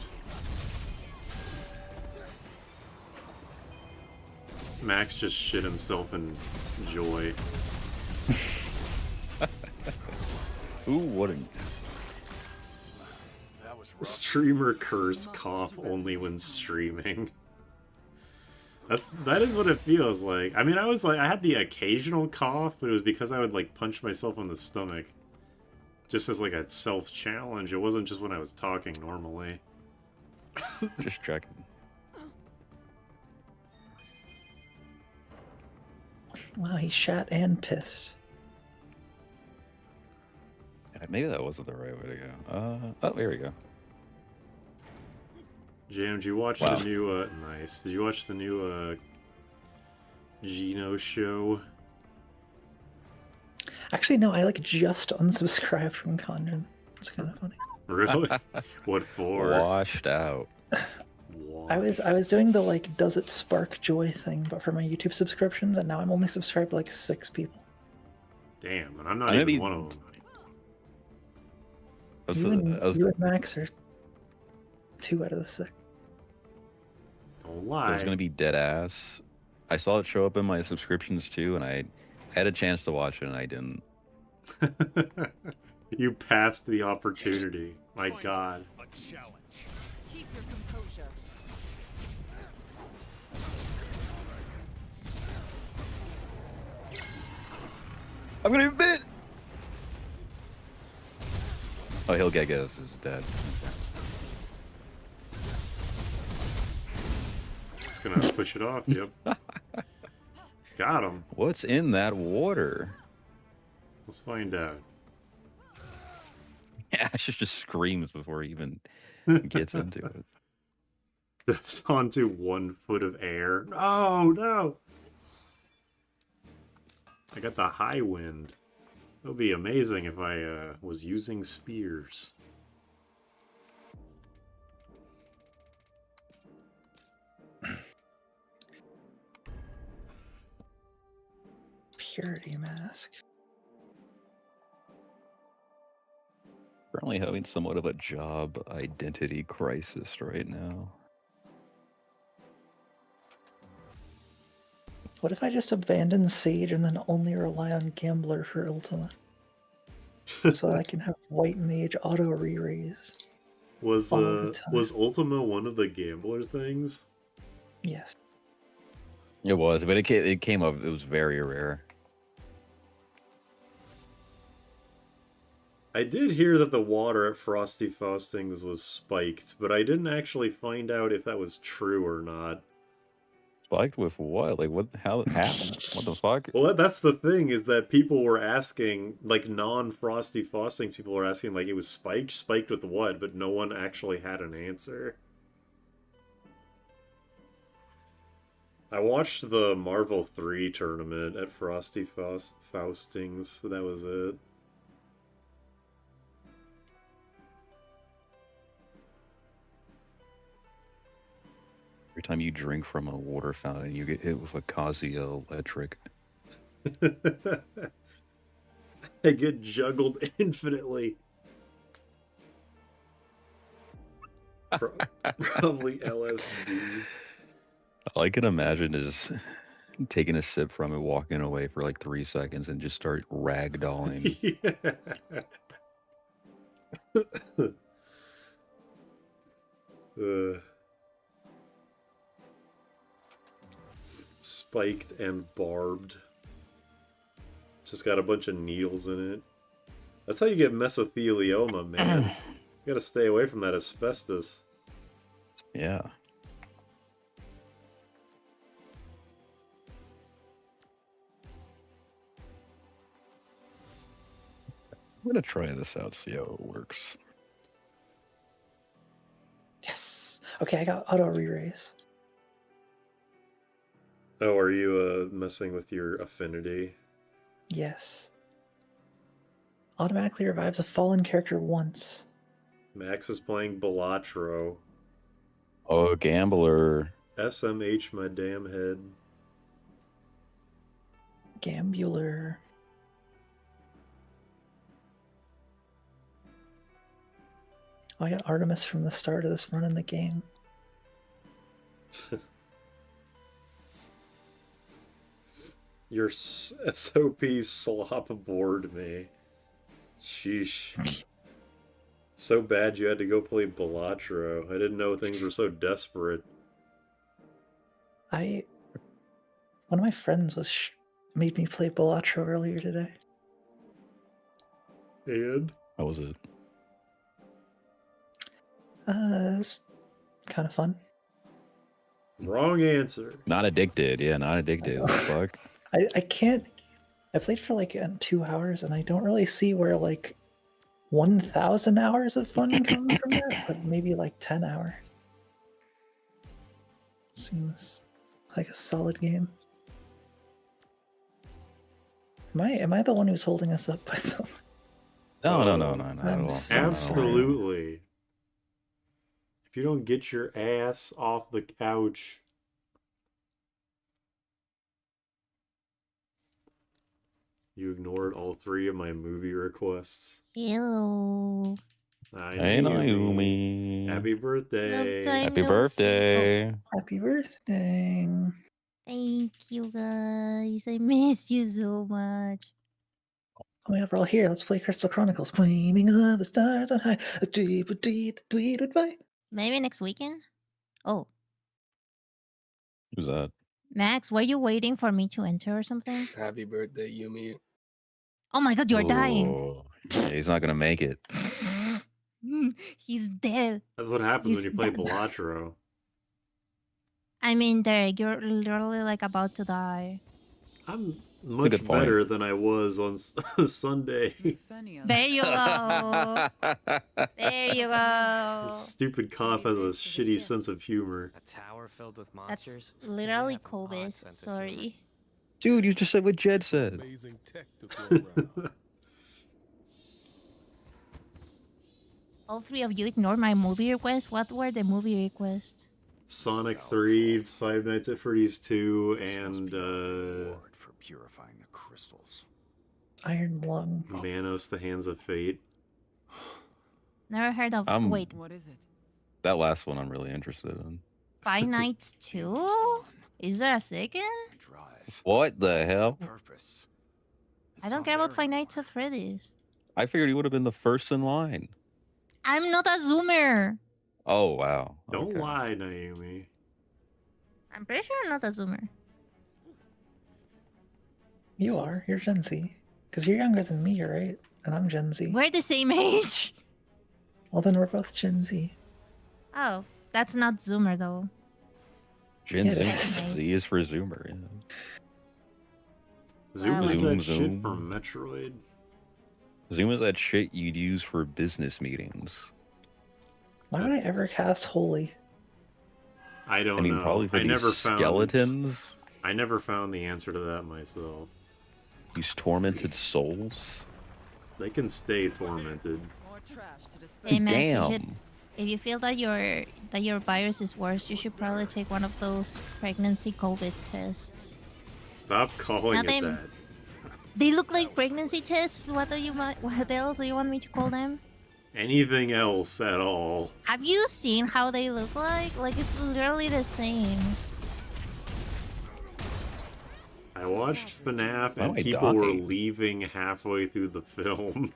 Max just shit himself in joy. Ooh, what a... That was rough. Streamer curse cough only when streaming. That is what it feels like. I mean, I had the occasional cough, but it was because I would like punch myself in the stomach. Just as like a self-challenge. It wasn't just when I was talking normally. Just checking. Wow, he shot and pissed. Maybe that wasn't the right way to go. Oh, here we go. Jam, did you watch Wow. the new, nice. Did you watch the new, Geno show? Actually, no, I like just unsubscribed from Conjuring. It's kind of funny. Really? What for? Washed out. What? I was doing the like, does it spark joy thing, but for my YouTube subscriptions, and now I'm only subscribed to like 6 people. Damn, and I'm not I'm gonna even be- one of them. You and Max are 2 out of the 6. Don't I lie. was gonna be dead ass. I saw it show up in my subscriptions too, and I had a chance to watch it and I didn't. You passed the opportunity. My god. A challenge. Keep your composure. I'm gonna be bit. Oh, Hilgegas is dead. It's gonna push it off, yep. Got him. What's in that water? Let's find out. Ash just screams before he even gets into it. Steps onto 1 foot of air. Oh, no! I got the high wind. It would be amazing if I was using spears. Purity mask. Currently having somewhat of a job identity crisis right now. What if I just abandon Sage and then only rely on Gambler for Ultima? So that I can have White Mage auto re-raise. Was All the time. was Ultima one of the gambler things? Yes. It was, but it came up. It was very rare. I did hear that the water at Frosty Faustings was spiked, but I didn't actually find out if that was true or not. Spiked with what? Like what? How it happened? What the fuck? Well, that's the thing, is that people were asking, like non-Frosty Faustings people were asking, like, it was spiked? Spiked with what? But no one actually had an answer. I watched the Marvel 3 tournament at Frosty Faustings, so that was it. Every time you drink from a water fountain, you get hit with a Kazuya electric. I get juggled infinitely. Probably LSD. All I can imagine is taking a sip from it, walking away for like 3 seconds, and just start ragdolling. uh, spiked and barbed. Just got a bunch of needles in it. That's how you get mesothelioma, man. You gotta stay away from that asbestos. Yeah. I'm gonna try this out, see how it works. Yes. Okay, I got auto re-raise. Oh, are you messing with your affinity? Yes. Automatically revives a fallen character once. Max is playing Balatro. Oh, gambler. SMH my damn head. Gambular. Oh, I got Artemis from the start of this run in the game. Your SOP slop bored me. Sheesh. So bad you had to go play Balatro. I didn't know things were so desperate. One of my friends made me play Balatro earlier today. And? How was it? It's kind of fun. Wrong answer. Not addicted. Yeah, not addicted. What the fuck? I can't. I played for like 2 hours, and I don't really see where like 1,000 hours of fun comes from that, but maybe like 10 hours. Seems like a solid game. Am I the one who's holding us up by the? No, not at I'm all. so Absolutely. If you don't get your ass off the couch. You ignored all 3 of my movie requests. Hello. Hey, Naomi. Happy birthday. Long time Happy no birthday. Happy birthday! Thank you guys. I miss you so much. Oh yeah, we're all here. Let's play Crystal Chronicles. Flaming of the stars on high. Tweet goodbye. Maybe next weekend? Oh, Who's that? Max, were you waiting for me to enter or something? Happy birthday, Yumi. Oh my god, you're dying. Oh, yeah, he's not gonna make it. He's dead. That's what happens when He's you play done. Balatro. I mean, Derek, you're literally like about to die. I'm much good point. better than I was on Sunday. There you go. There you go. This stupid cop has a shitty sense of humor. A tower filled with That's monsters. literally Have an odd Kobe's. sense of Sorry. humor. Dude, you just said what Jed said. Amazing tech to throw around. All 3 of you ignored my movie requests. What were the movie requests? Sonic 3, Five Nights at Freddy's 2, This must and be a reward for purifying the crystals. Iron Lung. Manos, The Hands of Fate. Never heard of. I'm- Wait, What is it? That last one I'm really interested in. Five Nights 2? Is there a second? My drive, What the hell? purpose. I don't care about Five Nights at Freddy's. I figured he would have been the first in line. I'm not a Zoomer. Oh, wow. Don't Okay. lie, Naomi. I'm pretty sure I'm not a Zoomer. You are. You're Gen Z. Because you're younger than me, right? And I'm Gen Z. We're the same age. Well, then we're both Gen Z. Oh, that's not Zoomer though. Gen Yeah, Z. it is. Z is for Zoomer. Yeah. Zoom is Zoom, that zoom. shit from Metroid. Zoom is that shit you'd use for business meetings. Why would I ever cast Holy? I don't I mean, know. probably for I these never found. skeletons. I never found the answer to that myself. These tormented souls. They can stay tormented. More trash to dispose. Hey Max, you Damn. should, if you feel that your virus is worse, you should probably take one of those pregnancy COVID tests. Stop calling Not it them. that. They look like pregnancy tests. What else do you want me to call them? anything else at all. Have you seen how they look like? Like, it's literally the same. I watched FNAF Why and am I people were dying? leaving halfway through the film.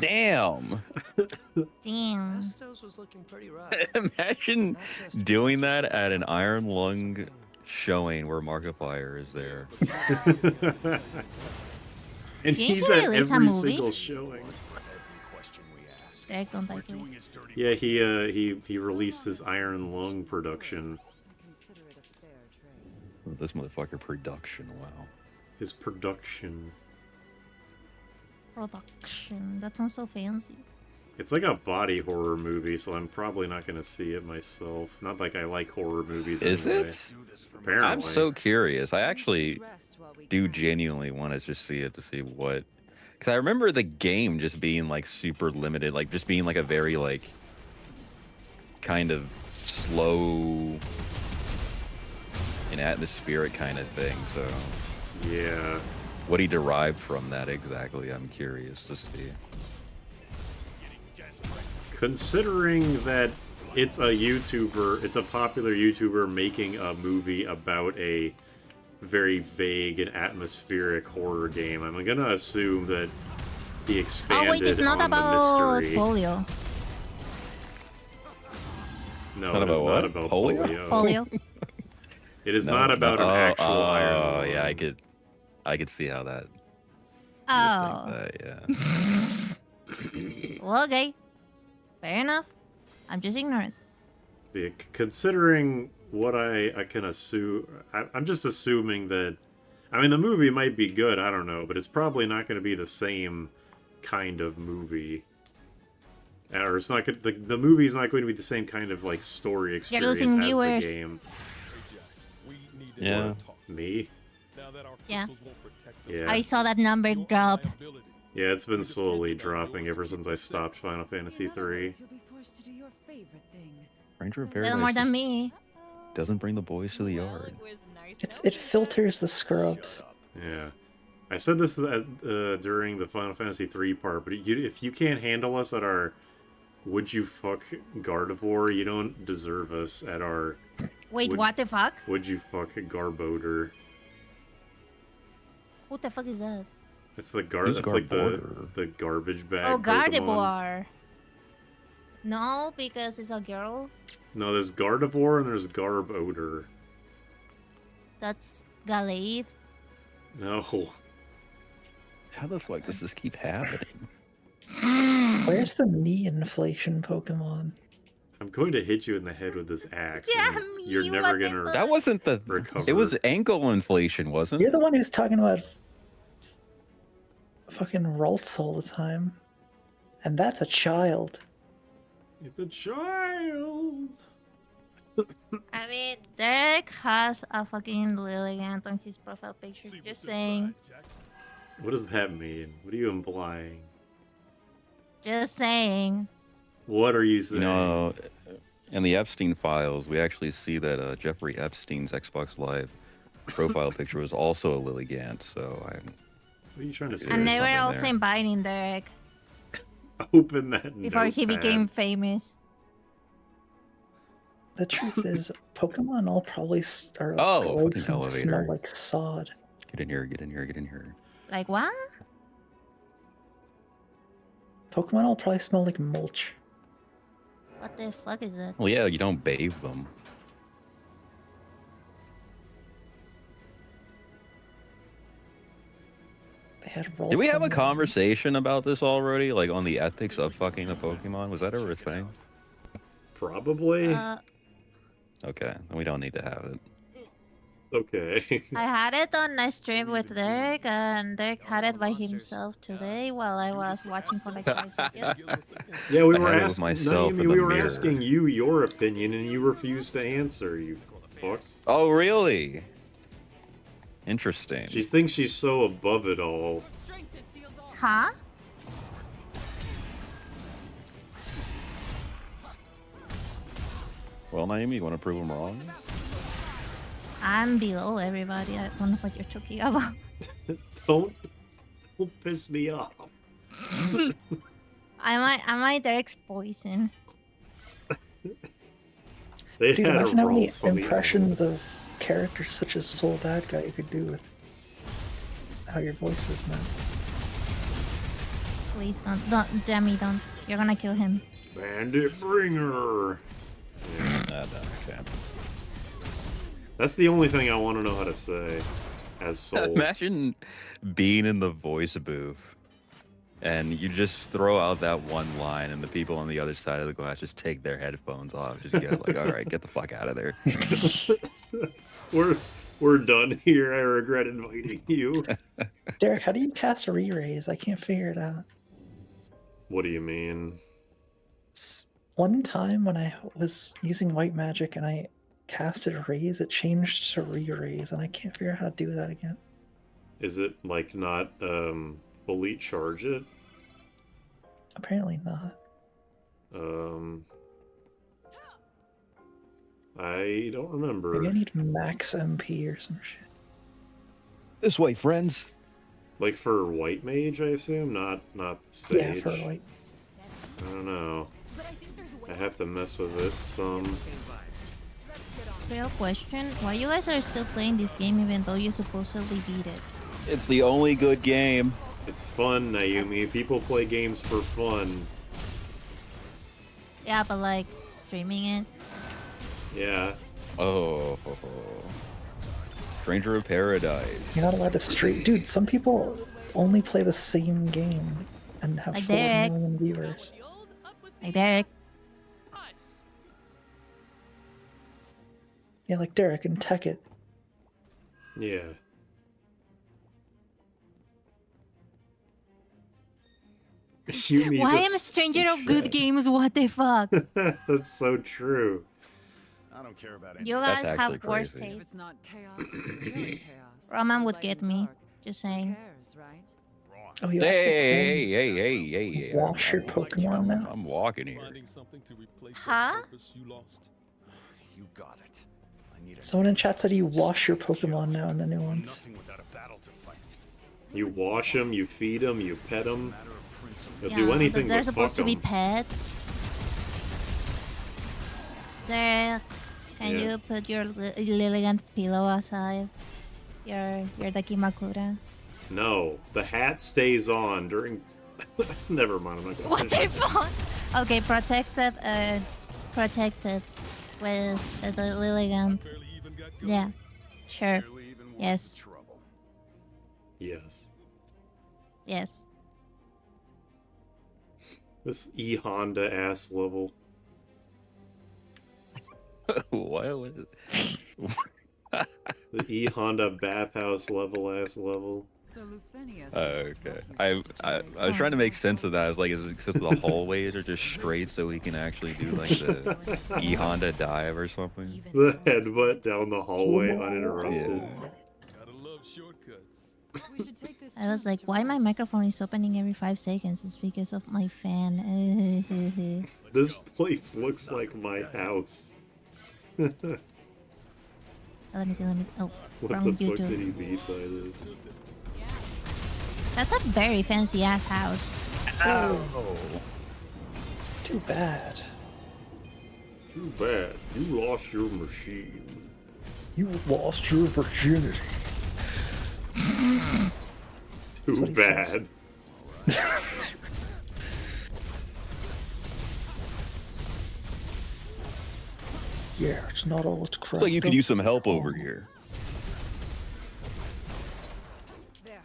Damn! Damn. Estos was looking pretty rough. Imagine Not just doing his- that at an Iron Lung showing where Markiplier is there. And Didn't he's he at release a every movie? single showing. Every question we ask. Derek, don't die, please. Doing his dirty Yeah, he released his Iron Lung production. This motherfucker production, wow. His production. Production. That sounds so fancy. It's like a body horror movie, so I'm probably not gonna see it myself. Not like I like horror movies. Is anyway. it? do this for me. Apparently. I'm so curious. I actually do genuinely want to just see it to see what. Because I remember the game just being like super limited, like just being like a very like kind of slow and atmospheric kind of thing. So Yeah. what he derived from that exactly, I'm curious to see. Considering that it's a YouTuber, it's a popular YouTuber making a movie about a very vague and atmospheric horror game, I'm gonna assume that he expanded Oh wait, it's not on about the mystery. polio. No, Not it's about not what? about Polio? polio. Polio. It is No, not about no, an actual Iron Oh, Lung. yeah, I could see how that. Oh. Yeah. Well, okay. Fair enough. I'm just ignorant. Yeah, considering what I can assume, I'm just assuming that. I mean, the movie might be good. I don't know, but it's probably not going to be the same kind of movie. Or it's not good. The movie's not going to be the same kind of like story experience losing as viewers. the game. We need to Yeah. talk. Me? Now that our Yeah. crystals won't protect us Yeah. from I saw that number your drop. liability. Yeah, it's been slowly dropping ever since I stopped Final Fantasy In other III. words, you'll be forced to do your favorite thing. Ranger of A little more Paradise than me. doesn't bring the boys to the yard. It filters the scrubs. Yeah. I said this during the Final Fantasy III part, but if you can't handle us at our would you fuck Gardevoir, you don't deserve us at our Wait, Would- what the fuck? would you fuck Garboder. Who the fuck is that? It's the Who's that's like Garboder? the garbage bag Oh, Pokemon. Gardevoir. No, because it's a girl. No, there's Gardevoir and there's Garbodor. That's Gallade. No. How the fuck does this keep happening? Where's the knee inflation Pokemon? I'm going to hit you in the head with this axe. Yeah, and me, you're never what the gonna fuck? That wasn't the. recover. It was ankle inflation, wasn't You're it? the one who's talking about fucking Ralts all the time. And that's a child. It's a child. I mean, Derek has a fucking Lilligant on his profile picture. See Just what's saying. inside, Jack. What does that mean? What are you implying? Just saying. What are you You saying? know, in the Epstein files, we actually see that Jeffrey Epstein's Xbox Live profile picture was also a Lilligant. So What are you trying to say? And they something were also there. inviting Derek Open that before he notepad. became famous. The truth is, Pokemon all probably are Oh, gross fucking and smell elevator. like sod. get in here, get in here, get in here. Like, what? Pokemon all probably smell like mulch. What the fuck is that? Well, yeah, you don't bathe them. They had Ralts Did we have on a them. conversation about this already? Like on the ethics of fucking a Pokemon? Was that ever a thing? Probably. Okay, then we don't need to have it. Okay. I had it on a stream with Derek, and Derek had it by himself today while I was watching for like 5 seconds. Yeah, we I were had it with asking. myself Naomi, in the we were mirror. asking you your opinion, and you refused to answer. You fuck. Oh, really? Interesting. She thinks she's so above it all. Huh? Well, Naomi, you want to prove them wrong? I'm below everybody. I don't know what you're talking about. Don't piss me off. Am I Derek's poison? They Dude, had imagine how many Ralts on the impressions of characters such as Soul Bad Guy you could do with how your voice is now. Please don't, Jamie, don't. You're gonna kill him. Bandit Bringer. Okay. That's the only thing I want to know how to say as Soul. Imagine being in the voice booth and you just throw out that one line and the people on the other side of the glass just take their headphones off. Just get like, all right, get the fuck out of there. We're done here. I regret inviting you. Derek, how do you cast a re-raise? I can't figure it out. What do you mean? One time when I was using white magic and I casted a raise, it changed to re-raise, and I can't figure out how to do that again. Is it like not fully charge it? Apparently not. I don't remember. Maybe I need max MP or some shit. This way, friends. Like for white mage, I assume, not sage. Yeah, for white. I don't know. I have to mess with it some. Real question: why you guys are still playing this game even though you supposedly beat it? It's the only good game. It's fun, Naomi. People play games for fun. Yeah, but like streaming it. Yeah. Oh. Stranger of Paradise. You're not allowed to stream. Dude, some people only play the same game and have Like 4 Derek. million viewers. Like Derek. Yeah, like Derek and Tekkit. Yeah. Shoot me. Why am a stranger of good games? What the fuck? That's so true. I don't care about any You That's guys actually have worse crazy. If taste. it's not chaos, enjoy chaos. Roman would Light get and me. dark. Just Who saying. cares, right? wrong. Oh, you Hey. wash your Pokemon now? I'm walking here. Finding something to replace Huh? that purpose you lost. You got it. I need a Someone in chat said you wash your Pokemon now in the new ones. nothing without a battle to fight. You wash them, you feed them, you pet them. Matter of principle. They'll do anything but they're but supposed fuck to be 'em. pets. There, can Yeah. you put your elegant pillow aside? Your Dakimakura. No, the hat stays on during. Never mind. I'm not gonna What the finish it. fuck? Okay, protected with the elegant. Barely even got going. Yeah, sure. Barely even went Yes. to trouble. Yes. Yes. This E Honda ass level. What was it? The E Honda bathhouse level ass level. So Lufenia Oh, says it's okay. worth your I was trying to make sense of that. I was like, is it because the hallways are just straight so we can actually do like the E Honda dive or something? The headbutt down the hallway uninterrupted. Yeah. Gotta love shortcuts. We should take this I was chance like, to why my rest. microphone is opening every 5 seconds? It's because of my fan. This place looks like my house. Let me see. Oh, What from the fuck YouTube. did he mean by this? That's a very fancy ass house. Too bad. Too bad. You lost your machine. You lost your virginity. Too what he says. bad. Yeah, it's not all it's Looks cracked like you could up. use some help over here. There.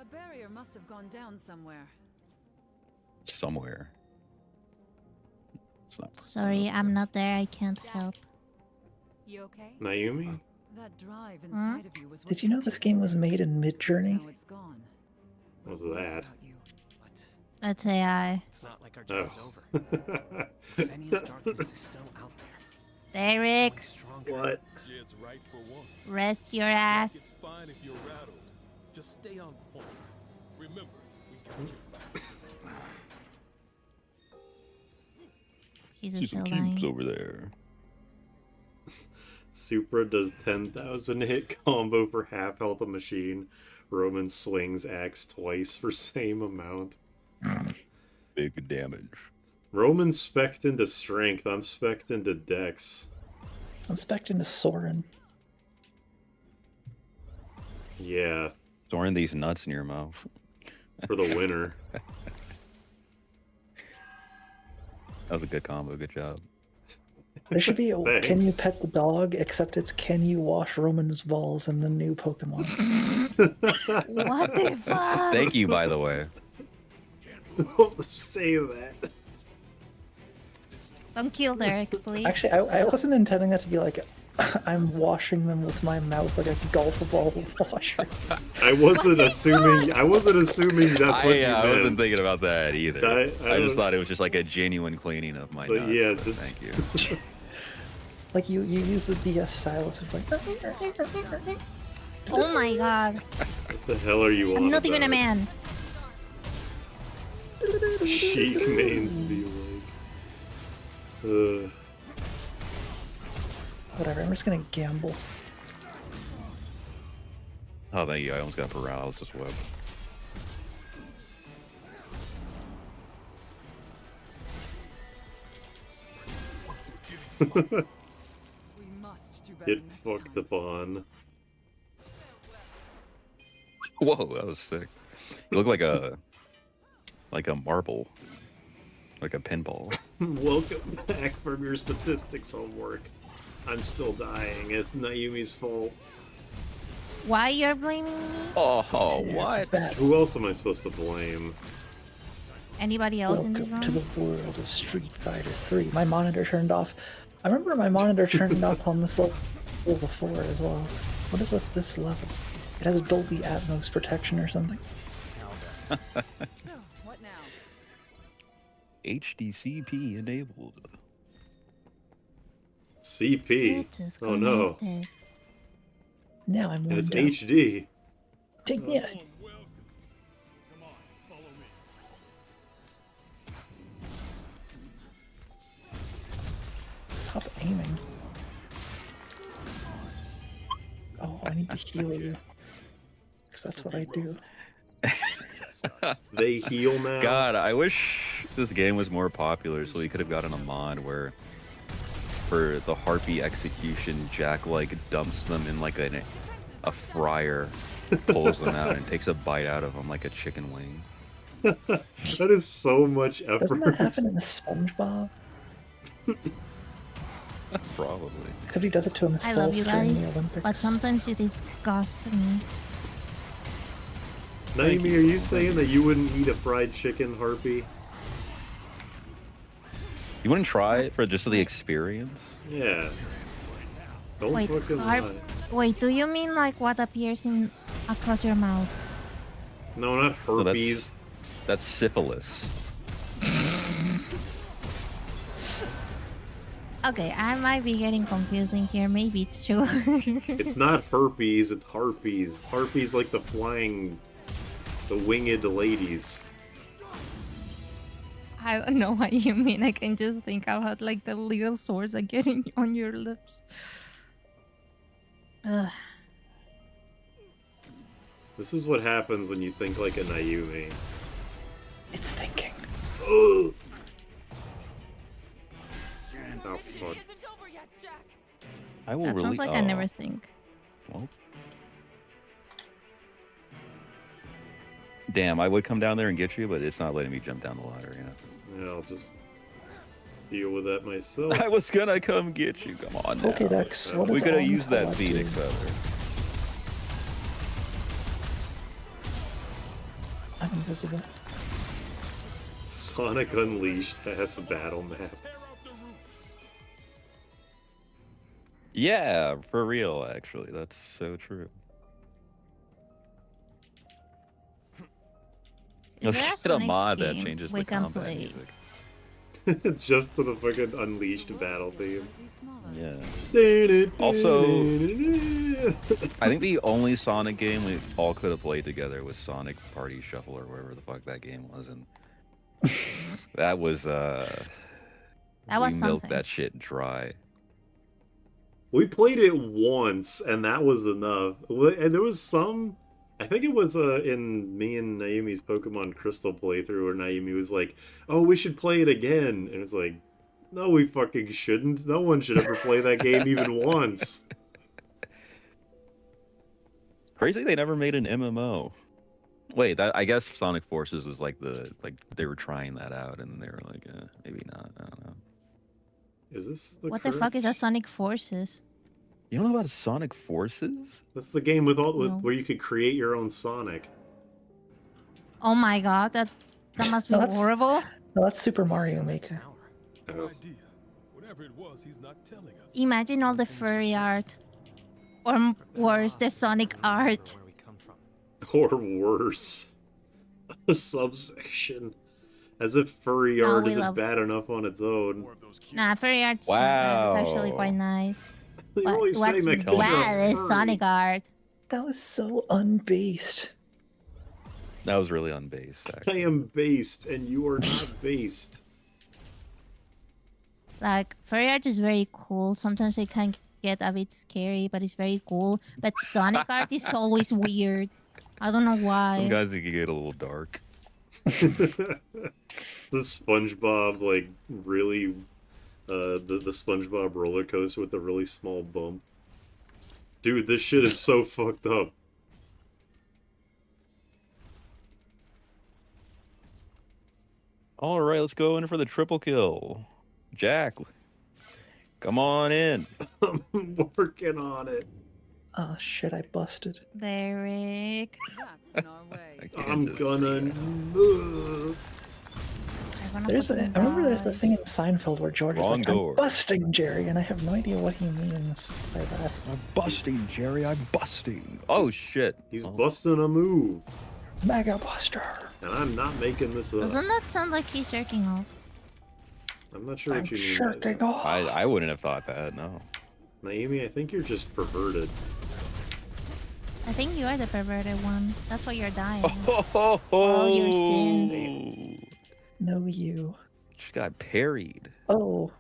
A barrier must have gone down somewhere. Somewhere. It's not. Sorry, I'm not there. I can't help. You okay? Naomi? That drive inside of you was what Did you know kept this game was made in going. Midjourney? Now it's gone. What's What that? about you? But That's AI. it's not like our Oh. job's over. Fenia's darkness is still out there. Derek, Growing stronger. What? Jed's right for once. rest your It's ass. fine if you're rattled. Just stay on point. Remember, we got your back. He's Use still some dying. cubes over there. Supra does 10,000 hit combo for half health of machine. Roman swings axe twice for same amount. big damage. Roman's spec'd into strength. I'm spec'd into dex. I'm spec'd into Soren. Yeah, Storing these nuts in your mouth. for the winner. That was a good combo. Good job. There should be a can you Thanks. pet the dog, except it's can you wash Roman's balls in the new Pokemon. What the fuck? Thank you, by the way. Don't say that. Don't kill Derek, please. Actually, I wasn't intending that to be like I'm washing them with my mouth like a golf ball washer. I wasn't assuming. I wasn't assuming that's what you meant. I wasn't thinking about that either. I I just don't- thought it was just like a genuine cleaning of my But nuts. yeah, so just- thank you. Like you use the DS stylus. It's like Oh my god. What the hell are you on I'm not even a about? man. Chic mains be like. whatever. I'm just gonna gamble. Oh, thank you. I almost got paralysis web. We must do better Get next fucked time. up on. Whoa, that was sick. You look like a marble, like a pinball. Welcome back from your statistics homework. I'm still dying. It's Nayumi's fault. Why you're blaming me? Oh, what? Bad. Who else am I supposed to blame? Anybody else in this Welcome to room? the world of Street Fighter 3. My monitor turned off. I remember my monitor turned off on this level before as well. What is with this level? It has a Dolby Atmos protection or something. So, what now? HDCP enabled. CP. Bluetooth Oh no. connected. Now I'm And it's warmed up. HD. Take yes. Welcome. Come on, follow me. Stop aiming. Oh, I need to heal you. Because that's what I do. They heal now. God, I wish this game was more popular so we could have gotten a mod where for the harpy execution, Jack like dumps them in like a fryer, pulls them out and takes a bite out of them like a chicken wing. That is so much Doesn't that effort. happen in SpongeBob? Probably. Except he does it to I himself love you during guys, the Olympics. but sometimes you disgust me. Naomi, are you saying that you wouldn't eat a fried chicken harpy? You wouldn't try it for just the experience? Yeah. Don't Wait, fucking harp- lie. Wait, do you mean like what appears in across your mouth? No, not No, herpes. that's syphilis. Okay, I might be getting confusing here. Maybe it's true. It's not herpes, it's harpies. Harpies like the winged ladies. I don't know what you mean. I can just think about like the little sores that get on your lips. Ugh. This is what happens when you think like a Naomi. It's thinking. Ugh. Oh, fuck. Isn't over yet, Jack. I will That really. sounds like I never think. Well. Damn, I would come down there and get you, but it's not letting me jump down the ladder, you know. Yeah, I'll just deal with that myself. I was gonna come get you. Come on now. Pokedex. What We is could have on used that top Phoenix here? feather. I'm invisible. Sonic Unleashed has a battle map. Tear out the roots. Yeah, for real, actually. That's so true. Is Let's there get a Sonic mod that game changes we the can combat play? music. Just for the fucking Unleashed battle theme. Yeah. Also- I think the only Sonic game we all could have played together was Sonic Party Shuffle or whatever the fuck that game was, and that was That we was milked something. that shit dry. We played it once, and that was enough. And there was some I think it was in me and Naomi's Pokemon Crystal playthrough where Naomi was like, "Oh, we should play it again," and it's like, "No, we fucking shouldn't. No one should ever play that game even once." Crazy they never made an MMO. Wait, I guess Sonic Forces was like they were trying that out, and they were like, maybe not. I don't know. Is this the What the fuck is a Sonic Forces? You don't know about Sonic Forces? That's the game with No. where you could create your own Sonic. Oh my god, that must be No, that's- horrible. No, that's Super Mario Maker. Tower. No Oh. idea. Whatever it was, he's not telling us. Imagine all the furry art. Or worse, the Sonic art. Where we come from. Or worse, a subsection. As if furry No, art we isn't love- bad enough on its own. More of those cute Nah, furry art is actually Wow. quite nice. They But always what's say Makoto's bad is furry. Sonic art. That was so unbased. That was really unbased, I actually. am based, and you are not based. Like, furry art is very cool. Sometimes it can get a bit scary, but it's very cool. But Sonic art is always weird. I don't know Some why. guys it could get a little dark. The SpongeBob, like, really, the SpongeBob roller coaster with the really small bump. Dude, this shit is so fucked up. All right, let's go in for the triple kill. Jack, come on in. I'm working on it. Oh shit, I busted. Derek. That's in our way. I can't I'm just gonna see it. move. I remember there's a thing in Seinfeld where George is Wrong like, door. I'm busting Jerry, and I have no idea what he means by that. I'm busting, Jerry. I'm busting. Oh shit. He's Oh. busting a move. Mega Buster! And I'm not making this up. Doesn't that sound like he's jerking off? I'm not sure I'm what you mean. by jerking that. off! I wouldn't have thought that. No. Naomi, I think you're just perverted. I think you are the perverted one. That's why you're dying. Oh, all your sins. No, you. Just got parried. Oh.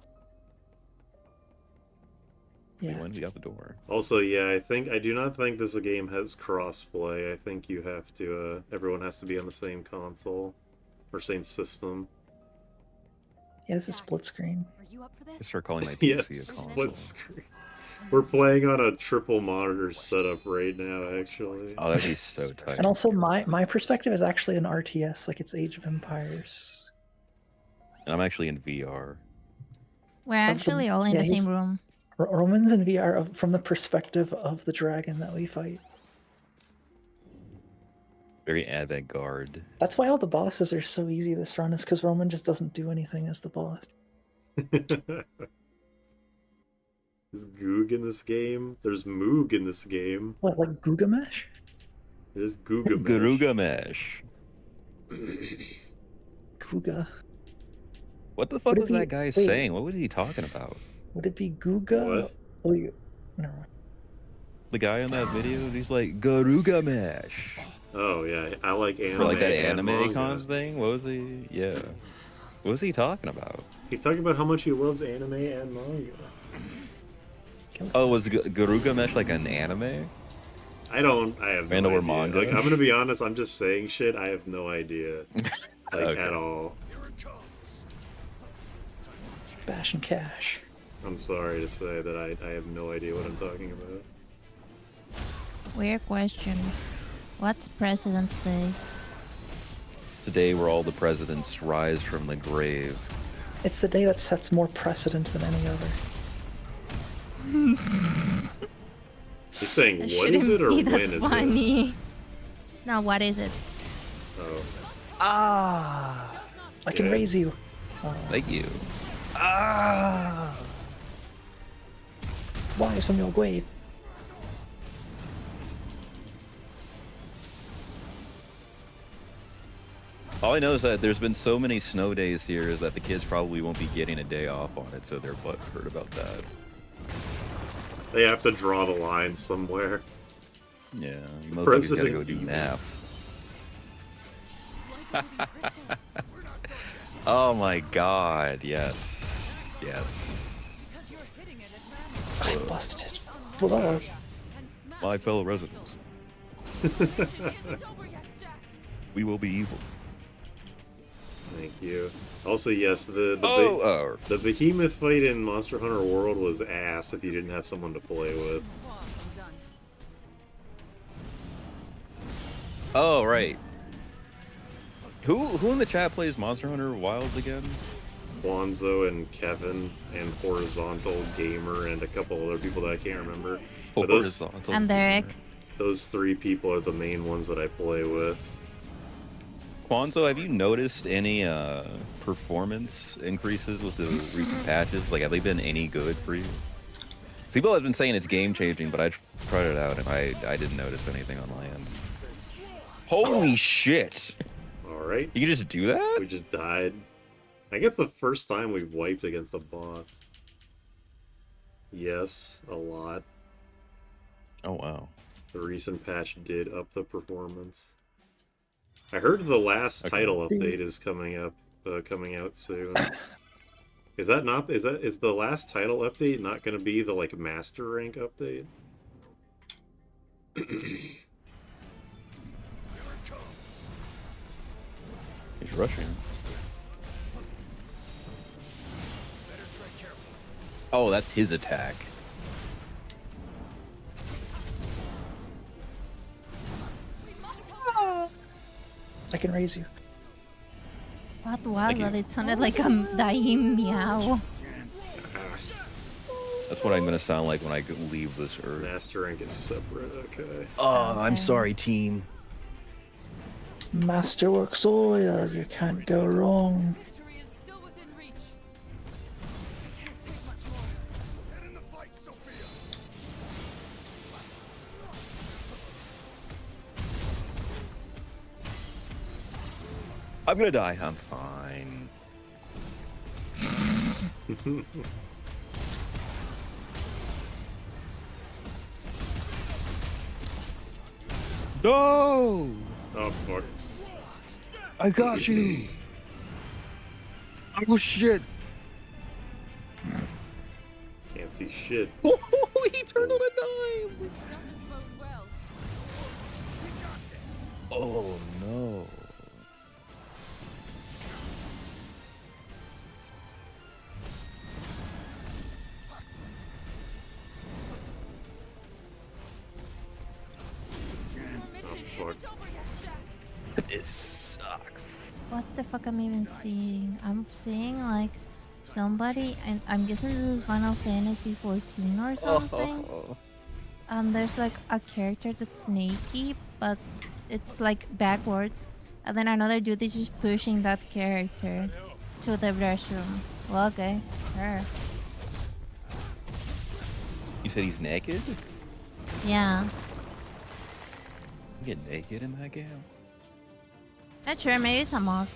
He Yeah. went out the door. Also, yeah, I do not think this game has crossplay. I think you have to, everyone has to be on the same console. Or same system. Yeah, this is split screen. Are you up for I this? start calling my Yes, PC a console. split screen. We're playing on a triple monitor setup right now, actually. Oh, that'd be so tight. And also, my perspective is actually an RTS, like it's Age of Empires. And I'm actually in VR. We're actually all in yeah, the he's- same room. Roman's in VR from the perspective of the dragon that we fight. Very avant-garde. That's why all the bosses are so easy this run, is because Roman just doesn't do anything as the boss. Is Goog in this game? There's Moog in this game. What, like Gugamesh? There's Googamesh. Garugamesh. Guga. What the fuck Would it was be- that guy wait. saying? What was he talking about? Would it be Guga? What? Oh, you... Never mind. The guy in that video, he's like, Garugamesh. Oh, yeah, I like anime. For like that and anime manga. cons thing? What was he? Yeah. What was he talking about? He's talking about how much he loves anime and manga. Oh, was Garugamesh like an anime? I have no And or idea. manga? Like, I'm gonna be honest, I'm just saying shit. I have no idea. Like, Okay. at all. Bash and Cash. I'm sorry to say that I have no idea what I'm talking about. Weird question. What's President's Day? The day where all the presidents rise from the grave. It's the day that sets more precedent than any other. He's saying, That what is it shouldn't or be when that is it? funny. No, what is it? Oh. Ah! I can Yes. raise you. Thank you. Ah! Rise from your grave. All I know is that there's been so many snow days here that the kids probably won't be getting a day off on it, so they're butthurt about that. They have to draw the line somewhere. Yeah, you motherfuckers gotta President go do evil. math. Oh my god, yes. Yes. Because you're hitting it at random I busted. Blood. and smash My fellow residents. Mission isn't over yet, Jack. We will be evil. Thank you. Also, yes, the behemoth fight in Monster Hunter World was ass if you didn't have someone to play with. Far from done. Oh, right. Who in the chat plays Monster Hunter Wilds again? Wanzo and Kevin and Horizontal Gamer and a couple other people that I can't remember. But those, Horizontal. And Derek. those three people are the main ones that I play with. Kwanzo, have you noticed any performance increases with the recent patches? Like, have they been any good for you? People have been saying it's game changing, but I tried it out and I didn't notice anything on my end. Holy shit! Alright, You can just do that? we just died. I guess the first time we've wiped against a boss. Yes, a lot. Oh wow. The recent patch did up the performance. I heard the last Okay. title update is coming out soon. Is the last title update not going to be the like master rank update? He's rushing. Oh, that's his attack. I can raise you. What was Thank you. that? It sounded like a dying meow. That's what I'm gonna sound like when I leave this earth. Master rank is separate. Okay. Oh, I'm Okay. sorry, team. Masterworks oil, you can't go wrong. Victory is still within reach. Can't take much more. Get in the fight, Sophia. I'm gonna die. I'm fine. No! Oh fuck. I got you. Oh shit! Can't see shit. He turned on a dime. This doesn't bode well. Oh no! Your mission fuck. isn't over yet, Jack. This sucks. What the fuck am I even seeing? I'm seeing like somebody, and I'm guessing this is Final Fantasy 14 or something. And there's like a character that's snaky, but it's like backwards. And then another dude is just pushing that character to the restroom. Well, okay, sure. You said he's naked? Yeah. You get naked in that game? Not sure, maybe it's a mod.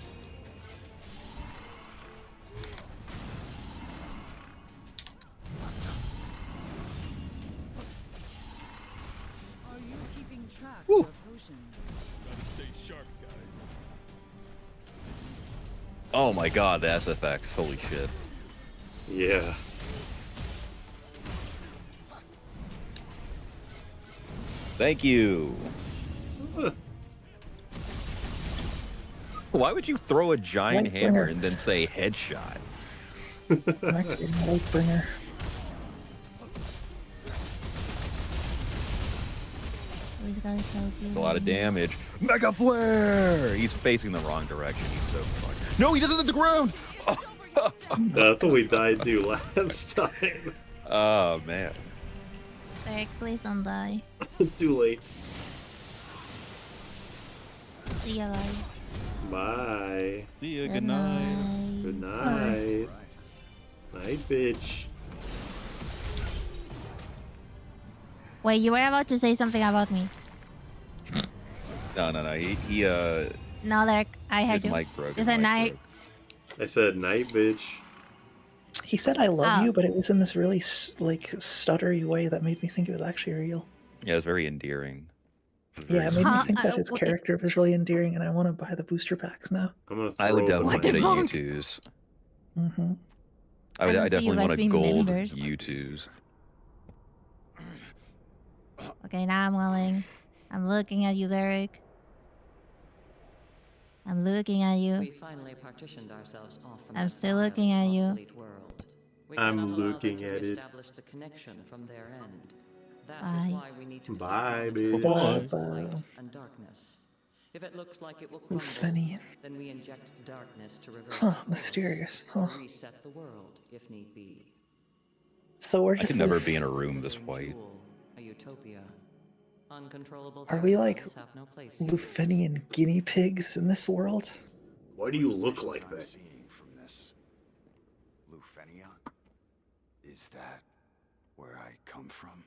Are you keeping track of your potions? Gotta stay sharp, guys. Oh my god, the SFX. Holy shit. Yeah. Thank you. Why would you throw a giant Lightbringer. hammer and then say headshot? I'm activating Lightbringer. Always gotta tell you. It's a lot of damage. Mega Flare! He's facing the wrong direction. He's so fucked. No, he doesn't hit the ground! That's what we died to last time. Oh, man. Derek, please don't die. Too late. See ya, guys. Bye. See ya, Good night. Good night. Night, bitch. Wait, you were about to say something about me. No. No, Derek, I heard His you. mic broke. Is his it mic night? broke. I said night, bitch. He said I love Oh. you, but it was in this really like stuttery way that made me think it was actually real. Yeah, it's very endearing. Yeah, it made Huh? me think that his Wait. character was really endearing, and I want to buy the booster packs now. I'm gonna I would throw definitely my- get a U2s. Mm-hmm. I I don't see you definitely guys want a being gold members. U2s. Okay, now I'm willing. I'm looking at you, Derek. I'm looking at you. We finally partitioned ourselves off from I'm that still vile, looking at you. obsolete world. We I'm cannot allow looking them to at it. reestablish the connection from their end. That is Bye. why we need to keep Bye, on the bitch. transition to Bye. light and darkness. If it looks like it will crumble, Lufenian. then we inject darkness to reverse Huh, the course, mysterious, or huh. reset the world if need be. So we're I just could never Luf- be in a room this Glittering white. jewel, a utopia. Uncontrollable Are we like variables have no place here. Lufenian guinea pigs in this world? Why do you look Visions like I'm that? seeing from this Lufenia? Is that where I come from?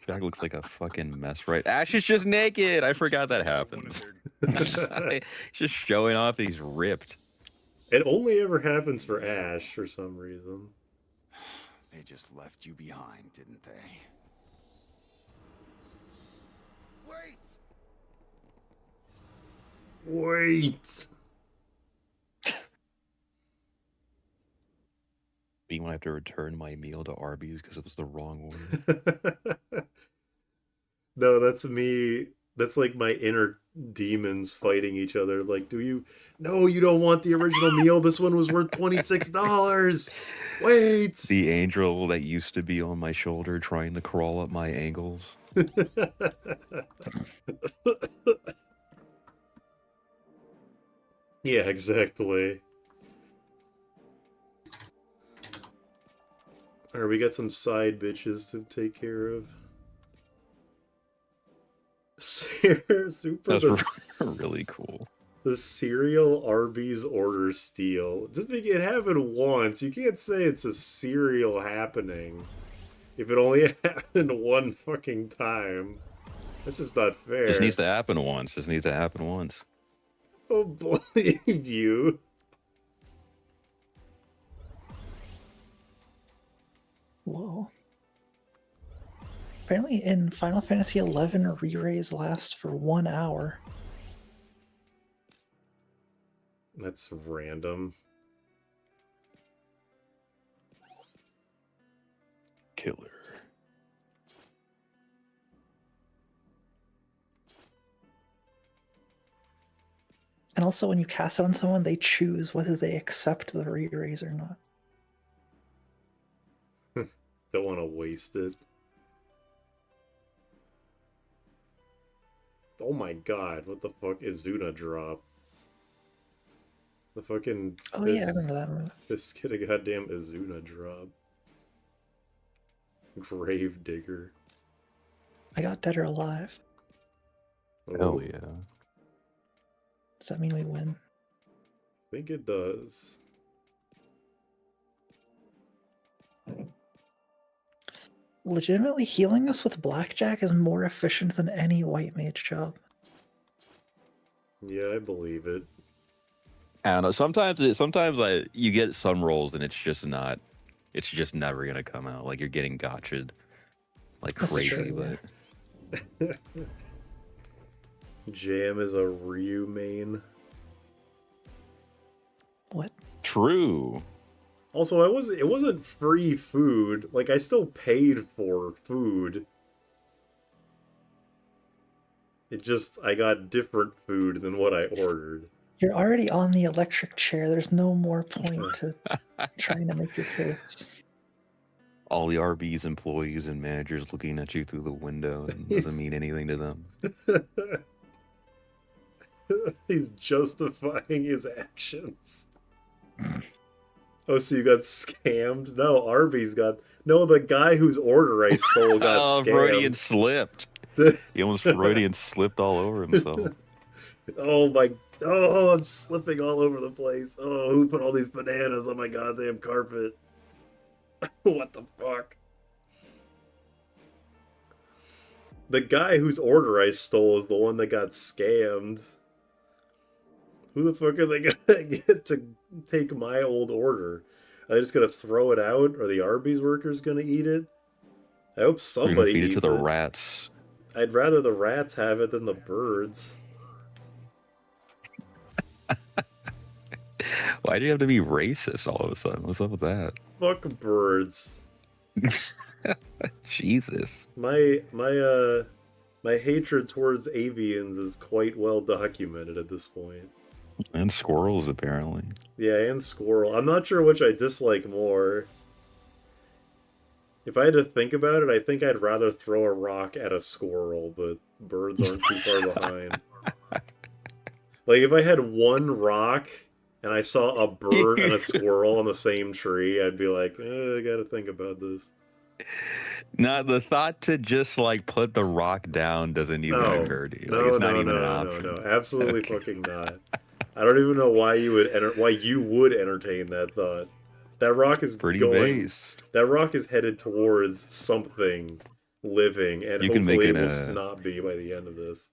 Jack looks like a fucking mess, right? Ash is just naked. I forgot that happens. He's just showing off. He's ripped. It only ever happens for Ash for some reason. They just left you behind, didn't they? Wait. Me when I have to return my meal to Arby's because it was the wrong order. No, that's me. That's like my inner demons fighting each other. Like, no, you don't want the original meal. This one was worth $26. Wait. The angel that used to be on my shoulder trying to crawl up my ankles. Yeah, exactly. Alright, we got some side bitches to take care of. Super. That's really cool. The cereal Arby's order steal. It happened once. You can't say it's a serial happening if it only happened one fucking time. That's just not fair. Just needs to happen once. I don't believe you. Whoa. Apparently in Final Fantasy XI, re-rays last for 1 hour. That's random. Killer. And also when you cast it on someone, they choose whether they accept the re-rays or not. Don't want to waste it. Oh my god, what the fuck is Zuna drop? The fucking... Oh yeah, I remember that move. This kid a goddamn Izuna drop. Grave digger. I got Dead or Alive. Hell yeah. Does that mean we win? I think it does. Legitimately healing us with Blackjack is more efficient than any white mage job. Yeah, I believe it. I don't know. Sometimes you get some rolls and it's just never gonna come out. Like you're getting gotcha'd like That's crazy, true, but Jam is a Ryu main. What? true. Also, it wasn't free food. Like, I still paid for food. It just, I got different food than what I ordered. You're already on the electric chair. There's no more point to trying to make your case. All the RB's employees and managers looking at you through the window and doesn't mean anything to them. He's justifying his actions. Oh, so you got scammed? No, Arby's got... No, the guy whose order I stole got Oh, scammed. Freudian slipped. He almost Freudian slipped all over himself. Oh my... Oh, I'm slipping all over the place. Oh, who put all these bananas on my goddamn carpet? What the fuck? The guy whose order I stole is the one that got scammed. Who the fuck are they gonna get to take my old order? Are they just gonna throw it out? Are the Arby's workers gonna eat it? I hope You're somebody gonna feed it eats to the rats. I'd rather the rats have it than the birds. Why do you have to be racist all of a sudden? What's up with that? Fuck birds. Jesus. My hatred towards avians is quite well documented at this point. And squirrels, apparently. Yeah, and squirrel. I'm not sure which I dislike more. If I had to think about it, I think I'd rather throw a rock at a squirrel, but birds aren't too far behind. Like, if I had one rock and I saw a bird and a squirrel on the same tree, I'd be like, I gotta think about this. No, the thought to just like put the rock down doesn't even occur to you. Like, it's not even an option. No, absolutely fucking not. I don't even know why you would entertain that thought. That rock is Pretty going. based. That rock is headed towards something living, and You can make hopefully it it will not be by the end of this.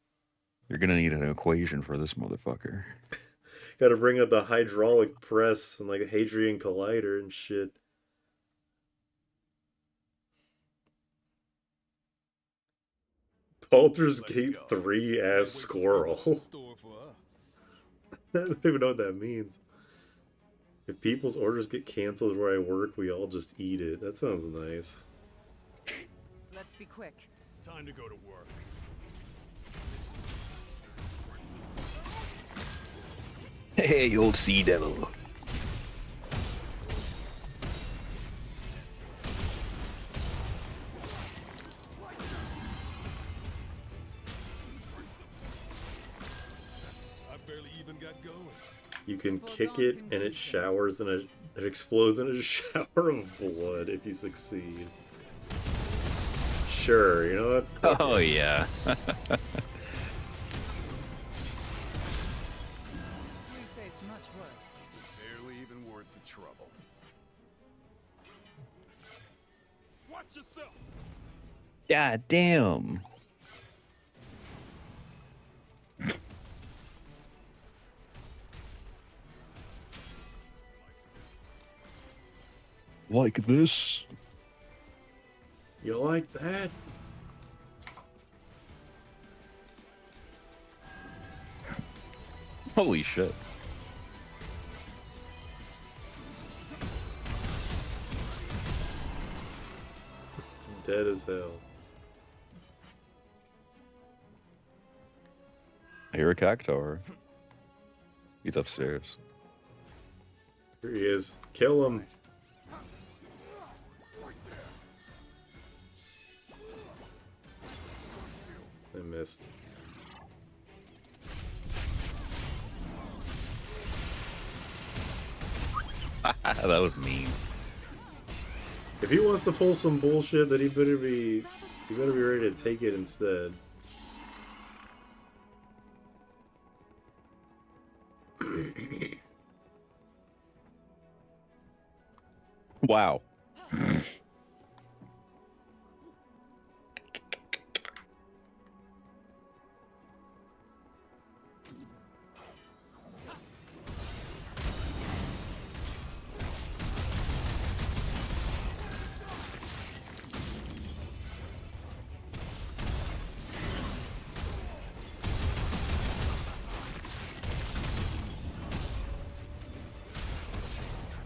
You're gonna need an equation for this motherfucker. Got to bring up the hydraulic press and like the Hadrian Collider and shit. Baldur's Gate 3 as squirrel. I don't even know what that means. If people's orders get canceled where I work, we all just eat it. That sounds nice. Let's be quick. Time to go to work. Hey, old sea devil. I barely even got going. You can kick it and it showers and it explodes in a shower of blood if you succeed. Sure, you know what? Fuck Oh it. yeah. We faced much worse. Barely even worth the trouble. Watch yourself. God damn. Like this? You like that? Holy shit. Dead as hell. I hear a cactuar. He's upstairs. Here he is. Kill him. I missed. That was mean. If he wants to pull some bullshit, then he better be ready to take it instead. Wow.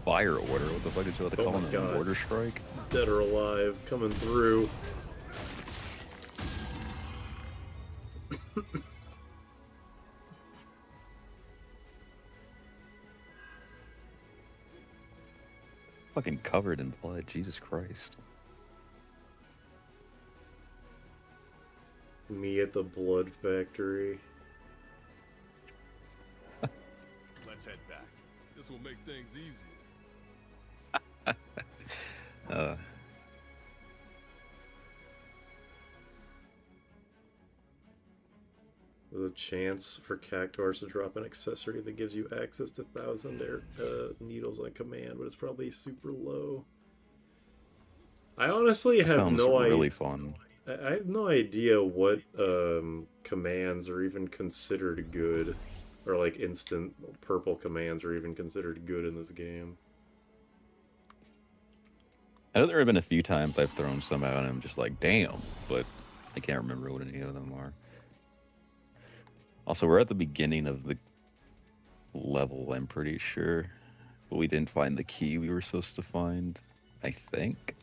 Fire order? What the fuck did you have to Oh call my it? God. Order strike? Dead or alive, coming through. Fucking covered in blood, Jesus Christ. Me at the blood factory. Let's head back. This will make things easier. There's a chance for cactuars to drop an accessory that gives you access to 1,000 needles on command, but it's probably super low. I honestly have Sounds no idea. really fun. I have no idea what commands are even considered good, or like instant purple commands are even considered good in this game. I know there have been a few times I've thrown some out and I'm just like, damn, but I can't remember what any of them are. Also, we're at the beginning of the level, I'm pretty sure. But we didn't find the key we were supposed to find, I think.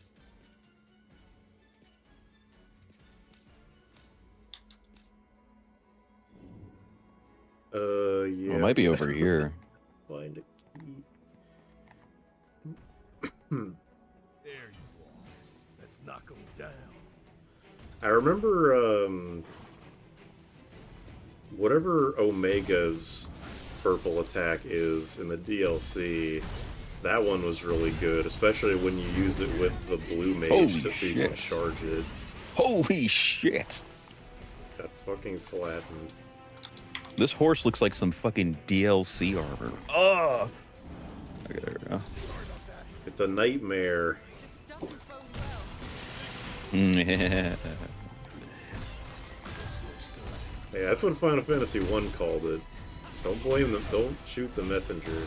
It might be over here. Find a key. There you are. Let's knock 'em down. I remember whatever Omega's purple attack is in the DLC. That one was really good, especially when you use it with the blue mage Holy so you can shit. charge it. Holy shit! Got fucking flattened. This horse looks like some fucking DLC armor. Oh! Okay, there we go. It's a nightmare. Yeah. Hey, that's what Final Fantasy 1 called it. Don't blame them. Don't shoot the messenger.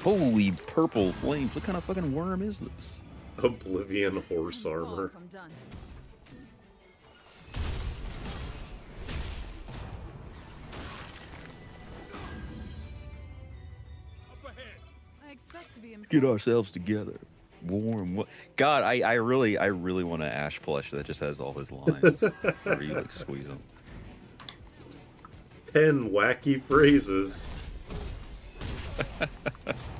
Holy purple flames. What kind of fucking worm is this? Oblivion horse Far armor. from done. Up ahead. I expect to be Get impressed. ourselves together. Warm. What? God, I really want an Ash plush that just has all his lines. Where you like squeeze them. 10 wacky phrases.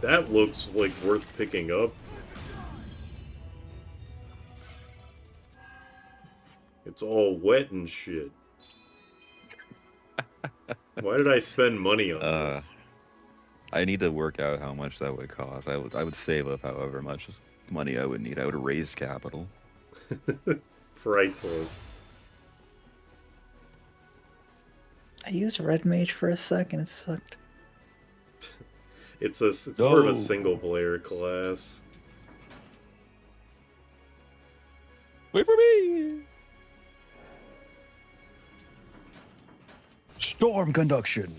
That looks like worth picking up. It's all wet and shit. Why did I spend money on this? I need to work out how much that would cost. I would save up however much money I would need. I would raise capital. Priceless. I used Red Mage for a sec and it sucked. It's more of No. a single player class. Wait for me! Storm conduction!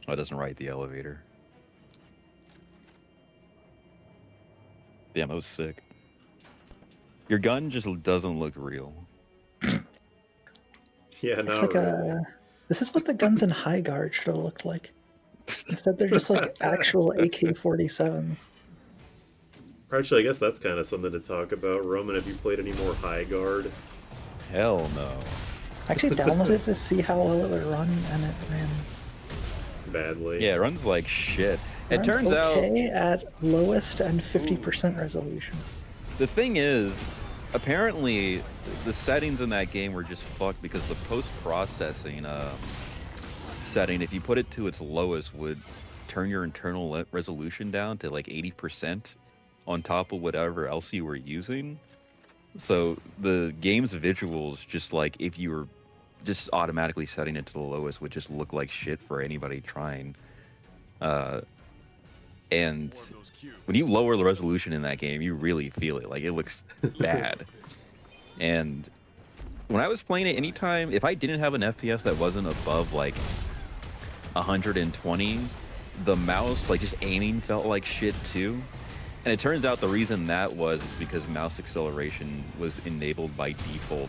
Oh, it doesn't ride the elevator. Damn, that was sick. Your gun just doesn't look real. Yeah, It's not like really. this is what the guns in High Guard should have looked like. Instead, they're just like actual AK-47s. Actually, I guess that's kind of something to talk about. Roman, have you played any more High Guard? Hell no. I actually downloaded it to see how well it would run, and it ran. Badly. Yeah, it runs like shit. It runs turns out okay at lowest and 50% resolution. the thing is, apparently the settings in that game were just fucked because the post-processing setting, if you put it to its lowest, would turn your internal resolution down to like 80% on top of whatever else you were using. So the game's visuals, just like if you were just automatically setting it to the lowest, would just look like shit for anybody trying. And when you lower the resolution in that game, you really feel it. Like, it looks bad. And when I was playing it, anytime, if I didn't have an FPS that wasn't above, like, 120, the mouse, like, just aiming felt like shit, too. And it turns out the reason that was is because mouse acceleration was enabled by default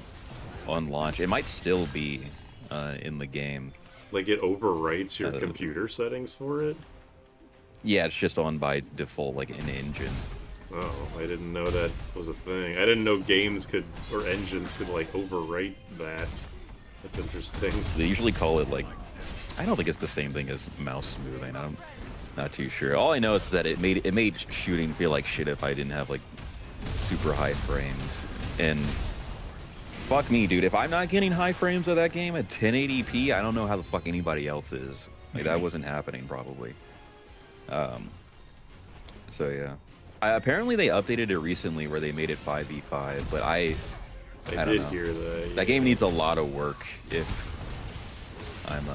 on launch. It might still be in the game. Like, it overwrites your computer settings for it? Yeah, it's just on by default, like, in engine. Oh, I didn't know that was a thing. I didn't know games could, or engines could, like, overwrite that. That's interesting. They usually call it, like, I don't think it's the same thing as mouse smoothing. I'm not too sure. All I know is that it made shooting feel like shit if I didn't have, like, super high frames. And fuck me, dude. If I'm not getting high frames of that game at 1080p, I don't know how the fuck anybody else is. Like, that wasn't happening, probably. So, yeah. Apparently, they updated it recently where they made it 5v5, but I don't did know. hear that. That game needs a lot of work if I'm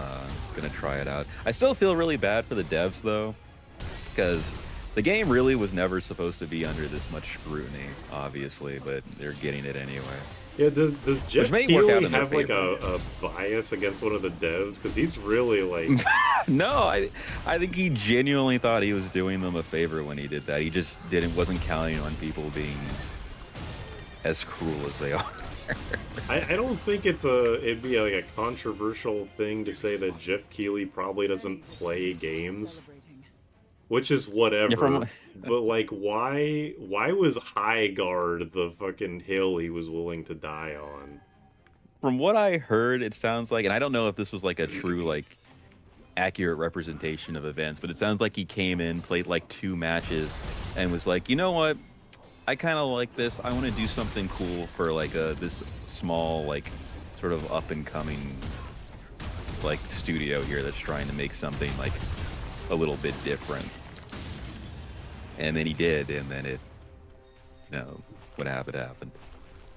gonna try it out. I still feel really bad for the devs, though, because the game really was never supposed to be under this much scrutiny, obviously, but they're getting it anyway. Yeah, does Jeff may work out Keighley in their have, like, favor. a bias against one of the devs? Because he's really, like... No, I think he genuinely thought he was doing them a favor when he did that. He just wasn't counting on people being as cruel as they are. I don't think it'd be like a controversial thing to say that Jeff Keighley probably doesn't play games, which is whatever. But like, why was High Guard the fucking hill he was willing to die on? From what I heard, it sounds like, and I don't know if this was like a true like accurate representation of events, but it sounds like he came in, played like 2 matches, and was like, you know what? I kind of like this. I want to do something cool for like this small, like, sort of up and coming, like, studio here that's trying to make something like a little bit different. And then he did, and then it, you know, what happened.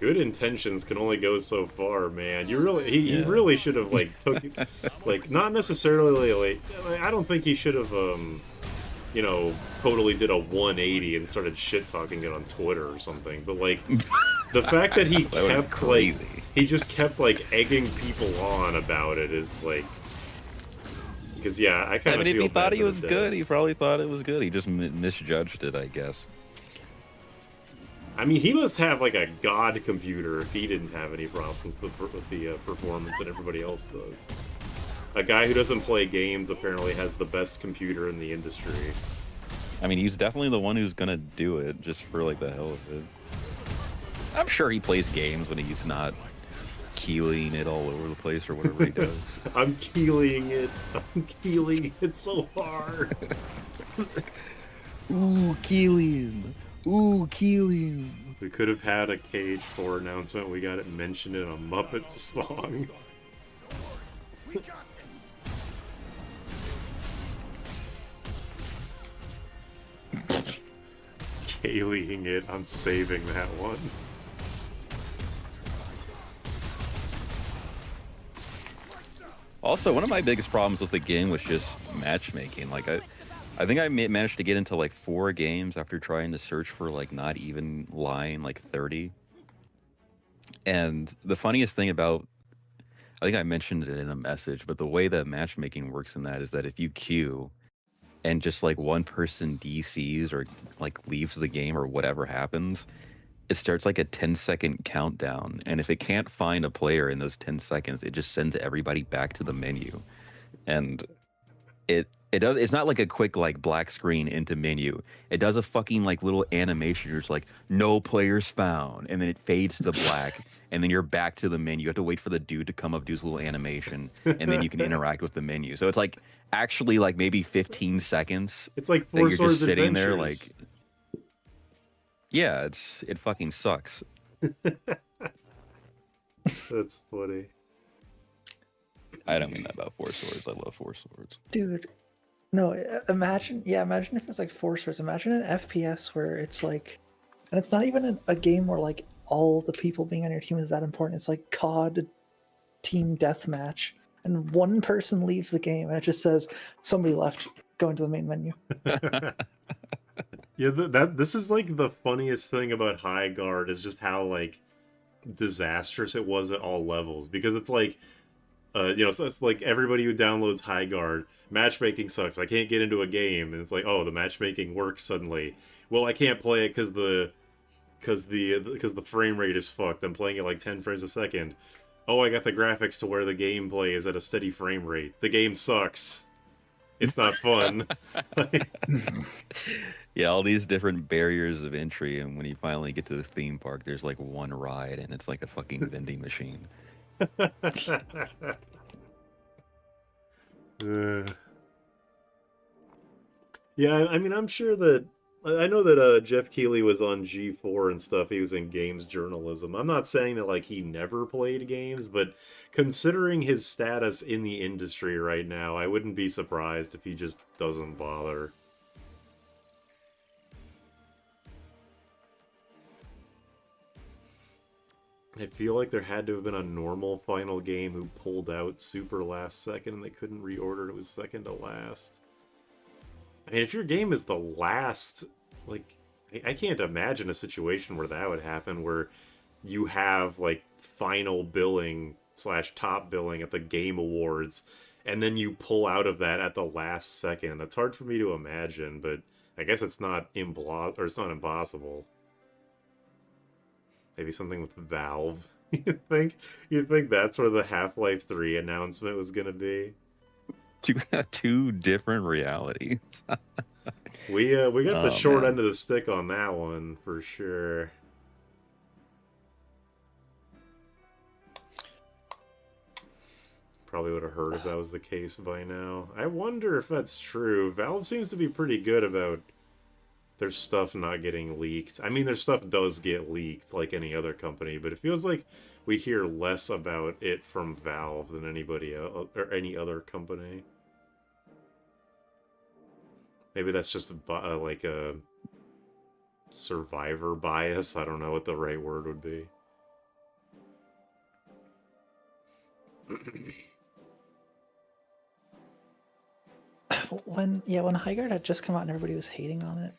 Good intentions can only go so far, man. He really should have like took like not necessarily like I don't think he should have you know, totally did a 180 and started shit talking it on Twitter or something. But like the fact that he kept like he just kept like egging people on about it is like, because yeah, I kind of if feel he thought bad he for was the good, devs. he probably thought it was good. He just misjudged it, I guess. I mean, he must have like a god computer if he didn't have any problems with the performance that everybody else does. A guy who doesn't play games apparently has the best computer in the industry. I mean, he's definitely the one who's gonna do it just for like the hell of it. I'm sure he plays games when he's not keeling it all over the place or whatever he does. I'm keeling it. I'm keeling it so hard. Ooh, keeling. Ooh, keeling. We could have had a Cage 4 announcement. We got it mentioned in a Muppets song. Kayleeing it. I'm saving that one. Also, one of my biggest problems with the game was just matchmaking. Like, I think I managed to get into like 4 games after trying to search for like not even lying like 30. And the funniest thing about, I think I mentioned it in a message, but the way that matchmaking works in that is that if you queue and just like one person DCs or like leaves the game or whatever happens, it starts like a 10-second countdown. And if it can't find a player in those 10 seconds, it just sends everybody back to the menu. And it's not like a quick like black screen into menu. It does a fucking like little animation. You're just like, no players found, and then it fades to black, and then you're back to the menu. You have to wait for the dude to come up, do his little animation, and then you can interact with the menu. So it's like actually like maybe 15 seconds. It's like that Four you're Swords just sitting there like, Adventures. yeah, it fucking sucks. That's funny. I don't mean that about Four Swords. I love Four Swords. Dude, no, imagine if it's like Four Swords. Imagine an FPS where it's like, and it's not even a game where like all the people being on your team is that important. It's like COD team deathmatch, and one person leaves the game, and it just says somebody left. Go into the main menu. Yeah, this is like the funniest thing about High Guard is just how like disastrous it was at all levels, because it's like you know, so it's like everybody who downloads High Guard, matchmaking sucks. I can't get into a game, and it's like, oh, the matchmaking works suddenly. Well, I can't play it because the frame rate is fucked. I'm playing it like 10 frames a second. Oh, I got the graphics to where the gameplay is at a steady frame rate. The game sucks. It's not fun. Yeah, all these different barriers of entry, and when you finally get to the theme park, there's like one ride, and it's like a fucking vending machine. Yeah, I mean, I'm sure that I know that Jeff Keighley was on G4 and stuff. He was in games journalism. I'm not saying that like he never played games, but considering his status in the industry right now, I wouldn't be surprised if he just doesn't bother. I feel like there had to have been a normal final game who pulled out super last second and they couldn't reorder and it was second to last. I mean, if your game is the last, like, I can't imagine a situation where that would happen, where you have, like, final billing / top billing at the Game Awards, and then you pull out of that at the last second. It's hard for me to imagine, but I guess it's not it's not impossible. Maybe something with Valve. You think that's where the Half-Life 3 announcement was gonna be? Two different realities. We got the short man. end of the stick on that one for sure. probably would have heard if that was the case by now. I wonder if that's true. Valve seems to be pretty good about their stuff not getting leaked. I mean, their stuff does get leaked like any other company, but it feels like we hear less about it from Valve than anybody else or any other company. Maybe that's just like a survivor bias. I don't know what the right word would be. When Highguard had just come out and everybody was hating on it,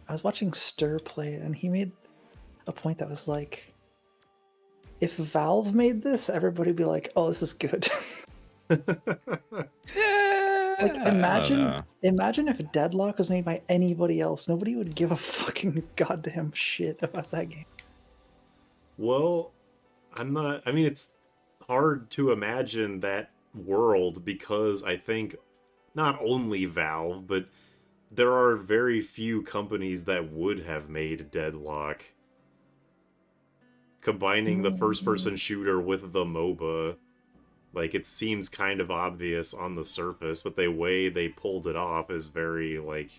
I was watching Stir play it, and he made a point that was like, if Valve made this, everybody would be like, "Oh, this is good." Like, imagine if Deadlock was made by anybody else. Nobody would give a fucking goddamn shit about that game. Well, I mean, it's hard to imagine that world because I think not only Valve, but there are very few companies that would have made Deadlock. Combining the first-person shooter with the MOBA, like, it seems kind of obvious on the surface, but the way they pulled it off is very, like,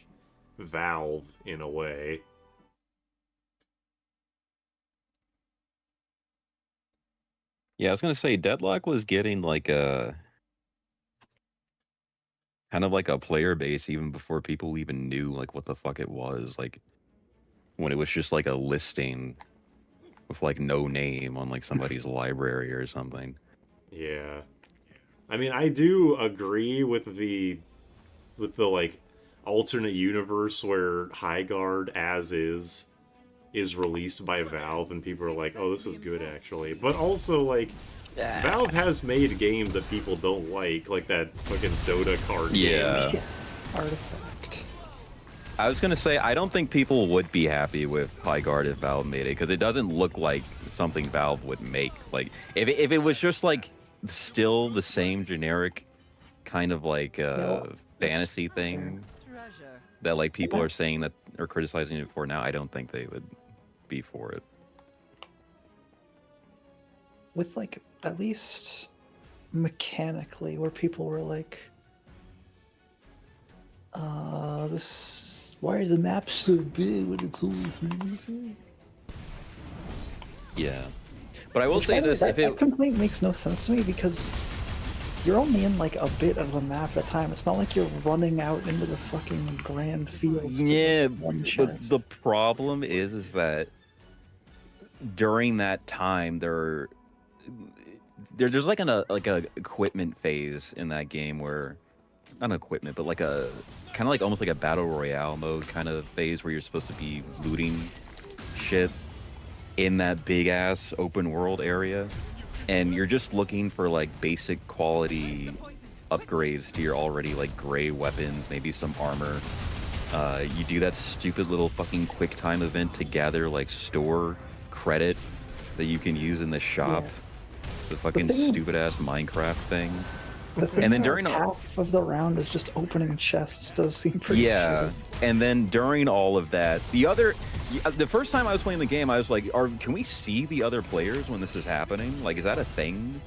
Valve in a way. Yeah, I was gonna say Deadlock was getting like a kind of like a player base even before people even knew like what the fuck it was. Like when it was just like a listing with like no name on like somebody's library or something. Yeah. I mean, I do agree with the like alternate universe where Highguard as is released by Valve and people are like, "Oh, this is good actually." But also like Valve has made games that people don't like that fucking Dota card game. Yeah. Artifact. I was gonna say I don't think people would be happy with Highguard if Valve made it because it doesn't look like something Valve would make. Like if it was just like still the same generic kind of like fantasy thing that like people are saying that are criticizing it for now, I don't think they would be for it. With like at least mechanically, where people were like, this, why are the maps so big when it's only 3v3? Yeah, but I will say this: that complaint makes no sense to me because you're only in like a bit of the map at a time. It's not like you're running out into the fucking grand fields. Yeah, but the problem is that during that time there's like a equipment phase in that game where not an equipment but like a kind of like almost like a battle royale mode kind of phase where you're supposed to be looting shit in that big ass open world area, and you're just looking for like basic quality upgrades to your already like gray weapons, maybe some armor. You do that stupid little fucking quick time event to gather like store credit that you can use in the shop. Yeah. The fucking stupid ass Minecraft thing. And then during half of the round is just opening chests does seem pretty shitty. And then during all of that, the first time I was playing the game, I was like, can we see the other players when this is happening? Like, is that a thing?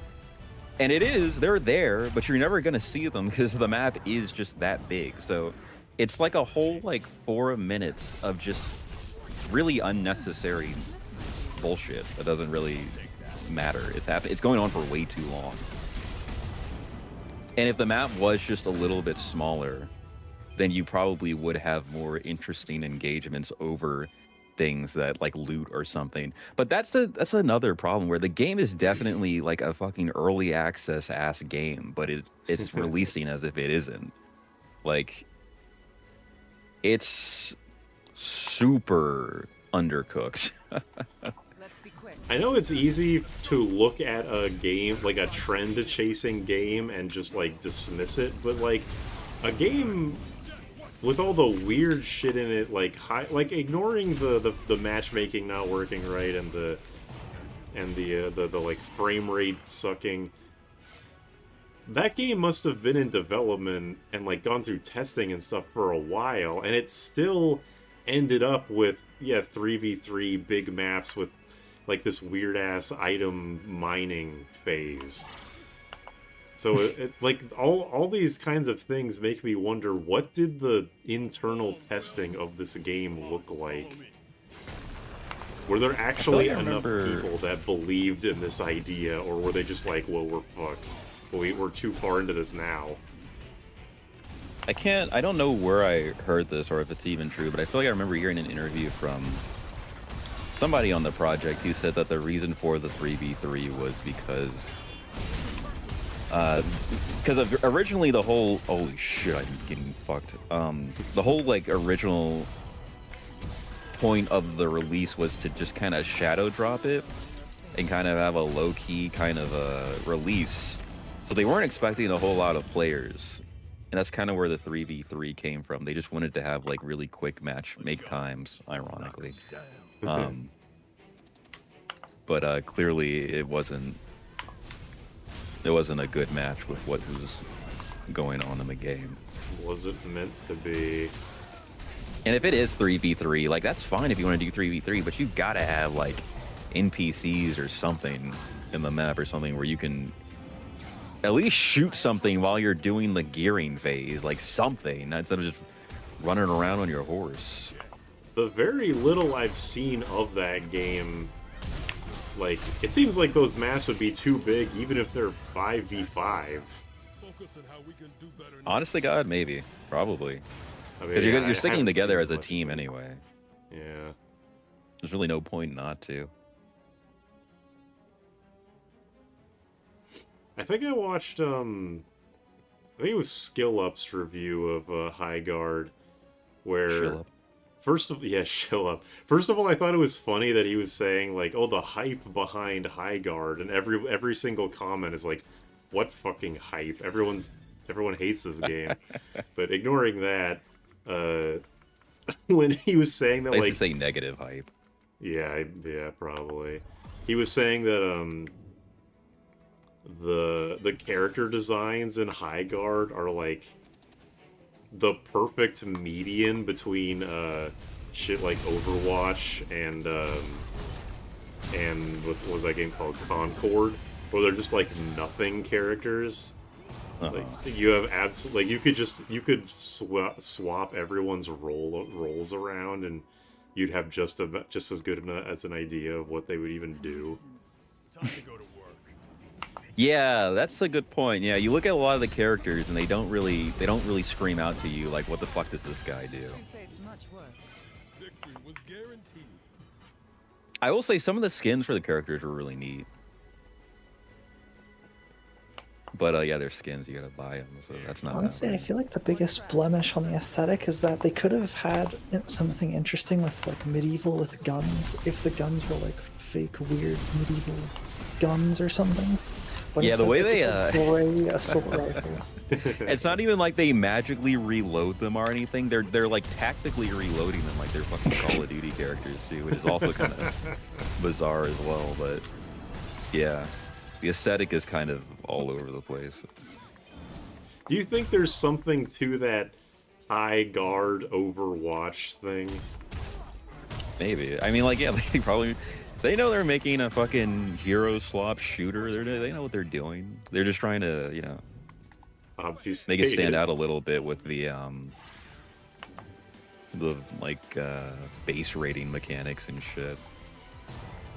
And it is, they're there, but you're never gonna see them because the map is just that big. So it's like a whole like 4 minutes of just really unnecessary bullshit that doesn't really matter. It's going on for way too long. And if the map was just a little bit smaller, then you probably would have more interesting engagements over things that like loot or something. But that's another problem where the game is definitely like a fucking early access ass game, but it's releasing as if it isn't. Like it's super undercooked. I know it's easy to look at a game, like a trend-chasing game, and just, like, dismiss it, but, like, a game with all the weird shit in it, like, ignoring the matchmaking not working right and the like, frame rate sucking, that game must have been in development and, like, gone through testing and stuff for a while, and it still ended up with, 3v3 big maps with like this weird ass item mining phase. So like all these kinds of things make me wonder, what did the internal testing of this game look like? Were there actually enough people that believed in this idea, or were they just like, well, we're fucked. We're too far into this now. I don't know where I heard this or if it's even true, but I feel like I remember hearing an interview from somebody on the project who said that the reason for the 3v3 was because of originally the whole, holy shit, I'm getting fucked. The whole like original point of the release was to just kind of shadow drop it and kind of have a low-key kind of a release. So they weren't expecting a whole lot of players. And that's kind of where the 3v3 came from. They just wanted to have like really quick match make times, ironically. But clearly it wasn't a good match with what was going on in the game. Was it meant to be? And if it is 3v3, like that's fine if you want to do 3v3, but you've got to have like NPCs or something in the map or something where you can at least shoot something while you're doing the gearing phase, like something, instead of just running around on your horse. The very little I've seen of that game, like, it seems like those maps would be too big even if they're 5v5. Honestly, God, maybe. Probably. I mean, Because yeah, you're sticking together as a much team of it. anyway. Yeah. There's really no point not to. I think I watched, I think it was Skill Up's review of High Guard, where... Chill up. First of all, I thought it was funny that he was saying, like, oh, the hype behind High Guard, and every single comment is like, what fucking hype? Everyone hates this game. But ignoring that, when he was saying that, I like... used to say negative hype. Yeah, probably. He was saying that, the character designs in High Guard are, like, the perfect median between shit like Overwatch and what was that game called, Concord, where they're just like nothing characters. Like you have like you could swap everyone's roles around and you'd have just as good as an idea of what they would even do. Time to go to work. Yeah, that's a good point. Yeah, you look at a lot of the characters and they don't really scream out to you like, what the fuck does this guy do? You faced much worse. Victory was guaranteed. I will say some of the skins for the characters were really neat. But yeah, they're skins, you gotta buy them, so that's not Honestly, that I feel like the biggest blemish on the aesthetic is that they could have had something interesting with like medieval with guns if the guns were like fake weird medieval guns or something. But Yeah, the way they gray assault rifles. It's not even like they magically reload them or anything. They're like tactically reloading them like they're fucking Call of Duty characters too, which is also kind of bizarre as well. But yeah, the aesthetic is kind of all over the place. Do you think there's something to that High Guard Overwatch thing? Maybe. I mean, like, yeah, they know they're making a fucking hero swap shooter. They know what they're doing. They're just trying to, you know, make it stand out a little bit with the base rating mechanics and shit.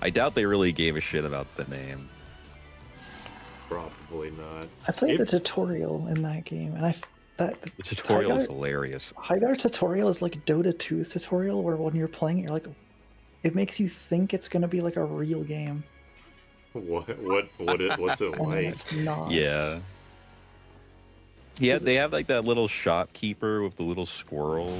I doubt they really gave a shit about the name. Probably not. I played the tutorial in that game, and the tutorial is hilarious. High Guard tutorial is like Dota 2's tutorial, where when you're playing it, you're like, it makes you think it's gonna be like a real game. What's it And then like? it's not. Yeah. Yeah, they have like that little shopkeeper with the little squirrel.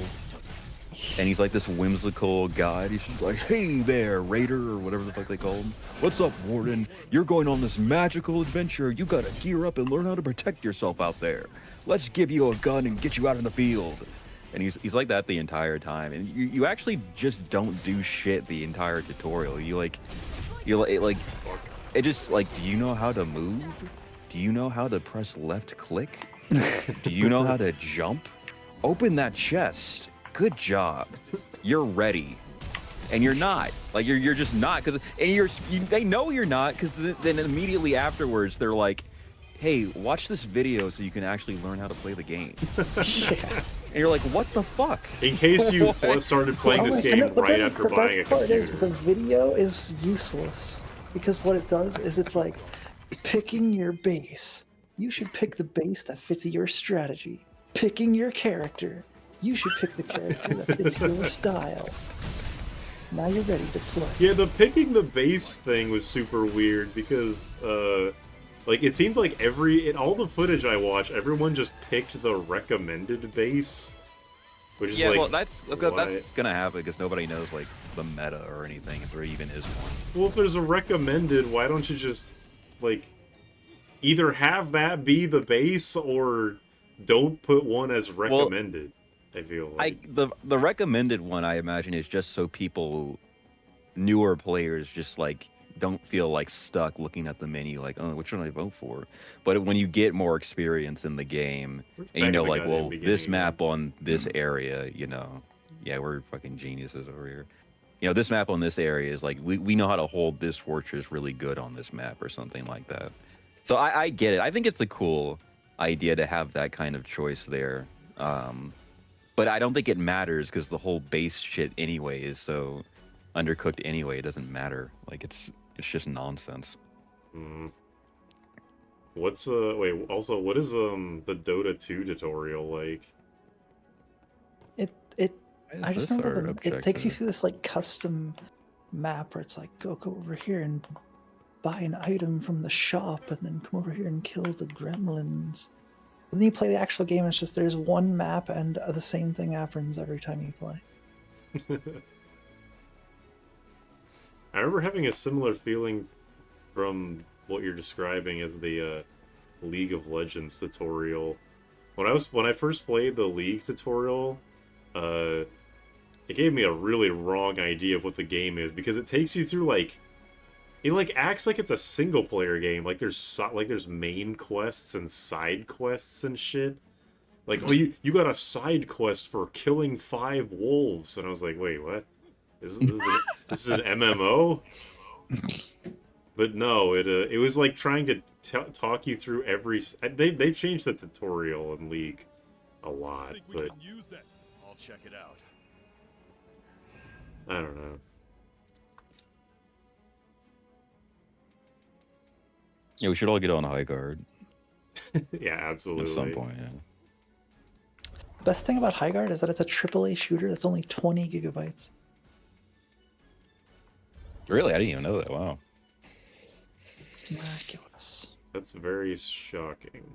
And he's like this whimsical guy. He's just like, hey there, Raider, or whatever the fuck they call him. What's up, Warden? You're going on this magical adventure. You gotta gear up and learn how to protect yourself out there. Let's give you a gun and get you out in the field. And he's like that the entire time. And you actually just don't do shit the entire tutorial. It just like, do you know how to move? Do you know how to press left click? Do you know how to jump? Open that chest. Good job. You're ready. And you're not. Like, you're just not. They know you're not, because then immediately afterwards, they're like, hey, watch this video so you can actually learn how to play the game. Yeah. And you're like, what the fuck? In case you started playing this I game know, but right then after the buying a best part is computer. the video is useless because what it does is it's like picking your base. You should pick the base that fits your strategy. Picking your character. You should pick the character that fits your style. Now you're ready to play. Yeah, the picking the base thing was super weird because, like, it seemed like in all the footage I watched, everyone just picked the recommended base. Which is Yeah, like, well, that's why- gonna happen because nobody knows like the meta or anything, if there even is one. Well, if there's a recommended, why don't you just, like, either have that be the base or don't put one as recommended? I feel like. The recommended one, I imagine, is just so people, newer players, just like don't feel like stuck looking at the menu like, oh, which one do I vote for? But when you get more experience in the game, and you Back know, at the like, goddamn well, beginning this again. map on this area, you know, yeah, we're fucking geniuses over here. You know, this map on this area is like, we know how to hold this fortress really good on this map or something like that. So I get it. I think it's a cool idea to have that kind of choice there. But I don't think it matters because the whole base shit anyway is so undercooked anyway. It doesn't matter. Like it's just nonsense. Hmm. What's wait, also, what is the Dota 2 tutorial like? I just remember it takes you through this like custom map where it's like go over here and buy an item from the shop and then come over here and kill the gremlins. And then you play the actual game and it's just there's one map and the same thing happens every time you play. I remember having a similar feeling from what you're describing as the League of Legends tutorial. When I first played the League tutorial, it gave me a really wrong idea of what the game is because it takes you through like it like acts like it's a single player game. Like there's main quests and side quests and shit. Like, oh, you got a side quest for killing 5 wolves, and I was like, wait, what? This is an MMO? But no, it was like trying to talk you through every. They changed the tutorial in League a lot, Think we but can use that? I'll check it out. I don't know. Yeah, we should all get on high guard Yeah, absolutely. at some point. Yeah. The best thing about Highguard is that it's a AAA shooter that's only 20 gigabytes. Really, I didn't even know that. Wow. It's miraculous. That's very shocking.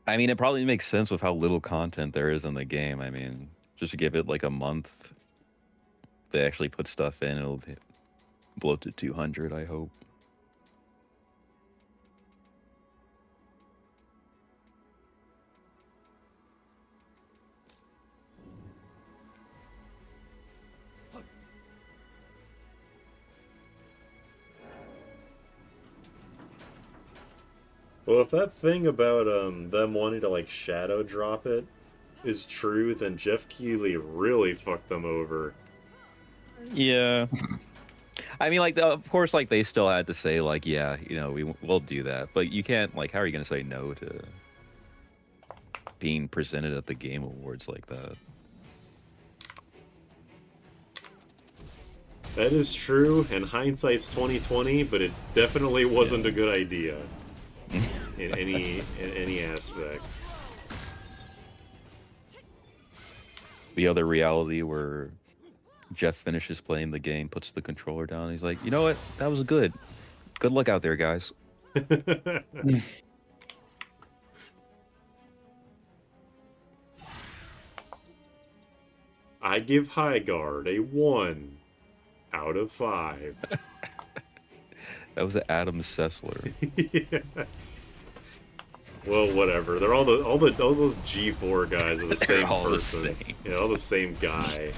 I mean, it probably makes sense with how little content there is in the game. I mean, just to give it like a month, they actually put stuff in, it'll blow to 200, I hope. Well, if that thing about them wanting to like shadow drop it is true, then Jeff Keighley really fucked them over. Yeah. I mean, like, of course, like, they still had to say, like, yeah, you know, we'll do that. But you can't, like, how are you going to say no to being presented at the Game Awards like that? That is true, and hindsight's 2020, but it definitely wasn't a good idea in any aspect. The other reality where Jeff finishes playing the game, puts the controller down, and he's like, you know what? That was good. Good luck out there, guys. I give Highguard a 1 out of 5. That was Adam Sessler. Yeah. Well, whatever. They're all those G4 guys are the They're same all the person. same. Yeah, all the same guy.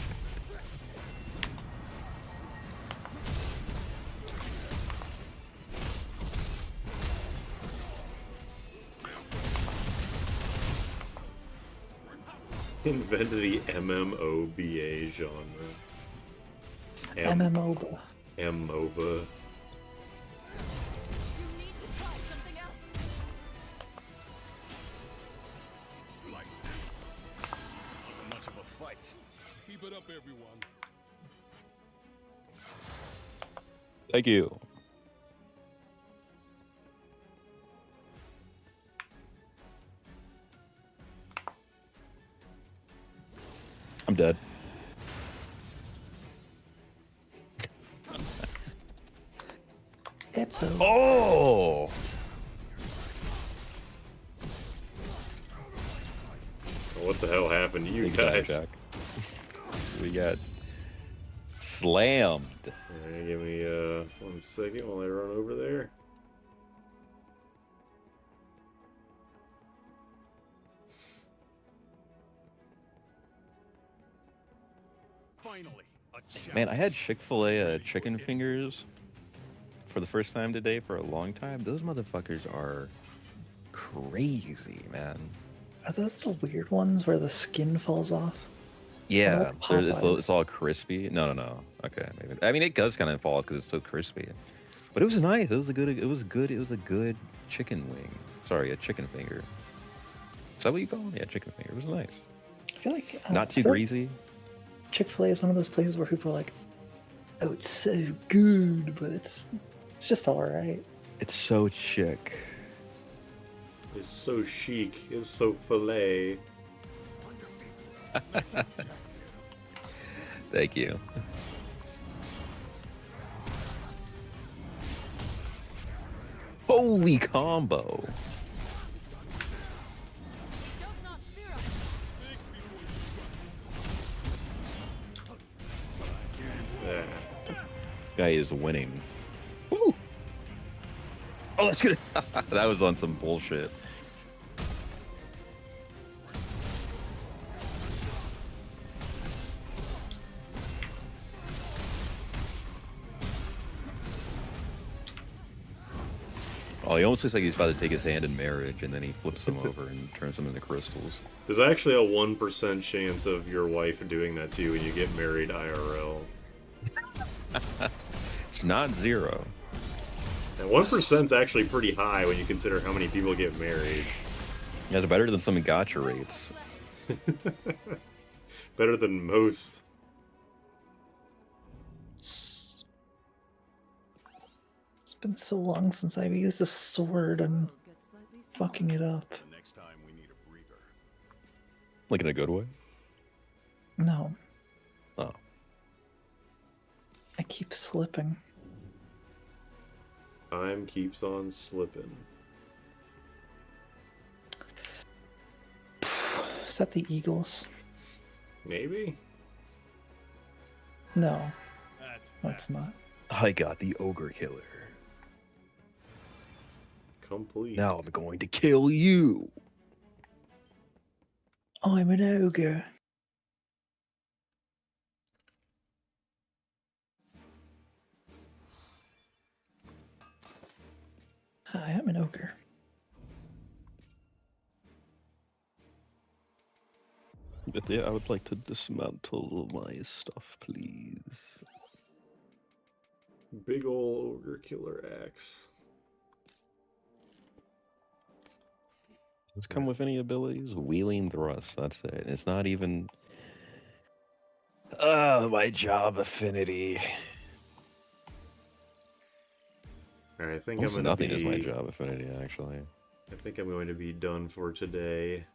Invented the MMOBA genre. MMOBA. MMOBA. You need to try something else. Thank you. I'm dead. It's a Oh! What the hell happened to you Big bad guys? Jack. We got slammed. Alright, give me 1 second while I run over there. Finally, a Man, I had Chick-fil-A chicken fingers for the first time today for a long time. Those motherfuckers are crazy, man. Are those the weird ones where the skin falls off? Yeah, like Popeyes. it's all crispy. No. Okay, maybe. I mean, it does kind of fall off because it's so crispy. But it was nice. It was a good. It was a good chicken wing. Sorry, a chicken finger. Is that what you call them? Yeah, chicken finger. It was nice. I feel like Not too greasy. Chick-fil-A is one of those places where people are like, "Oh, it's so good," but it's just all right. It's so chic. It's so chic. It's so filet. Thank you. Holy combo. Does not fear us. Yeah. Guy is winning. Woo! Oh, that's good. That was on some bullshit. Oh, he almost looks like he's about to take his hand in marriage, and then he flips him over and turns him into crystals. There's actually a 1% chance of your wife doing that to you when you get married IRL. It's not zero. And 1% is actually pretty high when you consider how many people get married. That's better than some gacha rates. Better than most. It's been so long since I've used a sword. I'm Get slightly fucking it up. The next time we need a breather. Like in a good way. No, Oh. I keep slipping. Time keeps on slipping. Is that the Eagles? Maybe? No, That's no, it's not. I got the ogre killer. Complete. Now I'm going to kill you. I'm an ogre. Hi, I'm an ogre. But yeah, I would like to dismantle my stuff, please. Big ol' ogre killer axe. Does it come with any abilities? Wheeling thrust, that's it. It's not even... my job affinity. Alright, I think Almost I'm gonna nothing be... is my job affinity, actually. I think I'm going to be done for today.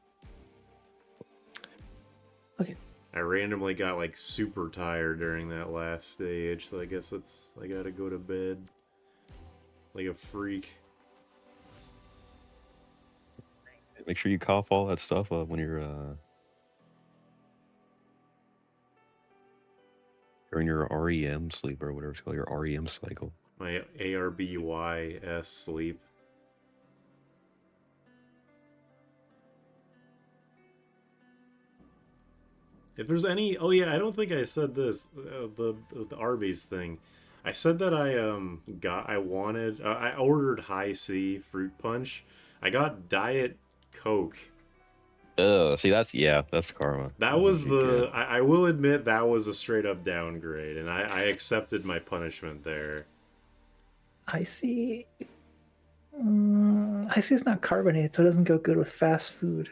Okay. I randomly got like super tired during that last stage, so I guess I gotta go to bed like a freak. Make sure you cough all that stuff up when you're during your REM sleep or whatever it's called, your REM cycle. My ARBYS sleep. If there's any, oh yeah, I don't think I said this, the Arby's thing. I said that I ordered High C fruit punch. I got Diet Coke. See, that's karma. That was You the, get- I will admit that was a straight up downgrade, and I accepted my punishment there. I see. I see it's not carbonated, so it doesn't go good with fast food.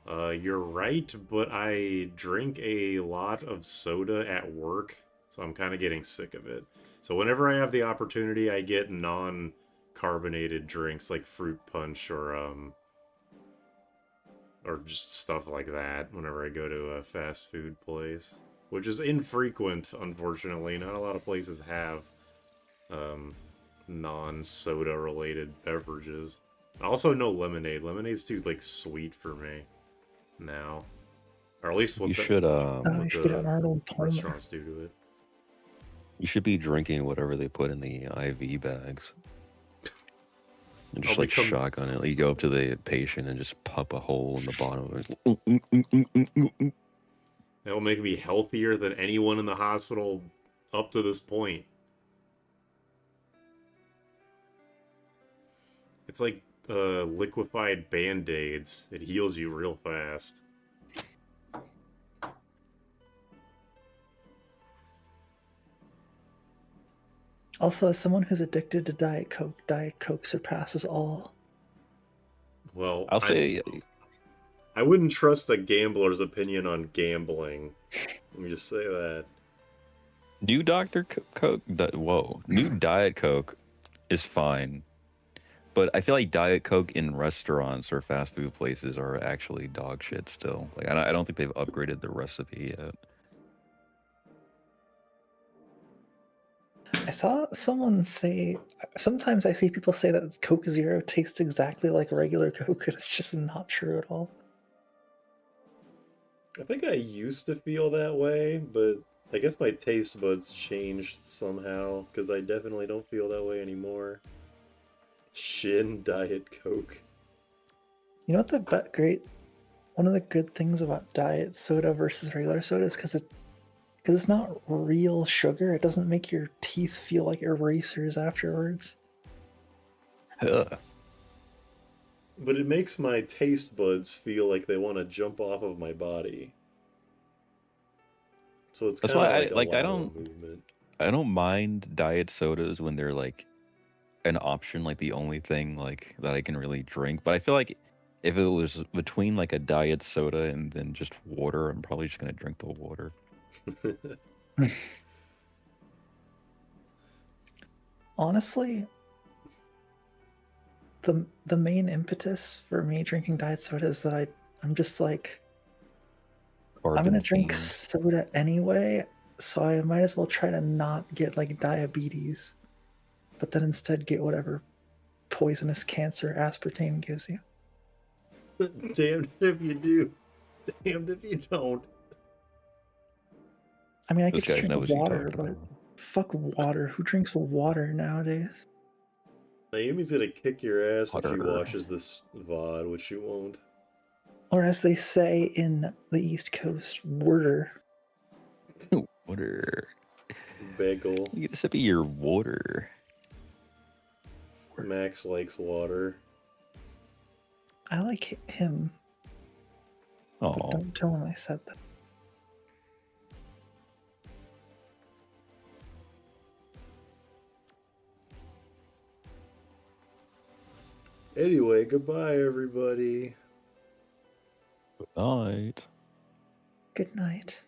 You're right, but I drink a lot of soda at work, so I'm kind of getting sick of it. So whenever I have the opportunity, I get non-carbonated drinks like fruit punch or just stuff like that whenever I go to a fast food place, which is infrequent, unfortunately. Not a lot of places have non-soda related beverages. Also, no lemonade. Lemonade's too like sweet for me now, or at least what You should Oh, you what should get the an Arnold Palmer. restaurants do to it. You should be drinking whatever they put in the IV bags. And just I'll like become- shotgun it. Like, you go up to the patient and just pop a hole in the bottom of it. That'll make me healthier than anyone in the hospital up to this point. It's like liquefied Band-Aids. It heals you real fast. Also, as someone who's addicted to Diet Coke surpasses all. Well, I'll say, I wouldn't trust a gambler's opinion on gambling. Let me just say that. new Dr. Coke, new Diet Coke is fine. But I feel like Diet Coke in restaurants or fast food places are actually dog shit still. Like, I don't think they've upgraded the recipe yet. I saw someone say, sometimes I see people say that Coke Zero tastes exactly like regular Coke, and it's just not true at all. I think I used to feel that way, but I guess my taste buds changed somehow, because I definitely don't feel that way anymore. Shin Diet Coke. You know what one of the good things about diet soda versus regular soda is because it's not real sugar. It doesn't make your teeth feel like erasers afterwards. Ugh. But it makes my taste buds feel like they want to jump off of my body. So it's That's kind of why like I a don't movement. I don't mind diet sodas when they're like an option, like the only thing like that I can really drink. But I feel like if it was between like a diet soda and then just water, I'm probably just gonna drink the water. Honestly, the main impetus for me drinking diet soda is that I'm just like, I'm Carbon gonna drink fiend. soda anyway, so I might as well try to not get like diabetes, but then instead get whatever poisonous cancer aspartame gives you. Damned if you do. Damned if you don't. I mean, I This could just guy knows drink what he's water, talking but about. fuck water. Who drinks water nowadays? Naomi's gonna kick your ass if she Water. watches this VOD, which she won't. Or as they say in the East Coast, water. Water. Bagel. You get a sip of your water. Max likes water. I like him, but Oh, don't tell him I said that. Anyway, goodbye, everybody. good night. Good night.